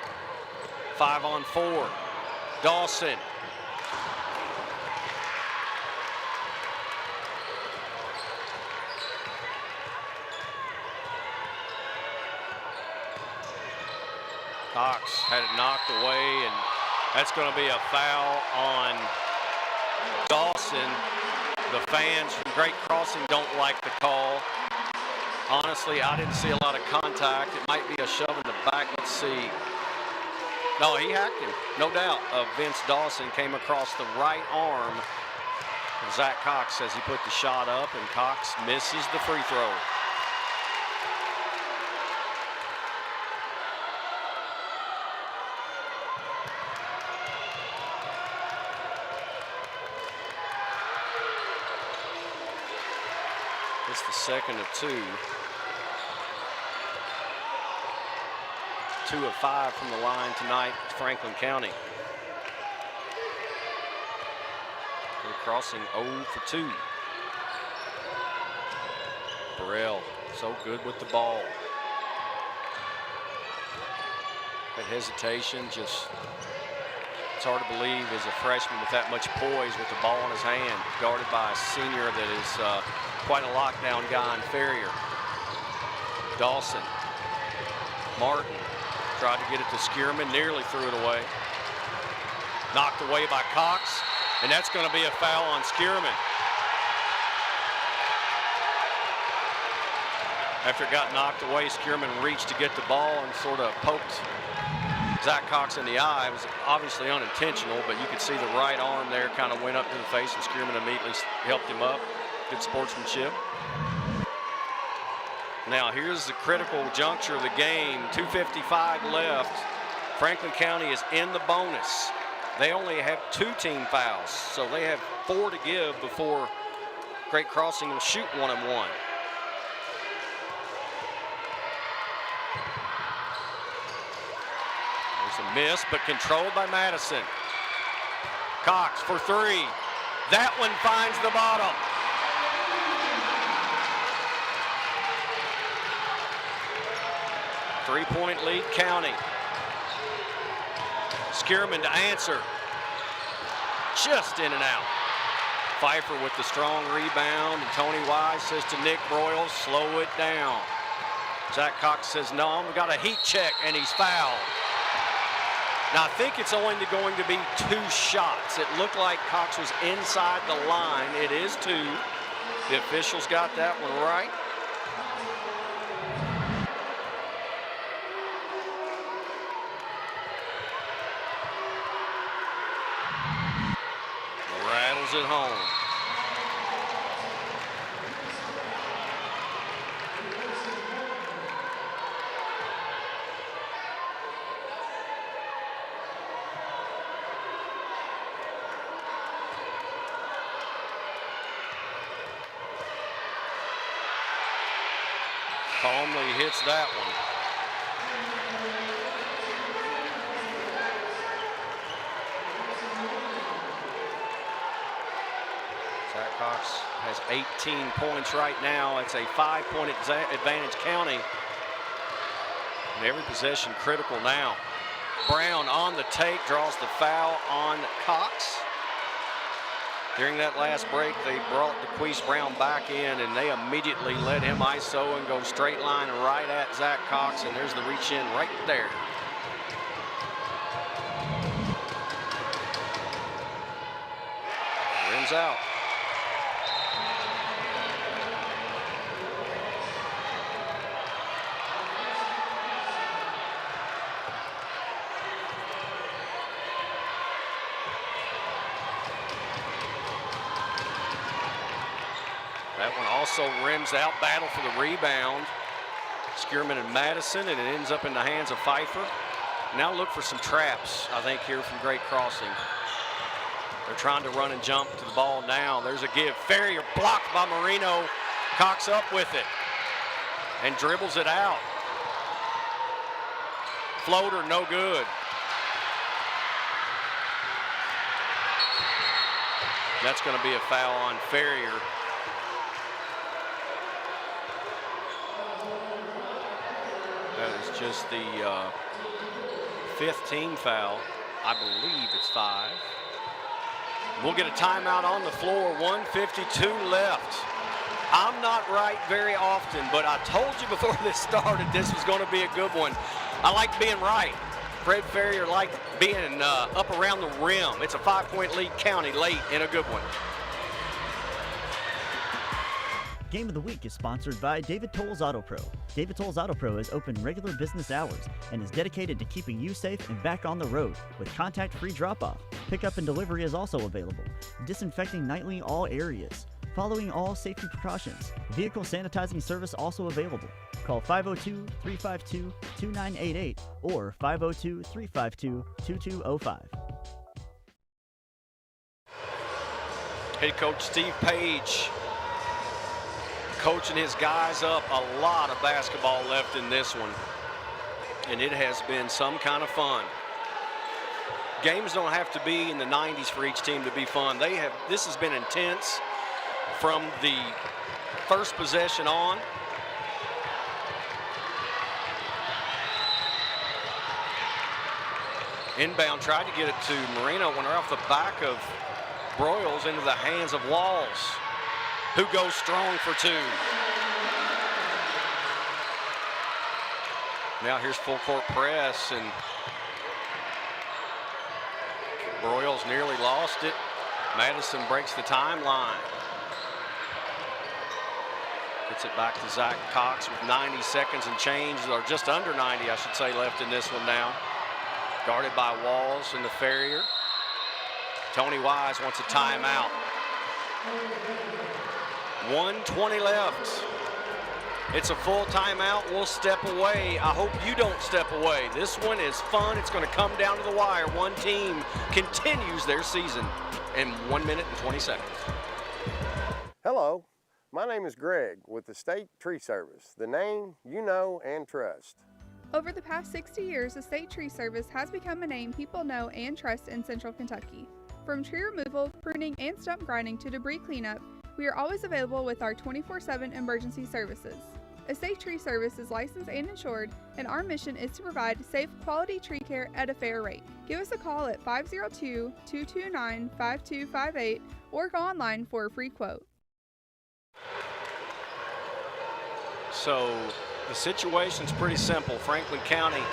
S1: 5-on-4. Dawson. Cox had it knocked away, and that's going to be a foul on Dawson. The fans from Great Crossing don't like the call. Honestly, I didn't see a lot of contact. It might be a shove in the back. Let's see. No, he hacked him, no doubt. Vince Dawson came across the right arm of Zach Cox as he put the shot up, and Cox misses the free throw. It's the second of two. 2 of 5 from the line tonight, Franklin County. Great Crossing 0 for 2. Burrell, so good with the ball. That hesitation, just, it's hard to believe as a freshman with that much poise with the ball in his hand, guarded by a senior that is quite a lockdown guy in Ferrier. Dawson, Martin. Tried to get it to Skierman, nearly threw it away. Knocked away by Cox, and that's going to be a foul on Skierman. After it got knocked away, Skierman reached to get the ball and sort of poked Zach Cox in the eye. It was obviously unintentional, but you could see the right arm there kind of went up to the face, and Skierman immediately helped him up. Good sportsmanship. Now here's the critical juncture of the game. 2:55 left. Franklin County is in the bonus. They only have 2 team fouls, so they have 4 to give before Great Crossing will shoot 1-and-1. There's a miss, but controlled by Madison. Cox for 3. That one finds the bottom. Three-point lead, County. Skierman to answer. Just in and out. Pfeiffer with the strong rebound, and Tony Wise says to Nick Broyles, slow it down. Zach Cox says, no, we've got a heat check, and he's fouled. Now, I think it's only going to be 2 shots. It looked like Cox was inside the line. It is 2. The officials got that one right. At home. Calmly hits that one. Cox has 18 points right now. It's a 5-point advantage, County. And every possession critical now. Brown on the take, draws the foul on Cox. During that last break, they brought DeQuise Brown back in, and they immediately let him ISO and go straight line right at Zach Cox, and there's the reach in right there. Rims out. That one also rims out, battle for the rebound. Skierman and Madison, and it ends up in the hands of Pfeiffer. Now look for some traps, I think, here from Great Crossing. They're trying to run and jump to the ball now. There's a give. Ferrier blocked by Marino. Cox up with it and dribbles it out. Floater, no good. That's going to be a foul on Ferrier. That is just the 5th team foul. I believe it's 5. We'll get a timeout on the floor. 1:52 left. I'm not right very often, but I told you before this started this was going to be a good one. I like being right. Fred Ferrier liked being up around the rim. It's a 5-point lead, County, late in a good one.
S2: Game of the Week is sponsored by David Tolles Auto Pro. David Tolles Auto Pro is open regular business hours and is dedicated to keeping you safe and back on the road with contact-free drop-off. Pickup and delivery is also available. Disinfecting nightly all areas. Following all safety precautions. Vehicle sanitizing service also available. Call 502-352-2988 or 502-352-2205.
S1: Head coach Steve Page coaching his guys up. A lot of basketball left in this one, and it has been some kind of fun. Games don't have to be in the 90s for each team to be fun. This has been intense from the first possession on. Inbound tried to get it to Marino when they're off the back of Broyles into the hands of Walls, who goes strong for two. Now here's full court press, and Broyles nearly lost it. Madison breaks the timeline. Gets it back to Zach Cox with 90 seconds and change, or just under 90, I should say, left in this one now. Guarded by Walls and the Ferrier. Tony Wise wants a timeout. 1:20 left. It's a full timeout. We'll step away. I hope you don't step away. This one is fun. It's going to come down to the wire. One team continues their season in 1 minute and 20 seconds.
S6: Hello, my name is Greg with the State Tree Service, the name you know and trust.
S7: Over the past 60 years, the State Tree Service has become a name people know and trust in Central Kentucky. From tree removal, pruning, and stump grinding to debris cleanup, we are always available with our 24/7 emergency services. A State Tree Service is licensed and insured, and our mission is to provide safe, quality tree care at a fair rate. Give us a call at 502-229-5258 or go online for a free quote.
S1: So the situation's pretty simple. Franklin County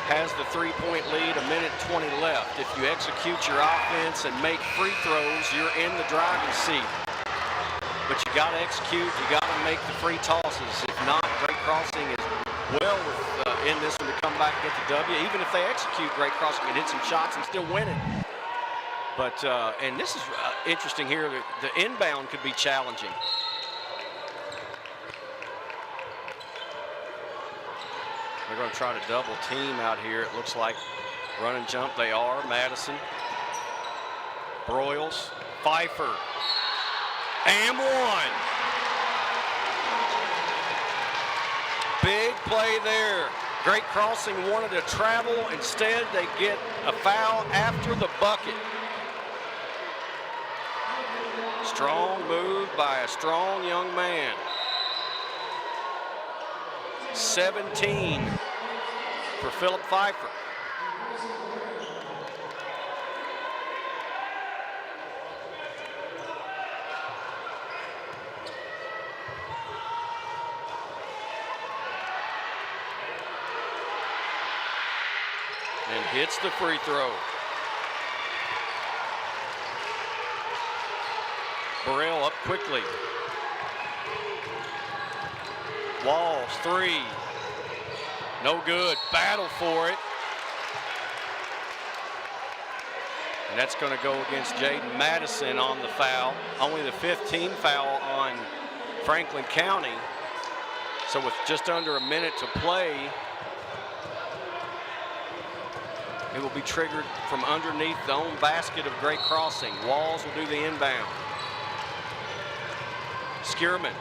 S1: has the three-point lead, 1:20 left. If you execute your offense and make free throws, you're in the driving seat. But you got to execute, you got to make the free tosses. If not, Great Crossing is well in this one to come back and get the W. Even if they execute, Great Crossing can hit some shots and still win it. But, and this is interesting here, the inbound could be challenging. They're going to try to double team out here. It looks like run and jump. They are. Madison, Broyles, Pfeiffer, and one. Big play there. Great Crossing wanted to travel. Instead, they get a foul after the bucket. Strong move by a strong young man. 17 for Philip Pfeiffer. And hits the free throw. Burrell up quickly. Walls, three. No good. Battle for it. And that's going to go against Jaden Madison on the foul. Only the 15th foul on Franklin County. So with just under a minute to play, it will be triggered from underneath the own basket of Great Crossing. Walls will do the inbound. Skierman.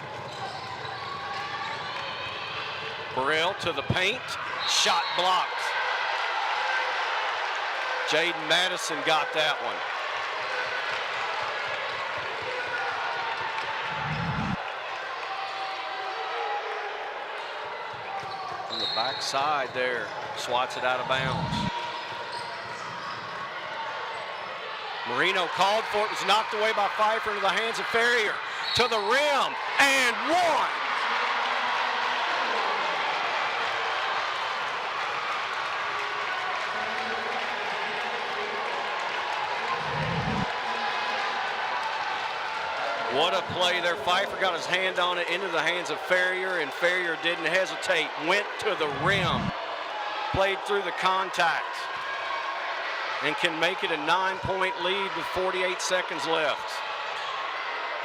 S1: Burrell to the paint. Shot blocked. Jaden Madison got that one. From the backside there. Swats it out of bounds. Marino called for it. Was knocked away by Pfeiffer into the hands of Ferrier. To the rim. And one. What What a play there. Pfeiffer got his hand on it into the hands of Ferrier, and Ferrier didn't hesitate. Went to the rim. Played through the contact. And can make it a 9-point lead with 48 seconds left.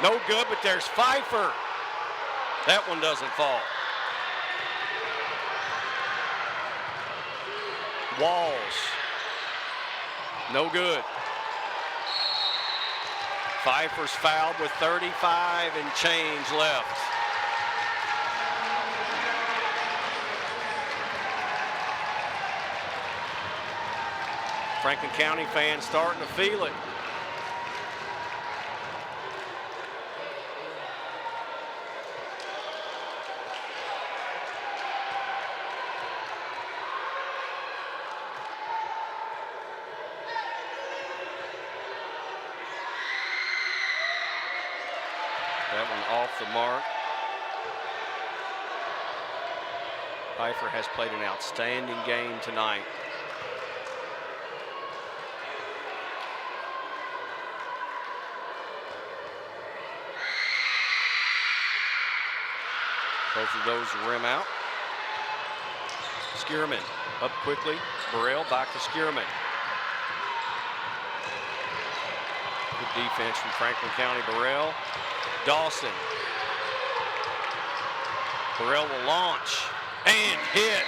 S1: No good, but there's Pfeiffer. That one doesn't fall. Walls. No good. Pfeiffer's fouled with 35 and change left. Franklin County fans starting to feel it. That one off the mark. Pfeiffer has played an outstanding game tonight. Both of those rim out. Skierman up quickly. Burrell back to Skierman. Good defense from Franklin County. Burrell. Dawson. Burrell will launch and hit.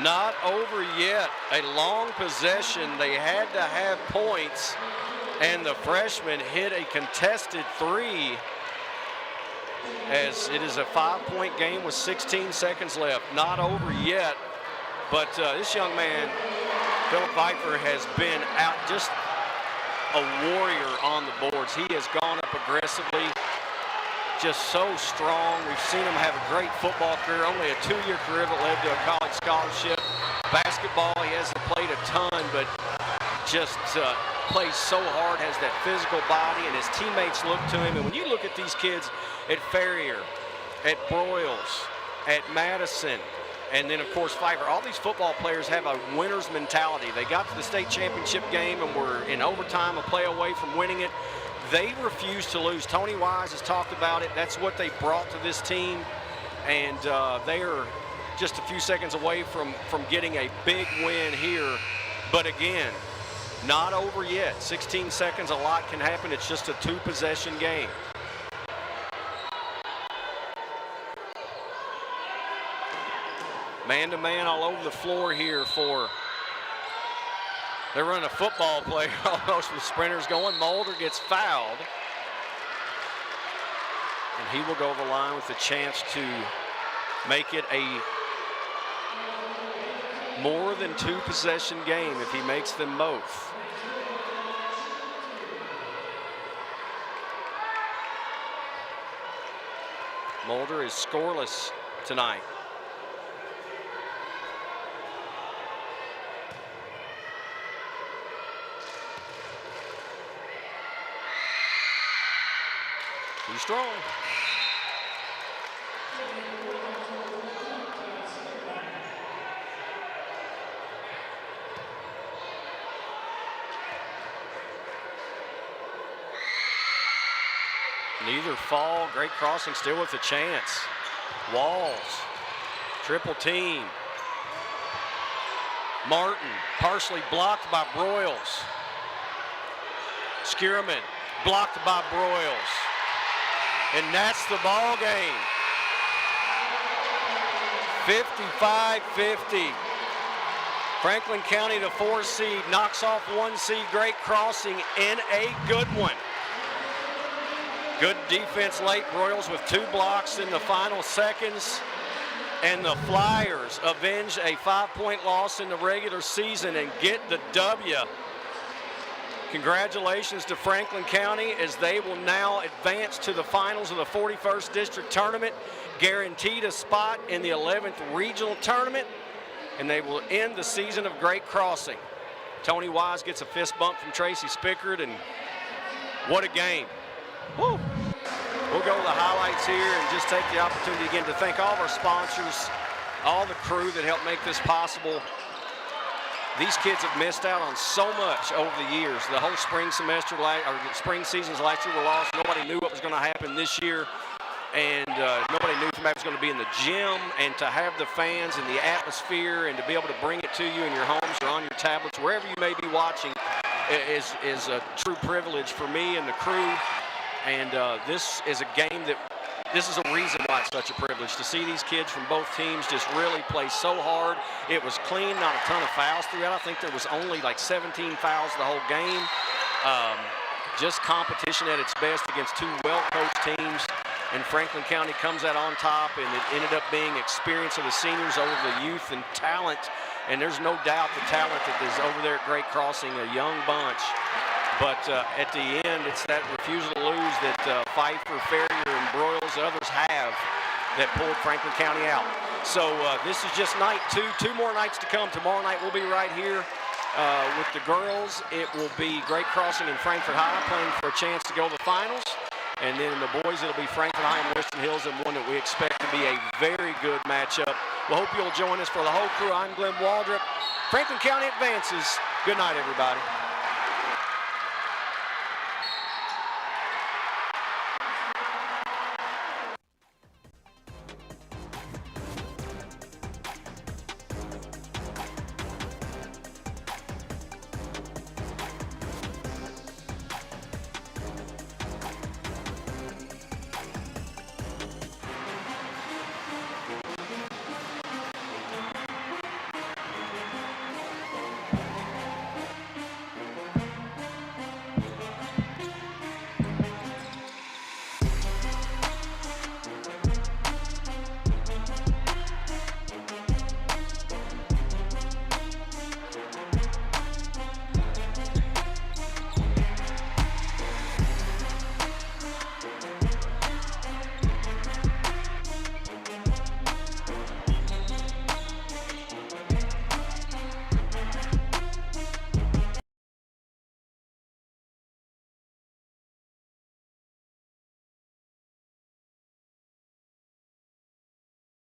S1: Not over yet. A long possession. They had to have points, and the freshman hit a contested three, as it is a 5-point game with 16 seconds left. Not over yet, but this young man, Philip Pfeiffer, has been out just a warrior on the boards. He has gone up aggressively, just so strong. We've seen him have a great football career, only a 2-year career that led to a college scholarship. Basketball, he hasn't played a ton, but just plays so hard, has that physical body, and his teammates look to him. And when you look at these kids at Ferrier, at Broyles, at Madison, and then, of course, Pfeiffer, all these football players have a winner's mentality. They got to the state championship game and were in overtime, a play away from winning it. They refuse to lose. Tony Wise has talked about it. That's what they brought to this team, and they are just a few seconds away from getting a big win here. But again, not over yet. 16 seconds, a lot can happen. It's just a 2-possession game. Man-to-man all over the floor here for, they're running a football play almost with sprinters going. Mulder gets fouled. And he will go over the line with a chance to make it a more than 2-possession game if he makes them both. Mulder is scoreless tonight. Too strong. Neither fall. Great crossing, still with a chance. Walls, triple team. Martin, partially blocked by Broyles. Skierman, blocked by Broyles. And that's the ball game. 55-50. Franklin County, the 4 seed, knocks off 1 seed. Great crossing and a good one. Good defense late. Broyles with 2 blocks in the final seconds. And the Flyers avenge a 5-point loss in the regular season and get the W. Congratulations to Franklin County, as they will now advance to the finals of the 41st District Tournament, guaranteed a spot in the 11th Regional Tournament, and they will end the season of Great Crossing. Tony Wise gets a fist bump from Tracy Spickard, and what a game. Woo. We'll go to the highlights here and just take the opportunity again to thank all of our sponsors, all the crew that helped make this possible. These kids have missed out on so much over the years. The whole spring semester, or spring seasons last year were lost. Nobody knew what was going to happen this year. And nobody knew if anybody was going to be in the gym, and to have the fans and the atmosphere and to be able to bring it to you in your homes or on your tablets, wherever you may be watching, is a true privilege for me and the crew. And this is a game this is a reason why it's such a privilege to see these kids from both teams just really play so hard. It was clean, not a ton of fouls throughout. I think there was only like 17 fouls the whole game. Just competition at its best against two well-coached teams. And Franklin County comes out on top, and it ended up being experience of the seniors over the youth and talent. And there's no doubt the talent that is over there at Great Crossing, a young bunch. But at the end, it's that refusal to lose that Pfeiffer, Ferrier, and Broyles, others have that pulled Franklin County out. So this is just night two. 2 more nights to come. Tomorrow night we'll be right here with the girls. It will be Great Crossing and Frankfort High playing for a chance to go to the finals. And then in the boys, it'll be Frankfort High and Western Hills, and one that we expect to be a very good matchup. We hope you'll join us. For the whole crew, I'm Glenn Waldrop. Franklin County advances. Good night, everybody.